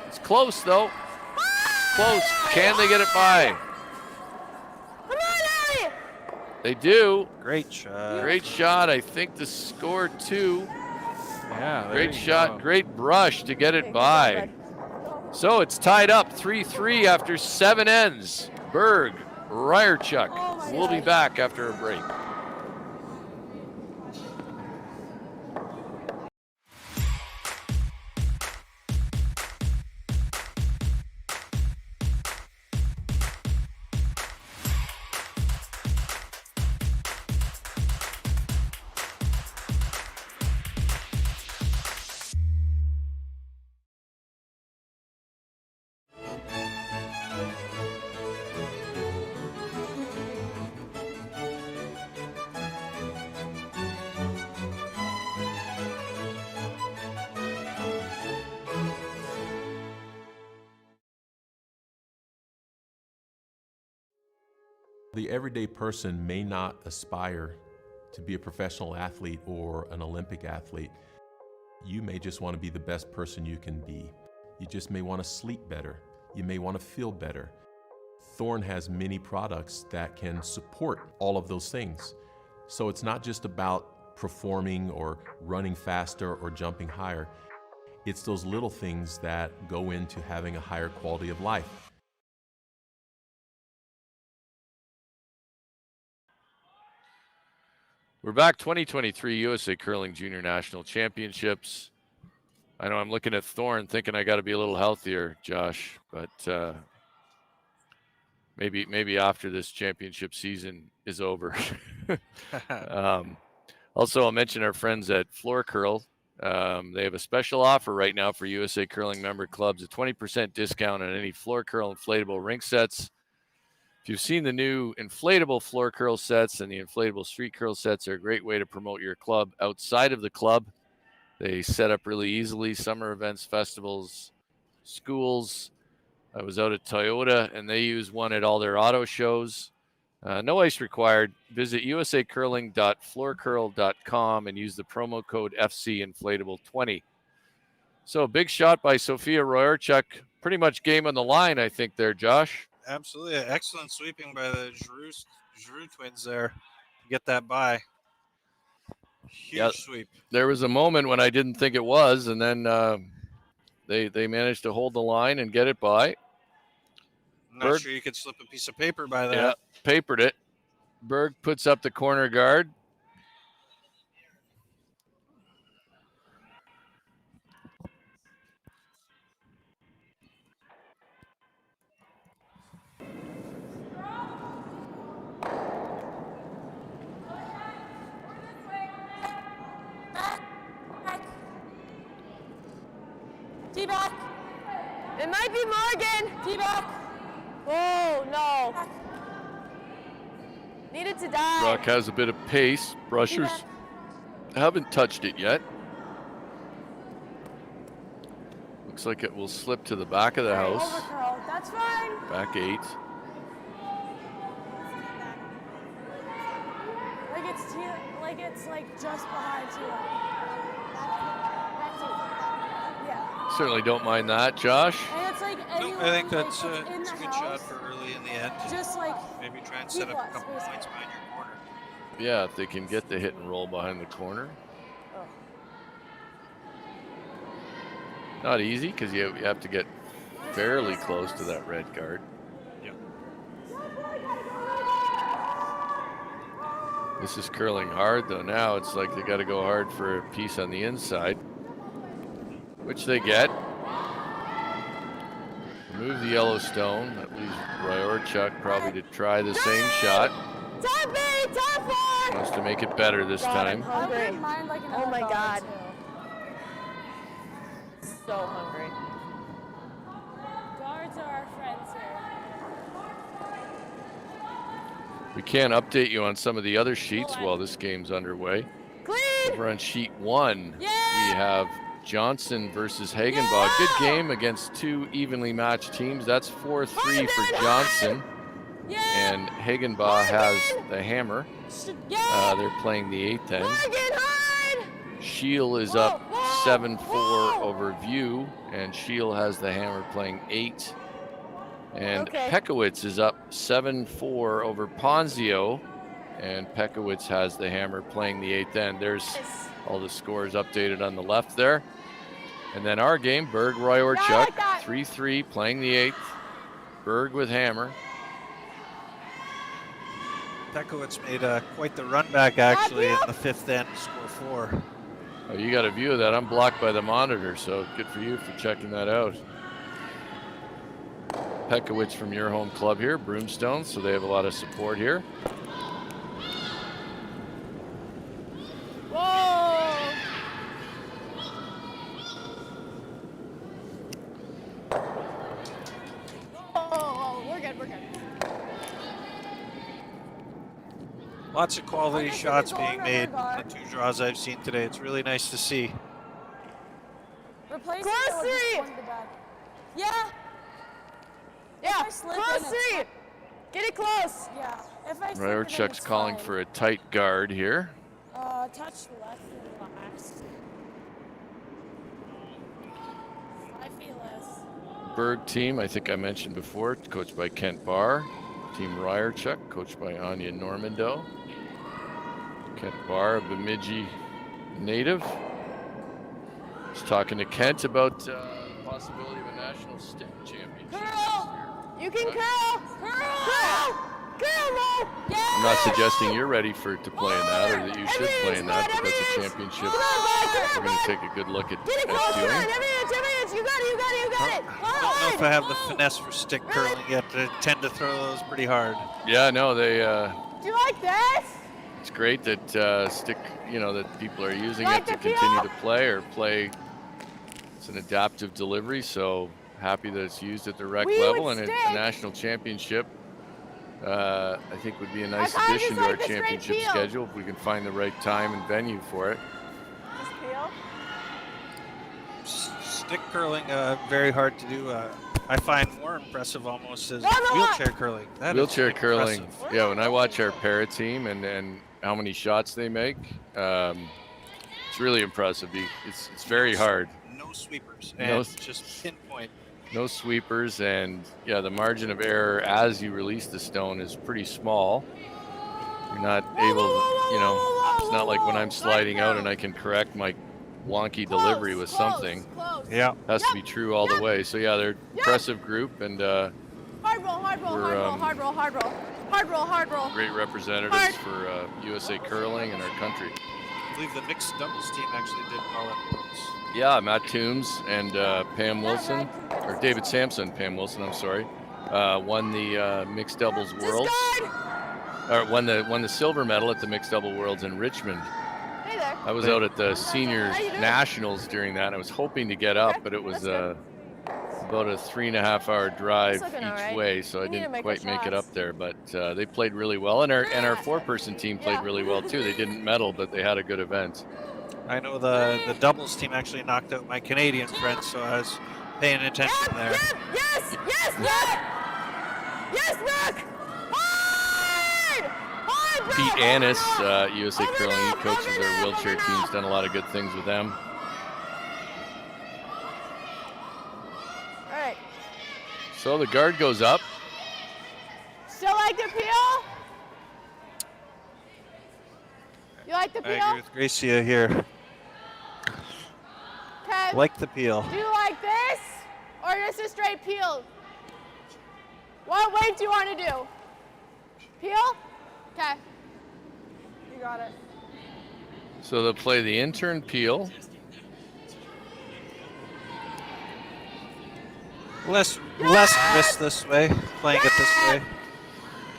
S1: It's close, though. Close. Can they get it by?
S4: Come on, Ellie.
S1: They do.
S3: great shot.
S1: Great shot. I think the score 2.
S3: Yeah, there
S1: Great
S3: you
S1: shot.
S3: go.
S1: Great brush to get
S4: Okay,
S1: it
S4: good
S1: by.
S4: job,
S1: So it's tied up 3-3 after 7 ends. Berg, Ryhorchuk.
S4: Oh my
S1: We'll be
S4: gosh.
S1: back after a break.
S6: The everyday person may not aspire to be a professional athlete or an Olympic athlete. You may just want to be the best person you can be. You just may want to sleep better. You may want to feel better. Thorne has many products that can support all of those things. So it's not just about performing or running faster or jumping higher. It's those little things that go into having a higher quality of life.
S1: We're back 2023 USA Curling Junior National Championships. I know I'm looking at Thorne thinking I got to be a little healthier, Josh, but maybe after this championship season is over. Also, I'll mention our friends at Floor Curl. They have a special offer right now for USA Curling member clubs, a 20% discount on any Floor Curl inflatable rink sets. If you've seen the new inflatable floor curl sets and the inflatable street curl sets, they're a great way to promote your club outside of the club. They set up really easily, summer events, festivals, schools. I was out at Toyota, and they use one at all their auto shows. No ice required. Visit usacurling.floorcurl.com and use the promo code FCInflatable20. So a big shot by Sophia Ryhorchuk. Pretty much game on the line, I think, there, Josh.
S3: Absolutely. Excellent sweeping by the Giroux twins there to get that by. Huge sweep.
S1: There was a moment when I didn't think it was, and then they managed to hold the line and get it by.
S3: I'm not
S1: Berg.
S3: sure you could slip a piece of paper by that.
S1: Yeah, papered it. Berg puts up the corner guard.
S4: T-back. It might be Morgan. T-back.
S2: Oh, no. Needed to die.
S1: Rock has a bit of pace. Brushers haven't touched it yet. Looks like it will slip to the back of the house.
S4: Over curl. That's fine.
S1: Back 8.
S4: Like it's like just behind you. Yeah.
S1: Certainly don't mind that, Josh.
S4: And it's like anyone,
S3: I think
S4: like,
S3: that's
S4: in
S3: a
S4: the
S3: good
S4: house,
S3: shot for early in the end.
S4: Just like
S3: Maybe try and set up a
S4: keep us,
S3: couple
S4: basically.
S3: points behind your corner.
S1: Yeah, if they can get the hit and roll behind the corner. Not easy because you have to get fairly close to that red guard. This is curling hard though. Now it's like they got to go hard for a piece on the inside, which they get. Remove the yellow stone. That leaves Ryhorchuk probably to try the same shot.
S2: Top 8, top 4.
S1: Wants to make it better this time.
S4: I
S2: Hungry.
S4: wouldn't mind like another
S2: Oh my
S4: guard,
S2: God.
S4: too.
S2: So hungry.
S4: Guards are our friends here.
S1: We can update you on some of the other sheets while this game's underway.
S2: Clean.
S1: Over on sheet 1,
S2: Yeah.
S1: we have Johnson versus Hagenbaugh. Good game against 2 evenly matched teams. That's 4-3 for Johnson.
S2: Yeah.
S1: And Hagenbaugh has the hammer.
S2: Yeah.
S1: They're playing the 8th end.
S2: Morgan, hard.
S1: Shiel is up
S2: Whoa,
S1: 7-4
S2: whoa.
S1: over View, and Shiel has the hammer playing 8. And
S2: Okay.
S1: Pekowitz is up 7-4 over Ponzio, and Pekowitz has the hammer playing the 8th end. There's all the scores updated on the left there. And then our game, Berg Ryhorchuk,
S2: Yeah, I like that.
S1: 3-3 playing the 8th. Berg with hammer.
S3: Pekowitz made quite the run back actually in the 5th end to score 4.
S1: Oh, you got a view of that. I'm blocked by the monitor, so good for you for checking that out. Pekowitz from your home club here, Broomstones, so they have a lot of support here.
S2: Whoa. Oh, we're good, we're good.
S3: Lots of quality shots
S4: going
S3: being
S4: over
S3: made in
S4: guard.
S3: the 2 draws I've seen today. It's really nice to see.
S4: Replace
S2: Close
S4: it or just
S2: 3.
S4: one to back. Yeah.
S2: Yeah,
S4: I slip in,
S2: close
S4: it's
S2: 3. Get it close.
S4: Yeah. If I slip it in,
S1: Ryhorchuk's
S4: it's
S1: calling
S4: fine.
S1: for a tight guard here.
S4: Touch left and relax. I feel less.
S1: Berg team, I think I mentioned before, coached by Kent Barr. Team Ryhorchuk, coached by Anya Normando. Kent Barr, a Bemidji native. Just talking to Kent about possibility of a national stick championship this
S2: Curl.
S1: year.
S2: You can curl. Curl. Curl, Mo. Yeah.
S1: I'm not suggesting you're ready to play in that or that you should play in that, but that's a championship
S2: Come on, bud. Come
S1: we're
S2: on,
S1: going to
S2: bud.
S1: take a good look at
S2: Get it close. Come on.
S1: doing.
S2: Every inch. You got it. You got it. You got it.
S3: I don't know if I have the finesse for stick curling yet. I tend to throw those pretty hard.
S1: Yeah, no, they.
S2: Do you like this?
S1: It's great that that people are using
S2: Like
S1: it to
S2: the feel?
S1: continue to play or play. It's an adaptive delivery, so happy that it's used at the rec
S2: We
S1: level,
S2: would
S1: and
S2: stick.
S1: a national championship. I think would be a nice
S2: kinda
S1: addition
S2: just
S1: to our
S2: like the straight
S1: championship
S2: feel.
S1: schedule if we can find the right time and venue for it.
S2: Just peel.
S3: Stick curling, very hard to do. I find more impressive almost as
S2: No, no,
S3: wheelchair curling. That is
S1: Wheelchair curling,
S3: impressive.
S1: yeah. When I watch our para team and how many shots they make, it's really impressive. It's very hard.
S3: No sweepers.
S1: No
S3: And just pinpoint.
S1: No sweepers, and yeah, the margin of error as you release the stone is pretty small. You're not able, it's not like when I'm sliding out and I can correct my wonky delivery with something.
S2: Close.
S3: Yeah.
S1: Has to be true all the way. So yeah, they're an impressive group and
S2: Hard roll, hard roll,
S1: We're,
S2: hard roll,
S1: um,
S2: hard roll, hard roll. Hard roll, hard roll.
S1: great representatives for USA curling and our country.
S3: I believe the mixed doubles team actually did well at Worlds.
S1: Yeah, Matt Toombs and Pam Wilson, or David Sampson, Pam Wilson, I'm sorry, won the mixed doubles worlds. Or won the silver medal at the mixed double worlds in Richmond.
S2: Hey there.
S1: I was out at the senior
S2: How you doing?
S1: nationals during that. And I was hoping to get up, but it was about a 3.5-hour drive
S2: looking
S1: each
S2: all right.
S1: way, so I
S2: We need to
S1: didn't
S2: make
S1: quite
S2: our
S1: make it
S2: shots.
S1: up there. But they played really well, and our 4-person team played really well too. They didn't medal, but they had a good event.
S3: I know the doubles team actually knocked out my Canadian friends, so I was paying attention there.
S2: Yes, Brooke! Yes, Brooke! Hard! Hard, Brooke!
S1: Pete Annis, USA
S2: Over
S1: Curling, he
S2: now,
S1: coaches
S2: over
S1: their
S2: now,
S1: wheelchair
S2: over
S1: teams,
S2: now.
S1: done a lot of good things with them.
S2: All right.
S1: So the guard goes up.
S2: Still like the peel? You like the
S3: I agree
S2: peel?
S3: with Gracia here.
S2: Okay.
S3: Like the peel.
S2: Do you like this or just a straight peel? What weight do you want to do? Peel? Okay. You got it.
S1: So they'll play the intern peel.
S3: Less risk this way, playing it this way.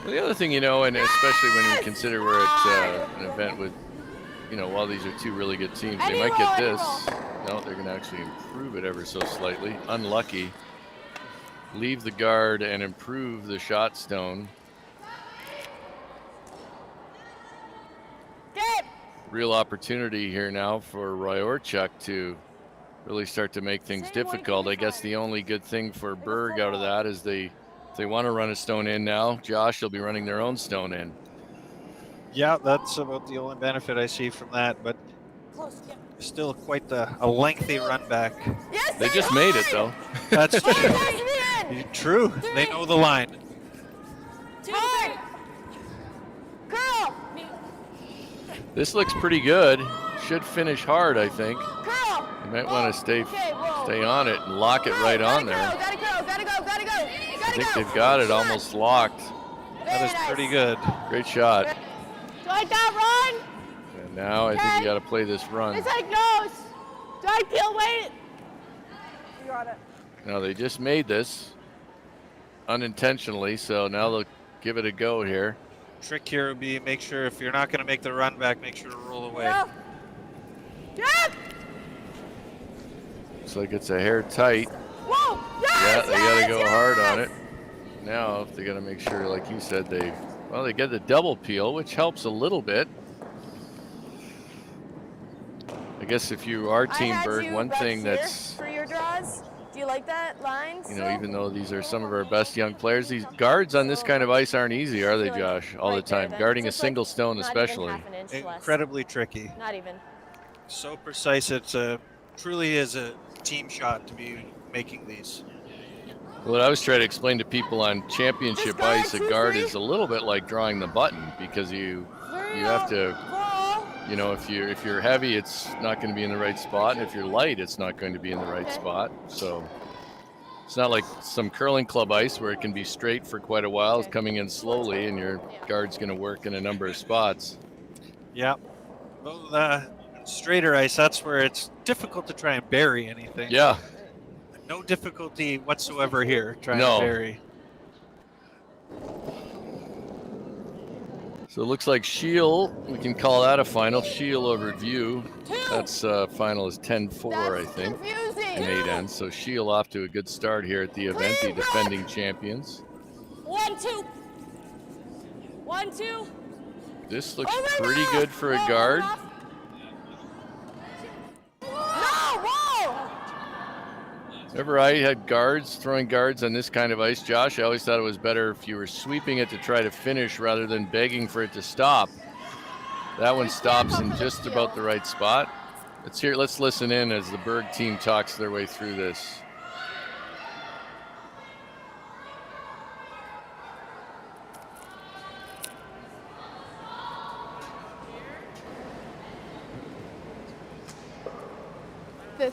S1: Well, the other thing, you know, and especially when you consider we're at an event with, you know, while these are two really good teams, they might get this. No, they're going to actually improve it ever so slightly. Unlucky. Leave the guard and improve the shot stone. Real opportunity here now for Ryhorchuk to really start to make things difficult. I guess the only good thing for Berg out of that is if they want to run a stone in now, Josh will be running their own stone in.
S3: Yeah, that's about the only benefit I see from that, but still quite a lengthy run back.
S1: They just made it though.
S3: That's true. They know the line.
S2: Curl!
S1: This looks pretty good. Should finish hard, I think.
S2: Curl!
S1: You might want to stay on it and lock it right on there.
S2: Gotta go.
S1: I think they've got it almost locked.
S3: That is pretty good.
S1: Great shot.
S2: Do you like that run?
S1: And now I think you got to play this run.
S2: It's like nose. Do I peel weight? You got it.
S1: Now they just made this unintentionally, so now they'll give it a go here.
S3: Trick here would be make sure if you're not going to make the run back, make sure to roll away.
S2: Yeah.
S1: Looks like it's a hair tight.
S2: Whoa.
S1: Yeah, they got to go hard on it. Now, if they got to make sure, like you said, they get the double peel, which helps a little bit. I guess if you are Team Berg, one thing that's,
S2: for your draws. Do you like that line?
S1: you know, even though these are some of our best young players, these guards on this kind of ice aren't easy, are they, Josh? All the time. Guarding a single stone especially.
S3: Incredibly tricky.
S2: Not even.
S3: So precise. It's truly is a team shot to be making these.
S1: What I was trying to explain to people on championship ice, a guard is a little bit like drawing the button, because you have to, you know, if you're heavy, it's not going to be in the right spot, and if you're light, it's not going to be in the right spot. So it's not like some curling club ice where it can be straight for quite a while, it's coming in slowly, and your guard's going to work in a number of spots.
S3: Yeah. Well, straighter ice, that's where it's difficult to try and bury anything.
S1: Yeah.
S3: No difficulty whatsoever here trying
S1: No.
S3: to bury.
S1: So it looks like Shield, we can call that a final. Shield over View. That's final is 10-4, I think, in 8 ends. So Shield off to a good start here at the event, the defending champions.
S4: 1-2. 1-2.
S1: This looks pretty good for a guard. Whenever I had guards, throwing guards on this kind of ice, Josh, I always thought it was better if you were sweeping it to try to finish rather than begging for it to stop. That one stops in just about the right spot. Let's listen in as the Berg team talks their way through this.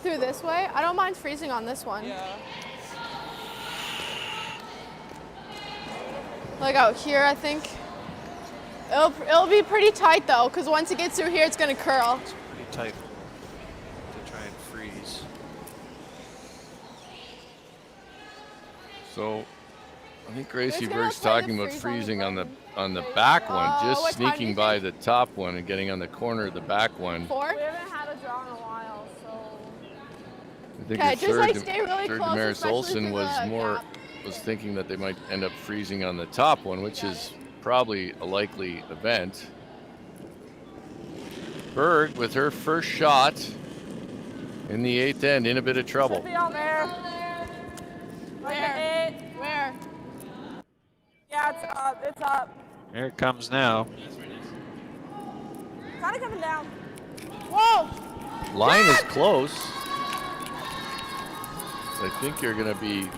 S2: Through this way? I don't mind freezing on this one.
S7: Yeah.
S2: Like out here, I think. It'll be pretty tight though, because once it gets through here, it's gonna curl.
S3: It's pretty tight to try and freeze.
S1: So I think Gracia Berg's talking about freezing on the back one, just
S2: what time do
S1: sneaking
S2: you
S1: by
S2: think?
S1: the top one and getting on the corner of the back one.
S2: 4?
S7: We haven't had a draw in a while, so.
S1: I think
S2: Okay,
S1: her
S2: just
S1: third,
S2: like stay really
S1: third
S2: close,
S1: Damaris
S2: especially
S1: Olsen
S2: through
S1: was
S2: the
S1: more
S2: gap.
S1: was thinking that they might end up freezing on the top one, which is probably a likely event. Berg with her first shot in the 8th end, in a bit of trouble.
S4: Should be on there.
S2: Where? Where?
S4: Yeah, it's up. It's up.
S3: Here it comes now.
S4: Kind of coming down.
S2: Whoa!
S1: Line is close. I think you're going to be,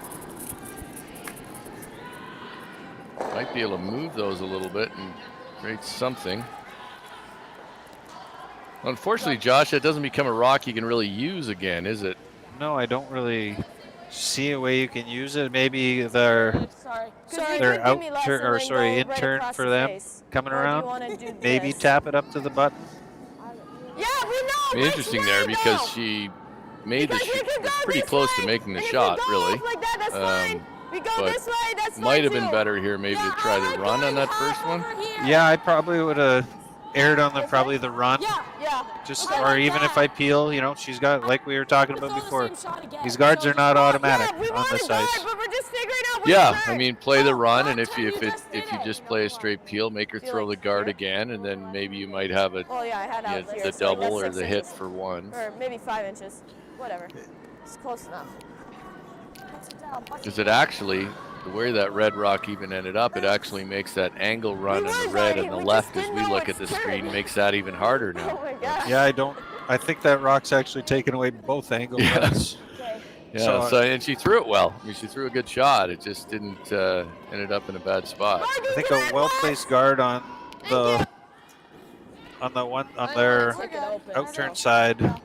S1: might be able to move those a little bit and create something. Unfortunately, Josh, that doesn't become a rock you can really use again, is it?
S3: No, I don't really see a way you can use it. Maybe their
S4: Sorry.
S3: their intern for them coming around. Maybe tap it up to the button.
S2: Yeah, we know.
S1: Be interesting there because she made the pretty close to making the shot, really.
S2: Like that, that's fine. We go
S1: but
S2: this way, that's fine
S1: might have been
S2: too.
S1: better here maybe to try the run on that first one.
S3: Yeah, I probably would have aired on probably the run.
S2: Yeah.
S3: Just
S2: Okay,
S3: or
S2: like
S3: even
S2: that.
S3: if I peel, you know, she's got, like we were talking about before. These guards are not automatic
S2: Yeah, we
S3: on
S2: want
S3: this
S2: to guard,
S3: ice.
S2: but we're just figuring out
S1: Yeah,
S2: which
S1: I
S2: way.
S1: mean, play the run, and
S2: Run,
S1: if you
S2: did
S1: just play a straight peel, make her throw the guard again, and then maybe you might have a
S2: Oh yeah, I had
S1: yeah,
S2: out there.
S1: the
S2: so like
S1: double
S2: that's
S1: or
S2: 6
S1: the hit
S2: inches.
S1: for one.
S2: Or maybe 5 inches. Whatever. It's close enough.
S1: Because it actually, the way that red rock even ended up, it actually makes that angle run on the red and the left as we look at the screen makes that even harder
S2: Oh
S1: now.
S2: my gosh.
S3: Yeah, I think that rock's actually taken away both angles.
S1: Yeah.
S2: Okay.
S1: Yeah, so and she threw it well. I mean, she threw a good shot. It just didn't ended up in a bad spot.
S3: I think a well-placed guard on their outturn side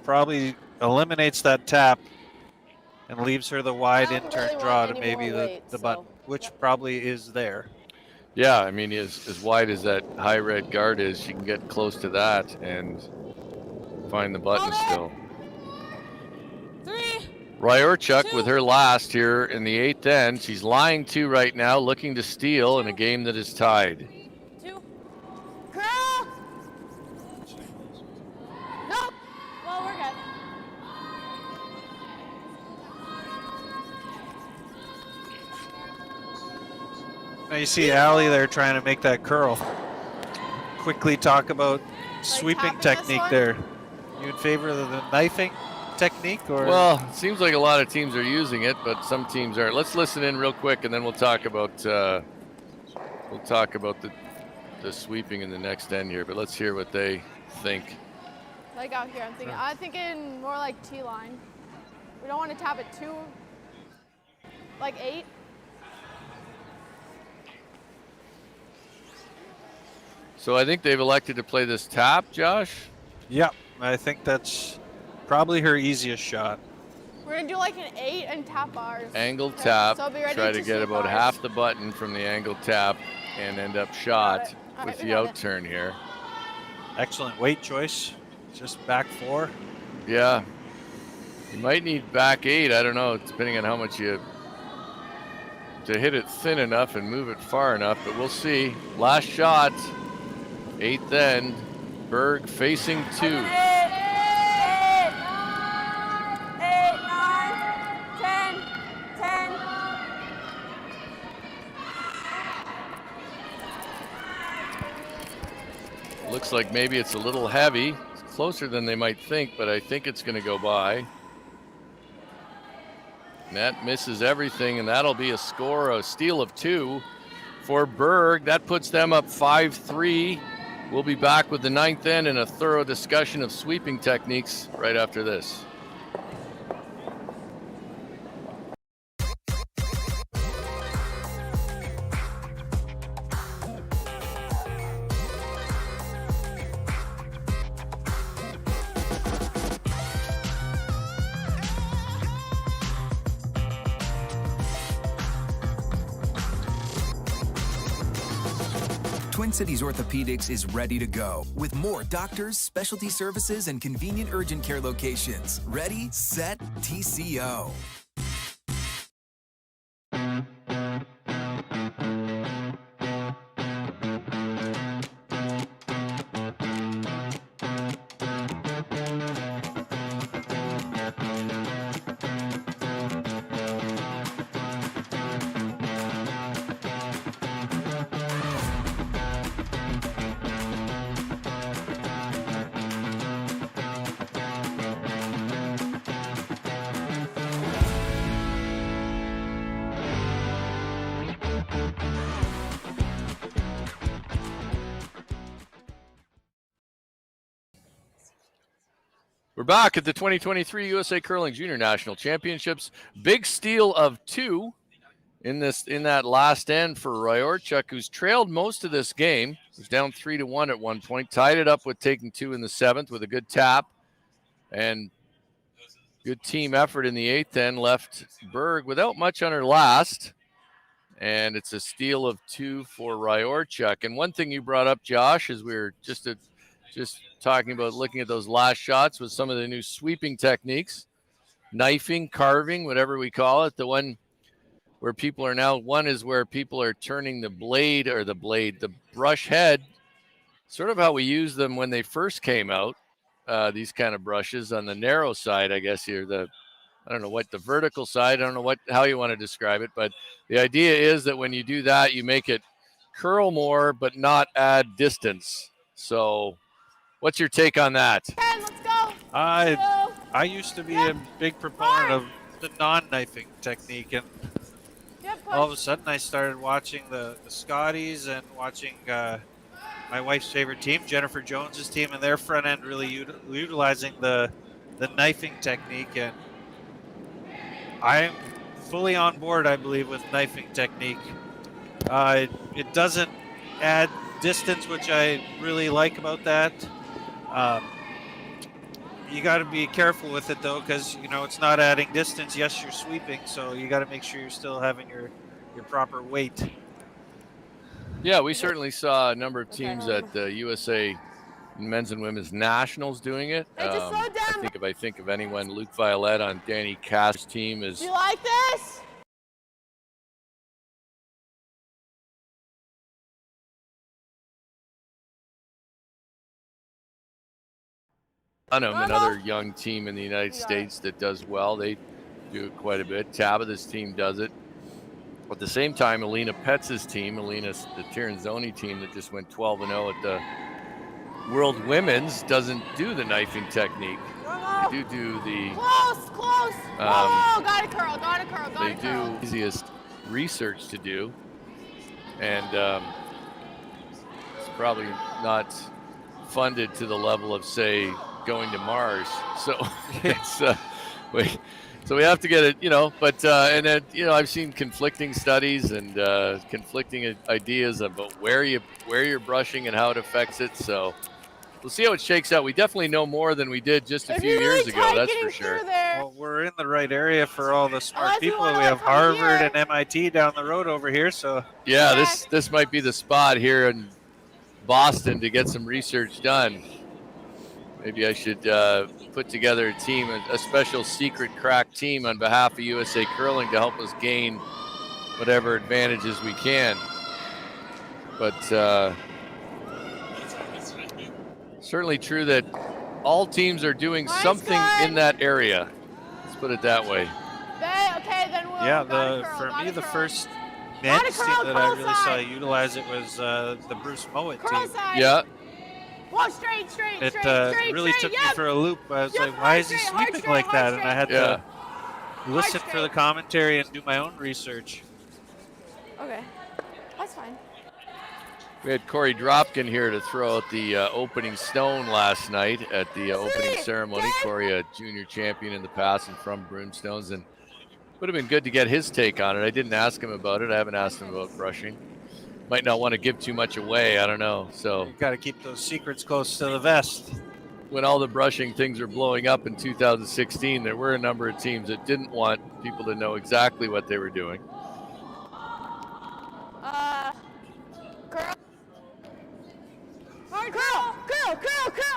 S3: probably eliminates that tap and leaves her the wide
S2: I don't
S3: intern
S2: really
S3: draw
S2: want
S3: to
S2: any
S3: maybe
S2: more
S3: the
S2: weight,
S3: button, which probably is there.
S1: Yeah, I mean, as wide as that high red guard is, she can get close to that and find the button still.
S2: 3.
S1: Ryhorchuk with her last here in the 8th end. She's lying 2 right now, looking to steal in a game that is tied.
S2: 2. Girl! No! Well, we're good.
S3: Now you see Allie there trying to make that curl. Quickly talk about sweeping
S2: tapping this
S3: technique
S2: one?
S3: there. You in favor of the knifing technique, or?
S1: Well, it seems like a lot of teams are using it, but some teams aren't. Let's listen in real quick, and then we'll talk about the sweeping in the next end here. But let's hear what they think.
S2: Like out here, I'm thinking more like T-line. We don't want to tap it too, like 8.
S1: So I think they've elected to play this tap, Josh.
S3: Yeah, I think that's probably her easiest shot.
S2: We're gonna do like an 8 and tap ours.
S1: Angled tap,
S2: So be ready
S1: try to
S2: to
S1: get
S2: sweep
S1: about
S2: ours.
S1: half the button from the angled tap and end up shot
S2: All
S1: with
S2: right, we
S1: the
S2: got it.
S1: outturn here.
S3: Excellent weight choice. Just back 4.
S1: Yeah, you might need back 8. I don't know, depending on how much you to hit it thin enough and move it far enough, but we'll see. Last shot, 8th end, Berg facing 2.
S4: 8, 9, 10, 10.
S1: Looks like maybe it's a little heavy. It's closer than they might think, but I think it's going to go by. That misses everything, and that'll be a steal of 2 for Berg. That puts them up 5-3. We'll be back with the 9th end and a thorough discussion of sweeping techniques right after this.
S5: Twin Cities Orthopedics is ready to go with more doctors, specialty services, and convenient urgent care locations. Ready, set, TCO.
S1: We're back at the 2023 USA Curling Junior National Championships. Big steal of 2 in that last end for Ryhorchuk, who's trailed most of this game. Was down 3-1 at one point, tied it up with taking 2 in the 7th with a good tap and good team effort in the 8th end. Left Berg without much on her last, and it's a steal of 2 for Ryhorchuk. And one thing you brought up, Josh, is we were just talking about looking at those last shots with some of the new sweeping techniques, knifing, carving, whatever we call it. The one where people are now, one is where people are turning the brush head, sort of how we used them when they first came out, these kind of brushes on the narrow side, I guess here, the vertical side, I don't know how you want to describe it, but the idea is that when you do that, you make it curl more, but not add distance. So what's your take on that?
S2: Let's go.
S3: I used to be a big proponent of the non-knifing technique, and all of a sudden I started watching the Scotties and watching my wife's favorite team, Jennifer Jones's team, and their front end really utilizing the knifing technique. And I'm fully on board, I believe, with knifing technique. It doesn't add distance, which I really like about that. You got to be careful with it, though, because, it's not adding distance. Yes, you're sweeping, so you got to make sure you're still having your proper weight.
S1: Yeah, we certainly saw a number of teams at the USA men's and women's nationals doing it. If I think of anyone, Luke Violette on Danny Cass's team is.
S2: Do you like this?
S1: Another young team in the United States that does well. They do it quite a bit. Tabitha's team does it. At the same time, Alina Petz's team, the Tiranzoni team that just went 12-0 at the World Women's, doesn't do the knifing technique. They do the
S2: close. Got it, curl.
S1: They do easiest research to do, and it's probably not funded to the level of, say, going to Mars. So it's so we have to get it, but and then I've seen conflicting studies and conflicting ideas about where you're brushing and how it affects it. So we'll see how it shakes out. We definitely know more than we did just a few years ago, that's for sure.
S3: Well, we're in the right area for all the smart people. We have Harvard and MIT down the road over here, so
S1: yeah, this might be the spot here in Boston to get some research done. Maybe I should put together a team, a special secret crack team on behalf of USA Curling to help us gain whatever advantages we can. But certainly true that all teams are doing something in that area. Let's put it that way.
S2: Okay, then we'll
S3: for me, the first men's team that I really saw utilize it was the Bruce Mowat team.
S1: Yeah.
S2: Whoa, straight.
S3: It really took me for a loop. I was like, why is he sweeping like that? And I had to listen for the commentary and do my own research.
S2: Okay, that's fine.
S1: We had Corey Dropkin here to throw out the opening stone last night at the opening ceremony. Corey, a junior champion in the past and from Broomstones, and would have been good to get his take on it. I didn't ask him about it. I haven't asked him about brushing. Might not want to give too much away. I don't know. So
S3: you got to keep those secrets close to the vest.
S1: When all the brushing things were blowing up in 2016, there were a number of teams that didn't want people to know exactly what they were doing.
S2: Curl.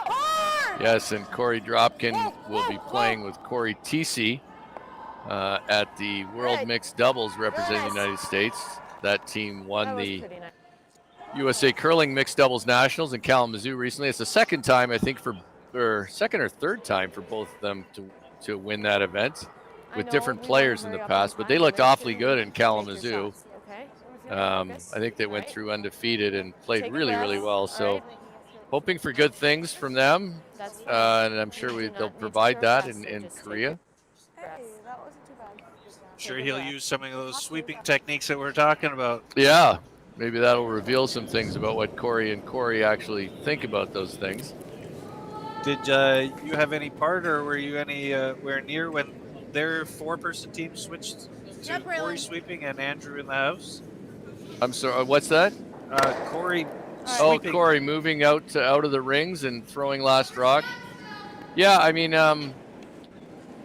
S2: Hard.
S1: Yes, and Corey Dropkin will be playing with Corey Tisi at the World Mixed Doubles representing the United States. That team won the USA Curling Mixed Doubles Nationals in Kalamazoo recently. It's the second time, I think, second or third time for both of them to win that event with different players in the past. But they looked awfully good in Kalamazoo. I think they went through undefeated and played really well. So hoping for good things from them, and I'm sure they'll provide that in Korea.
S3: Sure, he'll use some of those sweeping techniques that we're talking about.
S1: Yeah, maybe that'll reveal some things about what Corey actually think about those things.
S3: Did you have any part, or were you anywhere near when their 4-person team switched to Corey sweeping and Andrew in the house?
S1: I'm sorry, what's that?
S3: Corey
S1: Oh,
S3: sweeping.
S1: Corey moving out of the rings and throwing last rock. Yeah, I mean,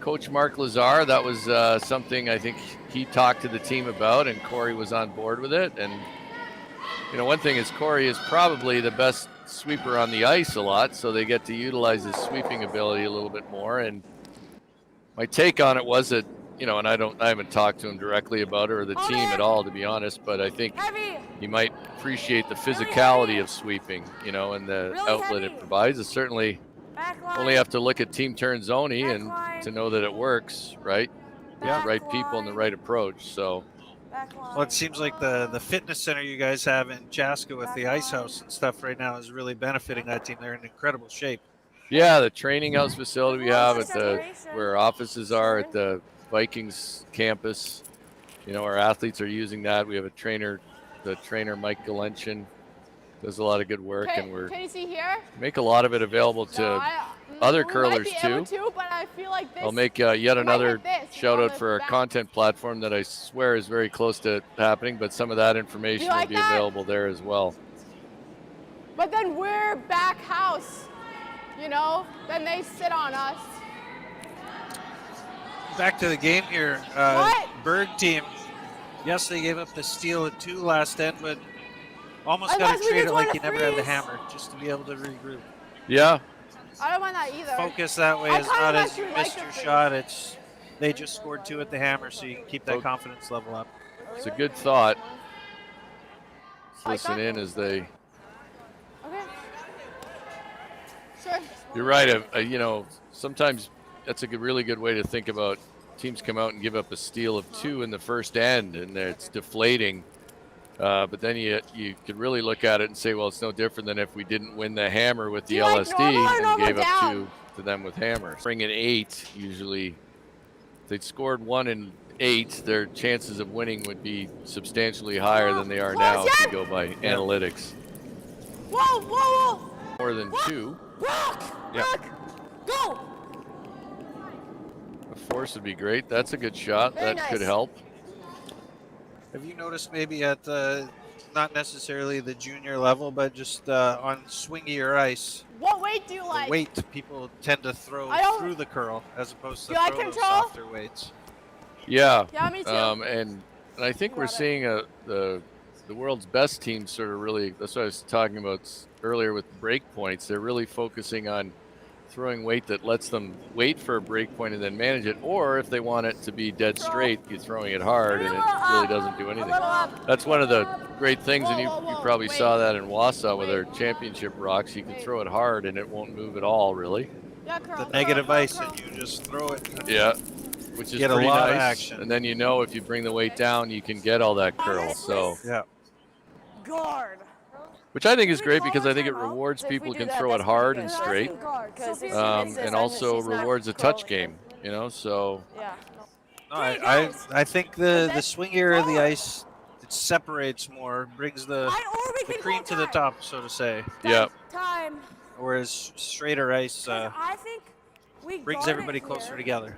S1: Coach Mark Lazar, that was something I think he talked to the team about, and Corey was on board with it. And, you know, one thing is Corey is probably the best sweeper on the ice a lot, so they get to utilize his sweeping ability a little bit more. And my take on it was that, you know, and I haven't talked to him directly about it or the team at all, to be honest, but I think he might appreciate the physicality of sweeping, you know, and the outlet it provides. It's certainly only have to look at team turns only and to know that it works, right? With the right people and the right approach. So,
S3: well, it seems like the fitness center you guys have in Chaska with the ice house and stuff right now is really benefiting that team. They're in incredible shape.
S1: yeah, the training house facility we have at where our offices are at the Vikings campus, you know, our athletes are using that. We have a trainer, the trainer Mike Galentian does a lot of good work, and we're
S2: Can you see here?
S1: make a lot of it available to other curlers too.
S2: But I feel like this.
S1: I'll make yet another shout out for our content platform that I swear is very close to happening, but some of that information will be available there as well.
S2: But then we're back house, you know? Then they sit on us.
S3: Back to the game here. Berg team. Yes, they gave up the steal at 2 last end, but almost got to treat it like you never had the hammer, just to be able to regroup.
S1: Yeah.
S2: I don't mind that either.
S3: Focus that way is not as you missed your shot. It's they just scored 2 at the hammer, so you can keep that confidence level up.
S1: It's a good thought. Let's listen in as they.
S2: Okay. Sure.
S1: You're right. You know, sometimes that's a really good way to think about teams come out and give up a steal of 2 in the first end, and it's deflating. But then you could really look at it and say, well, it's no different than if we didn't win the hammer with the LSD and gave up 2 to them with hammer. Bring in 8 usually. If they'd scored 1 and 8, their chances of winning would be substantially higher than they are now if you go by analytics.
S2: Whoa, whoa, whoa.
S1: More than 2.
S2: Yeah. Go.
S1: A force would be great. That's a good shot. That could help.
S3: Have you noticed maybe at not necessarily the junior level, but just on swingier ice?
S2: What weight do you like?
S3: The weight people tend to throw through the curl as opposed to throw those softer weights.
S1: Yeah.
S2: Yeah, me too.
S1: And I think we're seeing the world's best teams sort of really. That's what I was talking about earlier with break points. They're really focusing on throwing weight that lets them wait for a break point and then manage it, or if they want it to be dead straight, you're throwing it hard and it really doesn't do anything. That's one of the great things, and you probably saw that in Wausau with our championship rocks. You can throw it hard and it won't move at all, really.
S3: The negative ice, and you just throw it.
S1: Yeah, which is
S3: get
S1: pretty
S3: a lot
S1: nice.
S3: Of action.
S1: And then you know if you bring the weight down, you can get all that curl. So
S3: yeah,
S2: guard.
S1: Which I think is great because I think it rewards people who can throw it hard and straight, and also rewards a touch game, you know, so.
S2: Yeah.
S3: No, I think the swingier of the ice, it separates more, brings the cream to the top, so to say.
S1: Yeah.
S3: Whereas straighter ice brings everybody closer together.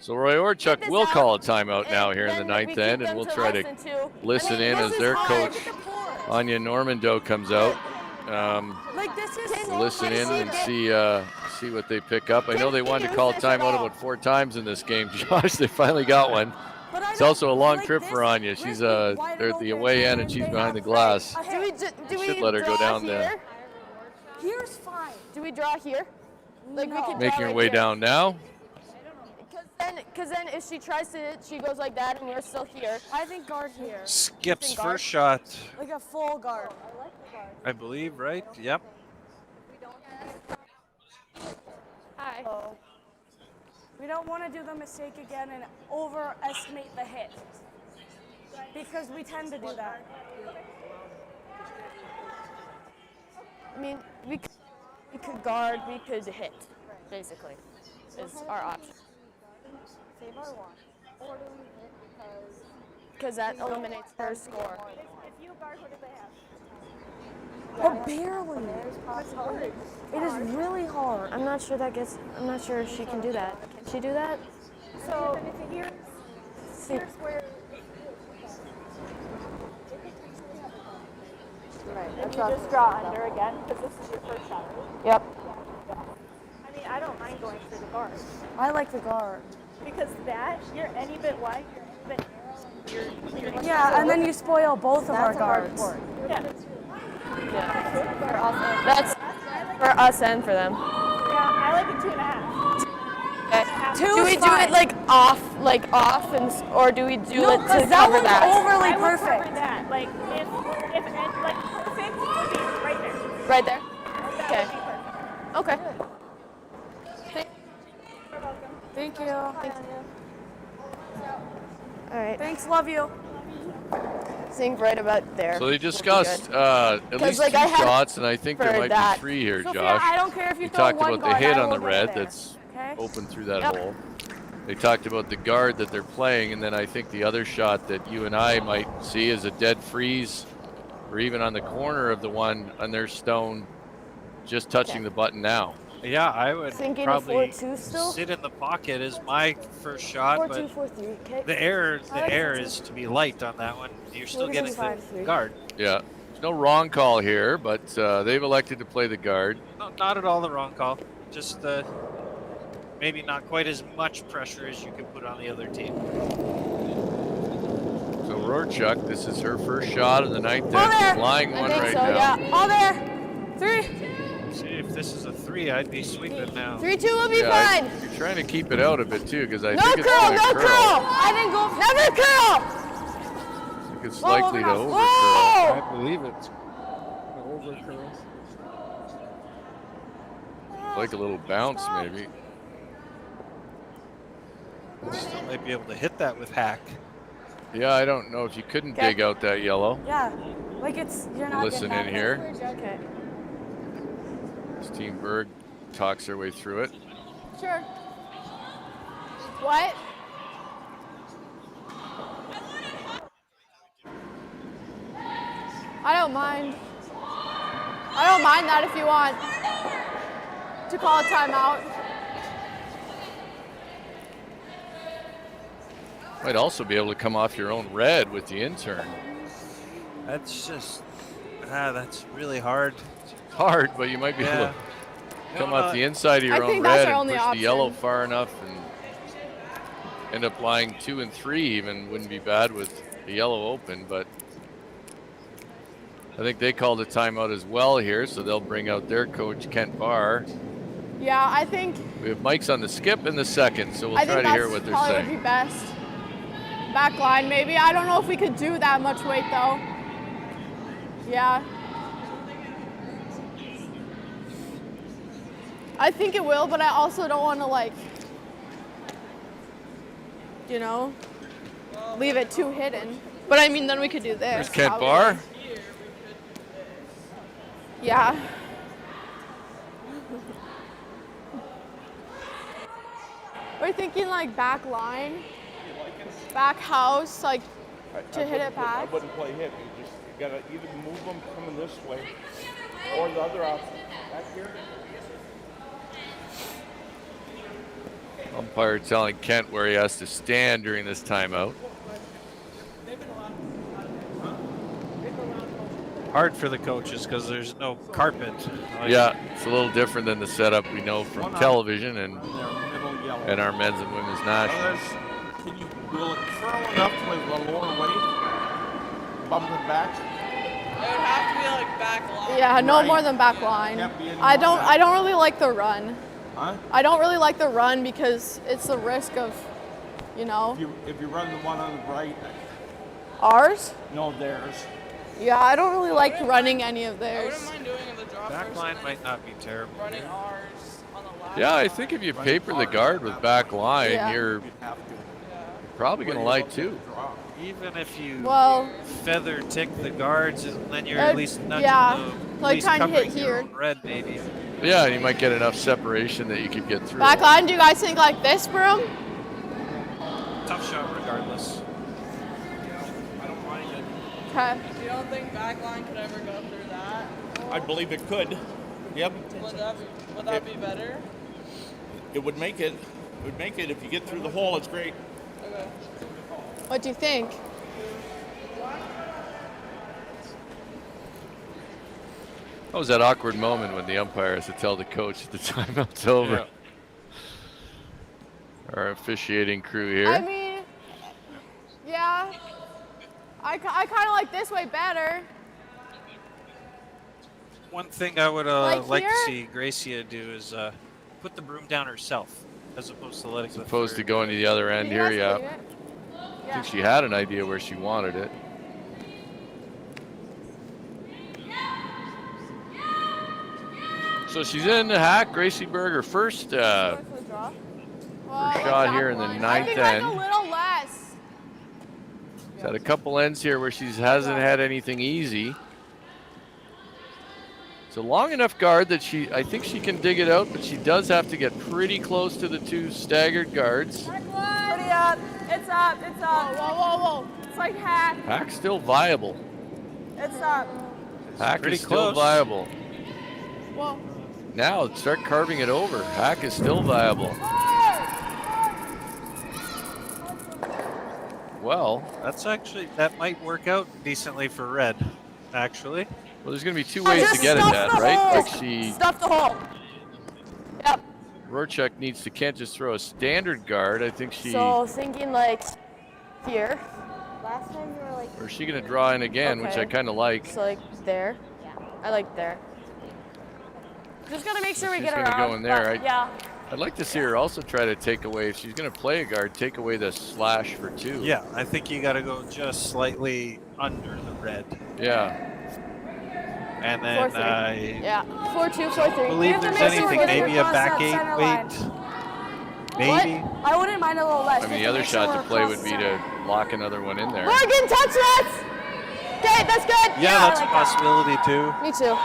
S1: So Ryhorchuk will call a timeout now here in the 9th end, and we'll try to listen in as their coach, Anya Normando, comes out. We'll listen in and see what they pick up. I know they wanted to call a timeout about 4 times in this game, Josh. They finally got one. It's also a long trip for Anya. She's they're at the away end, and she's behind the glass. We should let her go down there.
S2: Here's fine. Do we draw here? Like we can
S1: Making her way down now.
S2: Because then if she tries to, she goes like that, and we're still here. I think guard here.
S3: Skip's first shot.
S2: Like a full guard. I like the guard.
S3: I believe, right? Yep.
S2: Hi.
S4: We don't want to do the mistake again and overestimate the hit. Because we tend to do that.
S2: I mean, we could guard, we could hit, basically, is our option.
S7: Save our one. Or do we hit because
S2: that eliminates her score.
S4: If you guard, what do they have? But barely. It is really hard. I'm not sure if she can do that. Can she do that?
S2: So here's where.
S7: Right.
S2: And you just draw under again because this is your first shot. Right?
S4: Yep.
S2: I mean, I don't mind going for the guard
S4: I like the guard.
S2: because you're any bit wide, you're any bit narrow, and
S4: Yeah, and then you spoil both of our
S7: That's a hard
S4: guards.
S7: court.
S2: Yeah.
S7: For us,
S4: That's for us and for them.
S2: Yeah, I like a 2.5.
S4: Do we do it like off, and or do we do it to
S2: because
S4: cover that?
S2: overly perfect. Cover that. Like if like perfect would be right there.
S4: Right there.
S2: That
S4: Okay.
S2: would be perfect.
S4: Okay. Thank you. All right. Thanks. Love you. I think right about there.
S1: So they
S4: will be
S1: discussed
S4: good.
S1: at least
S4: like,
S1: 2
S4: I had
S1: shots, and I think there
S4: for
S1: might
S4: that.
S1: be 3 here,
S4: Sophia,
S1: Josh.
S4: I don't care if you
S1: They
S4: throw
S1: talked
S4: one
S1: about the
S4: guard,
S1: hit
S4: I
S1: on the
S4: will
S1: red
S4: get there.
S1: that's
S4: Okay?
S1: open through that
S4: Yep.
S1: hole. They talked about the guard that they're playing, and then I think the other shot that you and I might see is a dead freeze, or even on the corner of the one on their stone, just touching the button now.
S3: Yeah, I would
S4: Thinking
S3: probably
S4: 4-2 still?
S3: sit in the pocket as my first shot,
S4: 4-2,
S3: but
S4: 4-3. Okay.
S3: the air
S4: I like
S3: is to be light on that one. You're still
S4: We're
S3: getting
S4: gonna
S3: the
S4: 5-3.
S3: guard.
S1: Yeah, there's no wrong call here, but they've elected to play the guard.
S3: No, not at all the wrong call. Just maybe not quite as much pressure as you could put on the other team.
S1: So Ryhorchuk, this is her first shot of the night.
S4: All there.
S1: That's flying
S4: I
S1: one
S4: think
S1: right
S4: so,
S1: now.
S4: yeah. All there. 3.
S3: See, if this is a 3, I'd be sweeping now.
S4: 3-2 will be
S1: Yeah,
S4: fine.
S1: you're trying to keep it out a bit too, because I
S4: No
S1: think it's
S4: curl,
S1: going to
S4: no
S1: curl.
S4: curl. I didn't go. Never curl.
S1: I think it's
S4: Whoa,
S1: likely to
S4: whoa,
S1: over
S4: whoa.
S1: curl.
S8: I believe it's over curls.
S1: Like a little bounce, maybe.
S3: Still might be able to hit that with hack.
S1: Yeah, I don't know if you couldn't
S4: Okay.
S1: dig out that yellow.
S4: Yeah. Like you're not
S1: Listen
S4: getting
S1: in
S4: that.
S1: here.
S4: Okay.
S1: This Team Berg talks their way through it.
S4: Sure. What? I don't mind. I don't mind that if you want to call a timeout.
S1: Might also be able to come off your own red with the intern.
S3: That's just, that's really hard.
S1: It's hard, but you might be able
S3: Yeah.
S1: to come off the inside of your
S4: I
S1: own
S4: think that's
S1: red
S4: our
S1: and
S4: only
S1: push the yellow
S4: option.
S1: far enough and end up lying 2 and 3 even. Wouldn't be bad with the yellow open, but I think they called a timeout as well here, so they'll bring out their coach, Kent Barr.
S4: Yeah, I think
S1: We have mics on the skip in the second, so we'll
S4: I
S1: try
S4: think
S1: to hear
S4: that's
S1: what they're
S4: probably
S1: saying.
S4: would be best. Back line maybe. I don't know if we could do that much weight though. Yeah. I think it will, but I also don't want to leave it too hidden. But I mean, then we could do this.
S1: There's Kent
S4: probably.
S1: Barr.
S4: Yeah. We're thinking back line, back house, to hit it back.
S8: I wouldn't play hit. You gotta either move them coming this way or the other option. Back here.
S1: Umpire telling Kent where he has to stand during this timeout.
S3: Hard for the coaches because there's no carpet.
S1: Yeah, it's a little different than the setup we know from television and our men's and women's nationals.
S8: Can you will it curl enough with a lower weight? Bump it back.
S9: It would have to be back line.
S4: Yeah, no
S8: Right.
S4: more than back line.
S8: Can't be any
S4: I
S8: more
S4: don't.
S8: than
S4: I don't really like the run.
S8: Huh?
S4: I don't really like the run because it's the risk of,
S8: If you run the one on the right,
S4: ours.
S8: no, theirs.
S4: Yeah, I don't really like running any of
S9: I
S4: theirs.
S9: wouldn't mind doing the drop
S3: Back
S9: first
S3: line
S9: and
S3: might not be terrible.
S9: running ours on the left.
S1: Yeah, I think if you paper the guard with back line,
S4: Yeah.
S1: you're
S8: You'd have to.
S1: probably going to lie too.
S8: Drop.
S3: Even if you
S4: Well,
S3: feather tick the guards, and then you're at least nudging
S4: yeah,
S3: the,
S4: like
S3: at least
S4: trying to hit
S3: covering your
S4: here.
S3: own red maybe.
S1: Yeah, you might get enough separation that you could get through.
S4: back line. Do you guys think like this, Broom?
S3: Tough shot regardless. I don't mind it.
S4: Okay.
S9: You don't think back line could ever go through that?
S8: I believe it could. Yep.
S9: Would that be better?
S8: It would make it. It would make it. If you get through the hole, it's great.
S9: Okay.
S2: What do you think?
S1: That was that awkward moment when the umpire has to tell the coach the timeout's over.
S8: Yeah.
S1: Our officiating crew here.
S2: I mean, yeah. I kind of like this way better.
S3: One thing I would
S2: Like
S3: like to
S2: here?
S3: see Gracia do is put the broom down herself, as opposed to letting the
S1: Opposed to
S3: third
S1: going to the other end
S2: Can you
S1: here,
S2: guys
S1: yeah.
S2: believe it?
S1: I think she had an idea where she wanted it. So she's in the hack. Gracia Berg, her first
S2: Well,
S1: shot here in the
S2: I
S1: ninth
S2: think like
S1: end.
S2: a little less.
S1: She's had a couple ends here where she hasn't had anything easy. It's a long enough guard that I think she can dig it out, but she does have to get pretty close to the two staggered guards.
S2: Pretty up. It's up. It's up. Whoa, whoa, whoa. It's like hack.
S1: Hack's still viable.
S2: It's up.
S1: Hack
S3: pretty
S1: is still
S3: close.
S1: viable.
S2: Whoa.
S1: Now start carving it over. Hack is still viable. Well,
S3: that might work out decently for red, actually.
S1: well, there's going to be two ways to get at that, right? Like
S2: Stuff the hole. Yep.
S1: Ryhorchuk can't just throw a standard guard. I think
S2: So thinking like here.
S7: Last time you were like,
S1: or is she going to draw in again, which I
S2: Okay.
S1: kind of like.
S2: So like there. Yeah. I like there. Just gotta make sure we
S1: She's
S2: get
S1: gonna
S2: around.
S1: go in there.
S2: but, yeah.
S1: I'd like to see her also try to take away, if she's going to play a guard, take away the slash for two.
S3: Yeah, I think you got to go just slightly under the red,
S1: Yeah.
S3: and then
S2: 4-3. Yeah. 4-2, 4-3.
S3: I believe
S2: have to
S3: there's
S2: make sure
S3: anything,
S2: we're getting
S3: maybe a
S2: across
S3: back
S2: that
S3: eight
S2: center line.
S3: weight, maybe.
S2: What? I wouldn't mind a little less.
S1: I mean,
S2: just
S1: the
S2: to
S1: other
S2: make sure
S1: shot
S2: we're
S1: to play
S2: across
S1: would
S2: the
S1: be
S2: center.
S1: to lock another one in there.
S2: Morgan, touch that! Okay, that's good.
S3: Yeah,
S2: I
S3: that's
S2: like
S3: a possibility too.
S2: That. Me too.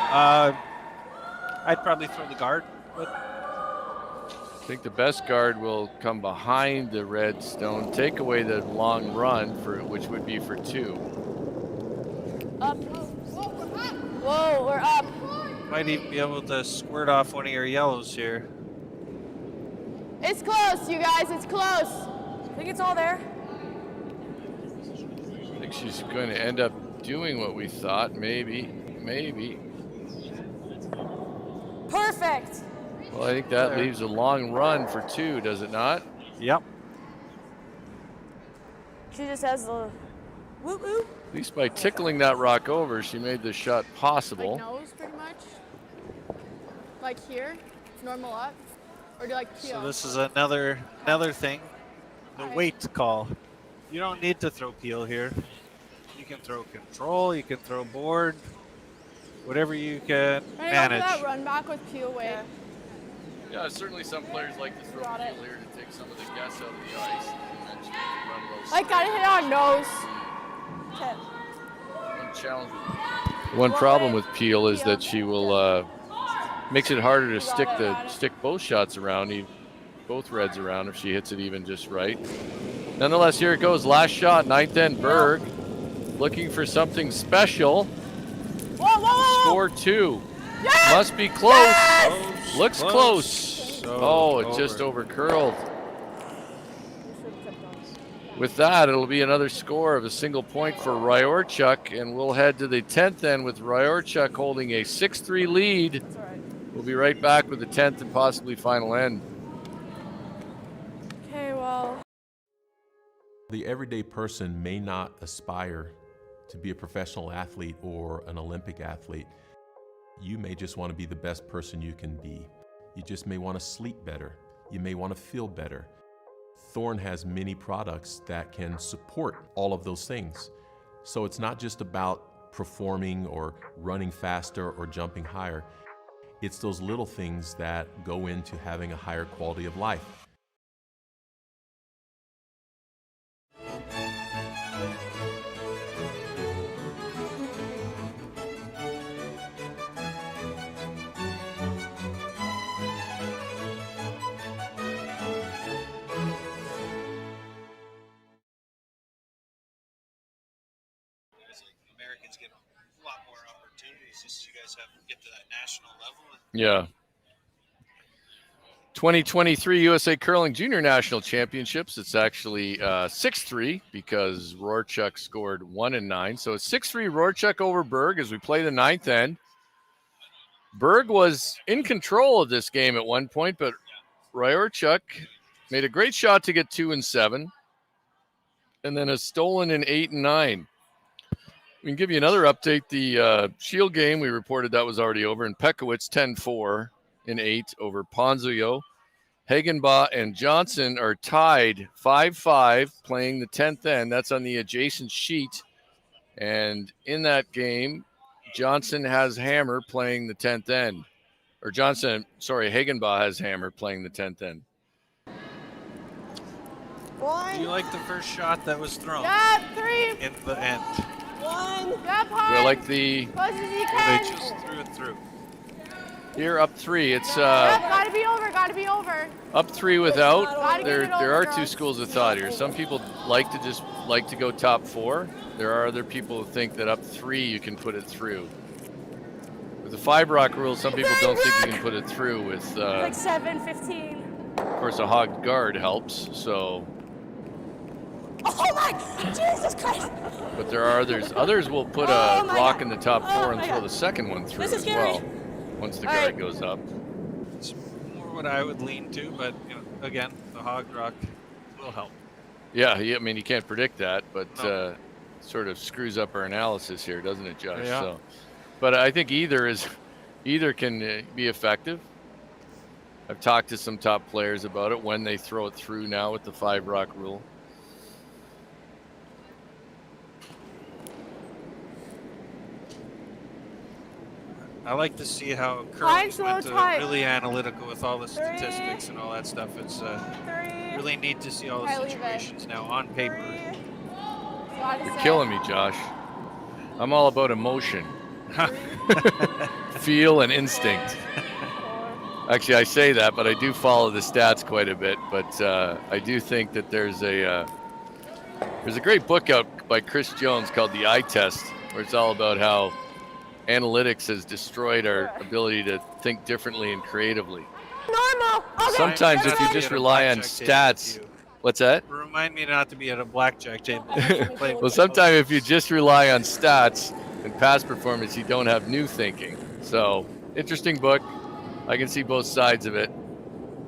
S3: I'd probably throw the guard, but
S1: I think the best guard will come behind the red stone, take away the long run, which would be for two.
S2: Up. Whoa, we're up.
S3: might even be able to squirt off one of your yellows here.
S2: It's close, you guys. It's close. I think it's all there.
S1: I think she's going to end up doing what we thought. Maybe.
S2: Perfect.
S1: Well, I think that leaves a long run for two, does it not?
S3: Yep.
S2: She just has the woo woo.
S1: At least by tickling that rock over, she made the shot possible.
S2: Like nose, pretty much. Like here, normal up, or do you like peel?
S3: So this is another thing, the weight call. You don't need to throw peel here. You can throw control, you can throw board, whatever you can
S2: Ready
S3: manage.
S2: over that run back with peel weight.
S1: Yeah, certainly some players like to throw
S2: Got it.
S1: peel here to take some of the guess out of the ice. You mentioned run a little
S2: Like gotta hit on nose. Okay.
S1: One challenge. One problem with peel is that she will makes it harder to stick both shots around, both reds around if she hits it even just right. Nonetheless, here it goes. Last shot, ninth end. Berg looking for something special.
S2: Whoa.
S1: Score two.
S2: Yes!
S1: Must be close.
S3: Close,
S1: Looks close.
S3: So
S1: Oh, it just over curled. With that, it'll be another score of a single point for Ryhorchuk, and we'll head to the 10th end with Ryhorchuk holding a 6-3 lead.
S2: That's all right.
S1: We'll be right back with the 10th and possibly final end.
S2: Okay, well.
S6: The everyday person may not aspire to be a professional athlete or an Olympic athlete. You may just want to be the best person you can be. You just may want to sleep better. You may want to feel better. Thorne has many products that can support all of those things. So it's not just about performing or running faster or jumping higher. It's those little things that go into having a higher quality of life.
S3: Americans get a lot more opportunities as you guys get to that national level.
S1: Yeah. 2023 USA Curling Junior National Championships. It's actually 6-3 because Ryhorchuk scored 1 and 9. So it's 6-3 Ryhorchuk over Berg as we play the 9th end. Berg was in control of this game at one point, but Ryhorchuk made a great shot to get 2 and 7, and then a stolen in 8 and 9. We can give you another update. The Shield game, we reported that was already over, and Pekowitz 10-4 in 8 over Ponzoyo. Hagenbaugh and Johnson are tied 5-5 playing the 10th end. That's on the adjacent sheet. And in that game, Johnson has Hammer playing the 10th end. Or Hagenbaugh has Hammer playing the 10th end.
S3: Do you like the first shot that was thrown?
S2: Yeah, 3.
S3: In the end.
S2: 1. Yep,
S1: Do I like the...
S2: Close as you
S3: They
S2: can.
S3: just threw it through.
S1: Here, up 3. It's
S2: Yep, gotta be over.
S1: up 3 without.
S2: Gotta get it over,
S1: There are two
S2: girls.
S1: schools of thought here. Some people like to go top 4. There are other people who think that up 3 you can put it through. With the 5-rock rule, some people don't think you can put it through. With
S4: Like 7, 15.
S1: of course, a hog guard helps. So,
S4: Oh my, Jesus Christ.
S1: but there are others. Others will put
S4: Oh
S1: a
S4: my
S1: rock
S4: God.
S1: in the top 4
S4: Oh
S1: and
S4: my
S1: throw
S4: God.
S1: the second one through
S4: This is
S1: as
S4: scary.
S1: well. Once the
S4: All
S1: guard
S4: right.
S1: goes up.
S3: It's more what I would lean to, but again, the hog rock will help.
S1: Yeah, I mean you can't predict that, but
S3: No.
S1: sort of screws up our analysis here, doesn't it, Josh?
S3: Yeah.
S1: So, but I think either can be effective. I've talked to some top players about it when they throw it through now with the 5-rock rule.
S3: I like to see how
S2: Fine,
S3: curling
S2: slow,
S3: went
S2: tight.
S3: really analytical with all the statistics and all that stuff. It's
S2: 3.
S3: really neat to see all the
S2: Okay, leave it.
S3: situations now on paper.
S2: 3.
S1: You're killing me, Josh. I'm all about emotion, feel, and instinct. Actually, I say that, but I do follow the stats quite a bit. But I do think that there's a great book out by Chris Jones called The Eye Test, where it's all about how analytics has destroyed our ability to think differently and creatively.
S2: Normal. Okay.
S1: Sometimes if you
S3: Be
S1: just
S3: at a
S1: rely on
S3: blackjack table
S1: stats,
S3: with you.
S1: what's that?
S3: Remind me not to be at a blackjack table. Play
S1: Well,
S3: with
S1: sometimes if you just rely on stats and past performance, you don't have new thinking. So, interesting book. I can see both sides of it.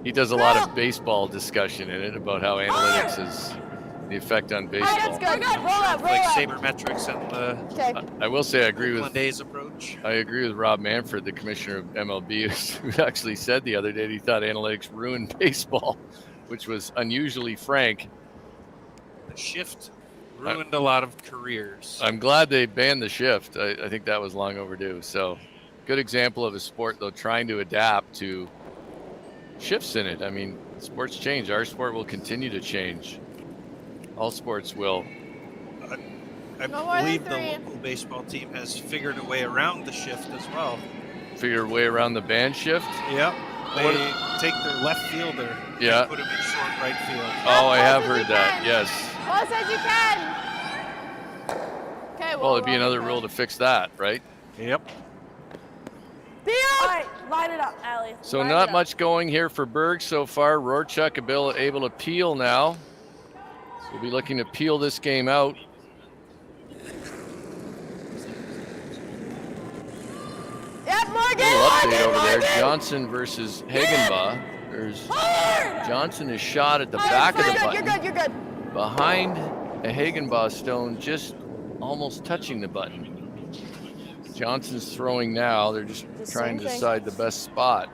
S1: He does a lot of baseball discussion in it about how analytics is the effect on
S2: All right,
S1: baseball.
S2: that's good. Roll up.
S3: like sabermetrics and the
S2: Okay.
S1: I will say I agree
S3: Oakland
S1: with
S3: A's approach.
S1: I agree with Rob Manfred, the commissioner of MLB, who actually said the other day that he thought analytics ruined baseball, which was unusually frank.
S3: The shift ruined a lot of careers.
S1: I'm glad they banned the shift. I think that was long overdue. So, good example of a sport, though, trying to adapt to shifts in it. I mean, sports change. Our sport will continue to change. All sports will.
S3: I
S2: No more than
S3: believe the
S2: 3.
S3: local baseball team has figured a way around the shift as well.
S1: Figure a way around the band shift.
S3: Yep. They
S1: What-
S3: take their left fielder
S1: Yeah.
S3: and put him in short right field.
S1: Oh, I have heard that. Yes.
S2: Close as you can. Okay.
S1: Well, it'd be another rule to fix that, right?
S3: Yep.
S4: All right, line it up, Allie.
S1: So
S4: Line
S1: not
S4: it up.
S1: much going here for Berg so far. Ryhorchuk able to peel now. So we'll be looking to peel this game out.
S2: Yep, Morgan.
S1: Little update
S2: Morgan,
S1: over there.
S2: Morgan.
S1: Johnson versus Hagenbaugh. There's
S2: Forward.
S1: Johnson is shot at the
S2: All right,
S1: back of the
S2: you're
S1: button.
S2: good. You're good.
S1: Behind a Hagenbaugh stone, just almost touching the button. Johnson's throwing now. They're just trying to
S4: same thing.
S1: decide the best spot.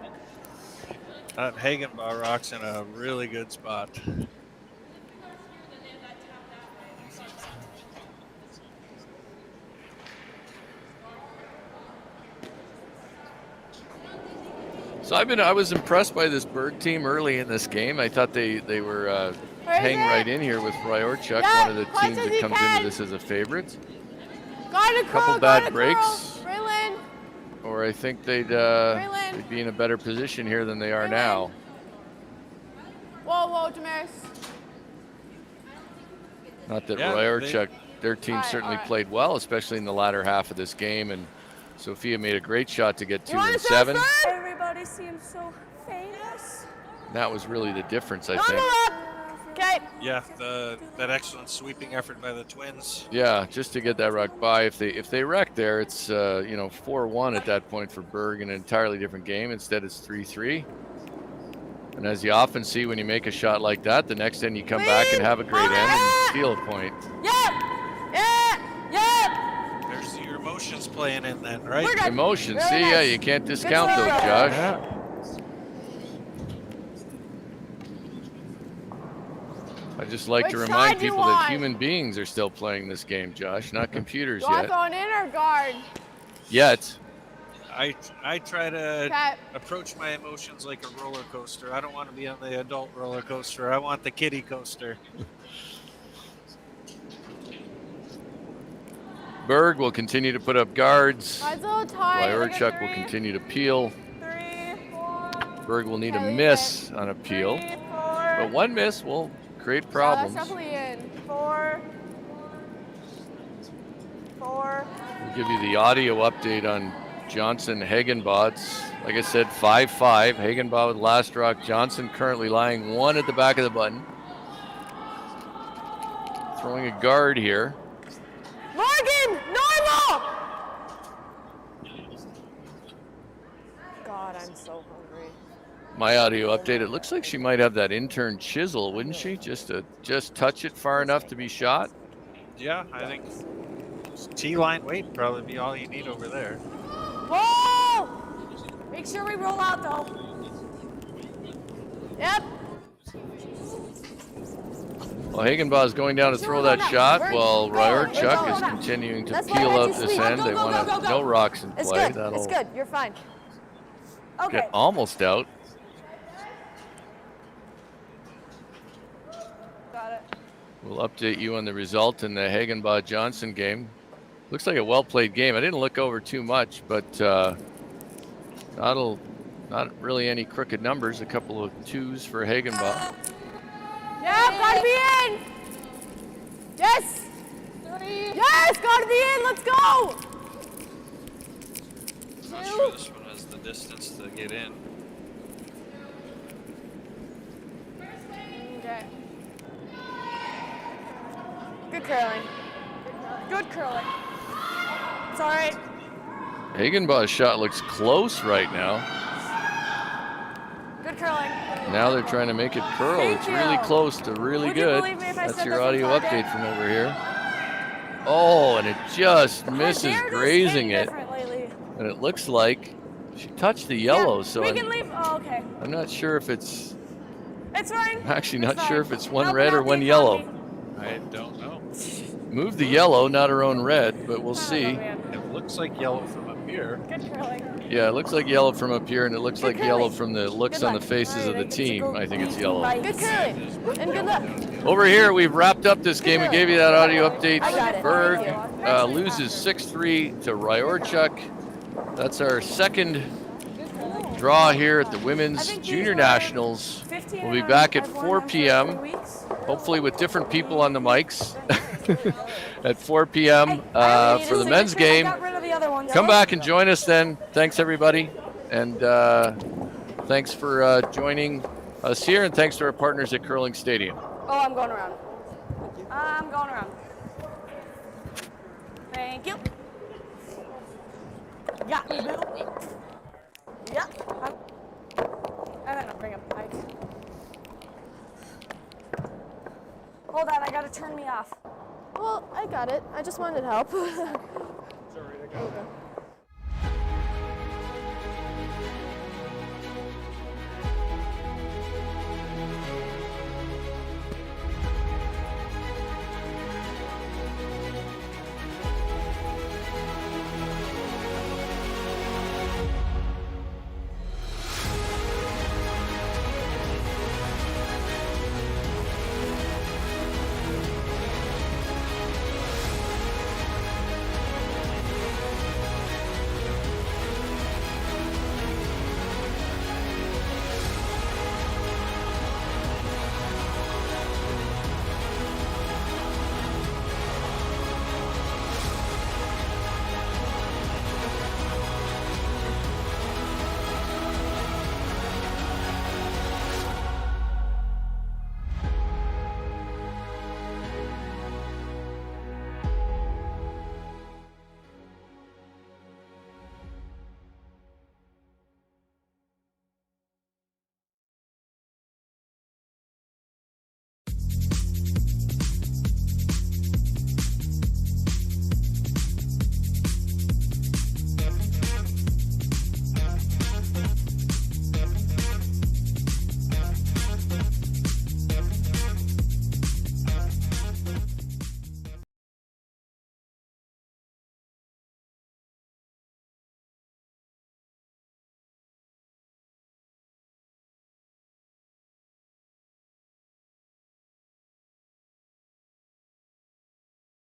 S3: That Hagenbaugh rock's in a really good spot.
S1: So I was impressed by this Berg team early in this game. I thought they were hang right in here with Ryhorchuk,
S2: Yeah,
S1: one of the
S2: close
S1: teams
S2: as
S1: that
S2: he
S1: comes
S2: can.
S1: into this as a favorite.
S2: Got a
S1: Couple
S2: curl.
S1: bad
S2: got a
S1: breaks.
S2: Curl. Raylan.
S1: Or I think they'd be in a better position here than they are
S2: Raylan.
S1: now.
S2: Whoa, Damaris.
S1: Not that
S3: Yeah,
S1: Ryhorchuk their team certainly played well, especially in the latter half of this game. And Sophia made a great shot to get 2 and 7.
S4: Everybody seems so famous.
S1: That was really the difference, I think.
S2: Okay.
S3: Yeah, that excellent sweeping effort by the Twins.
S1: Yeah, just to get that ruck by. If they wreck there, it's 4-1 at that point for Berg, in an entirely different game. Instead, it's 3-3. And as you often see when you make a shot like that, the next end you come back and have a great end and steal a point.
S3: There's your emotions playing in then, right?
S1: Emotions. See, yeah, you can't discount those, Josh. I just like to remind people that human beings are still playing this game, Josh, not computers yet.
S2: on in or guard?
S1: Yet.
S3: I try to approach my emotions like a roller coaster. I don't want to be on the adult roller coaster. I want the kiddie coaster.
S1: Berg will continue to put up guards.
S2: Ryhorchuk
S1: will continue to peel. Berg will need a miss on a peel. But one miss will create problems.
S2: That's definitely in. 4.
S1: We'll give you the audio update on Johnson Hagenbauds. Like I said, 5-5. Hagenbaud with last rock. Johnson currently lying 1 at the back of the button. Throwing a guard here.
S2: Morgan, normal! God, I'm so hungry.
S1: My audio update, it looks like she might have that intern chisel, wouldn't she? Just touch it far enough to be shot.
S3: Yeah, I think T-line weight would probably be all you need over there.
S4: Whoa! Make sure we roll out though.
S2: Yep.
S1: Well, Hagenbaugh is going down to throw that shot while Ryhorchuk is continuing to peel out this end. They want to no rocks in play.
S2: It's good. You're fine. Okay.
S1: Get almost out.
S2: Got it.
S1: We'll update you on the result in the Hagenbaugh-Johnson game. Looks like a well-played game. I didn't look over too much, but not really any crooked numbers. A couple of 2s for Hagenbaugh.
S2: Yeah, gotta be in. Yes. Yes, gotta be in. Let's go.
S3: Not sure this one has the distance to get in.
S2: Okay. Good curling. Good curling. It's all right.
S1: Hagenbaugh's shot looks close right now.
S2: Good curling.
S1: Now they're trying to make it curl. It's really close to really good. That's your audio update from over here. Oh, and it just misses grazing it. And it looks like she touched the yellow, so
S2: we can leave. Oh, okay.
S1: I'm not sure if it's...
S2: It's fine.
S1: I'm actually not sure if it's one red or one yellow.
S3: I don't know.
S1: Move the yellow, not her own red, but we'll see.
S3: It looks like yellow from up here.
S2: Good curling.
S1: Yeah, it looks like yellow from up here, and it looks like yellow from the looks on the faces of the team. I think it's yellow.
S2: Good curling. And good luck.
S1: Over here, we've wrapped up this game. We gave you that audio update. Berg loses 6-3 to Ryhorchuk. That's our second draw here at the Women's Junior Nationals. We'll be back at 4 p.m., hopefully with different people on the mics at 4 p.m. For the men's game. Come back and join us then. Thanks, everybody. And thanks for joining us here, and thanks to our partners at Curling Stadium.
S2: Oh, I'm going around. I'm going around. Thank you. Yeah. Yeah. And then I'll bring up the mic. Hold on, I gotta turn me off. Well, I got it. I just wanted help.
S8: Sorry, I got it.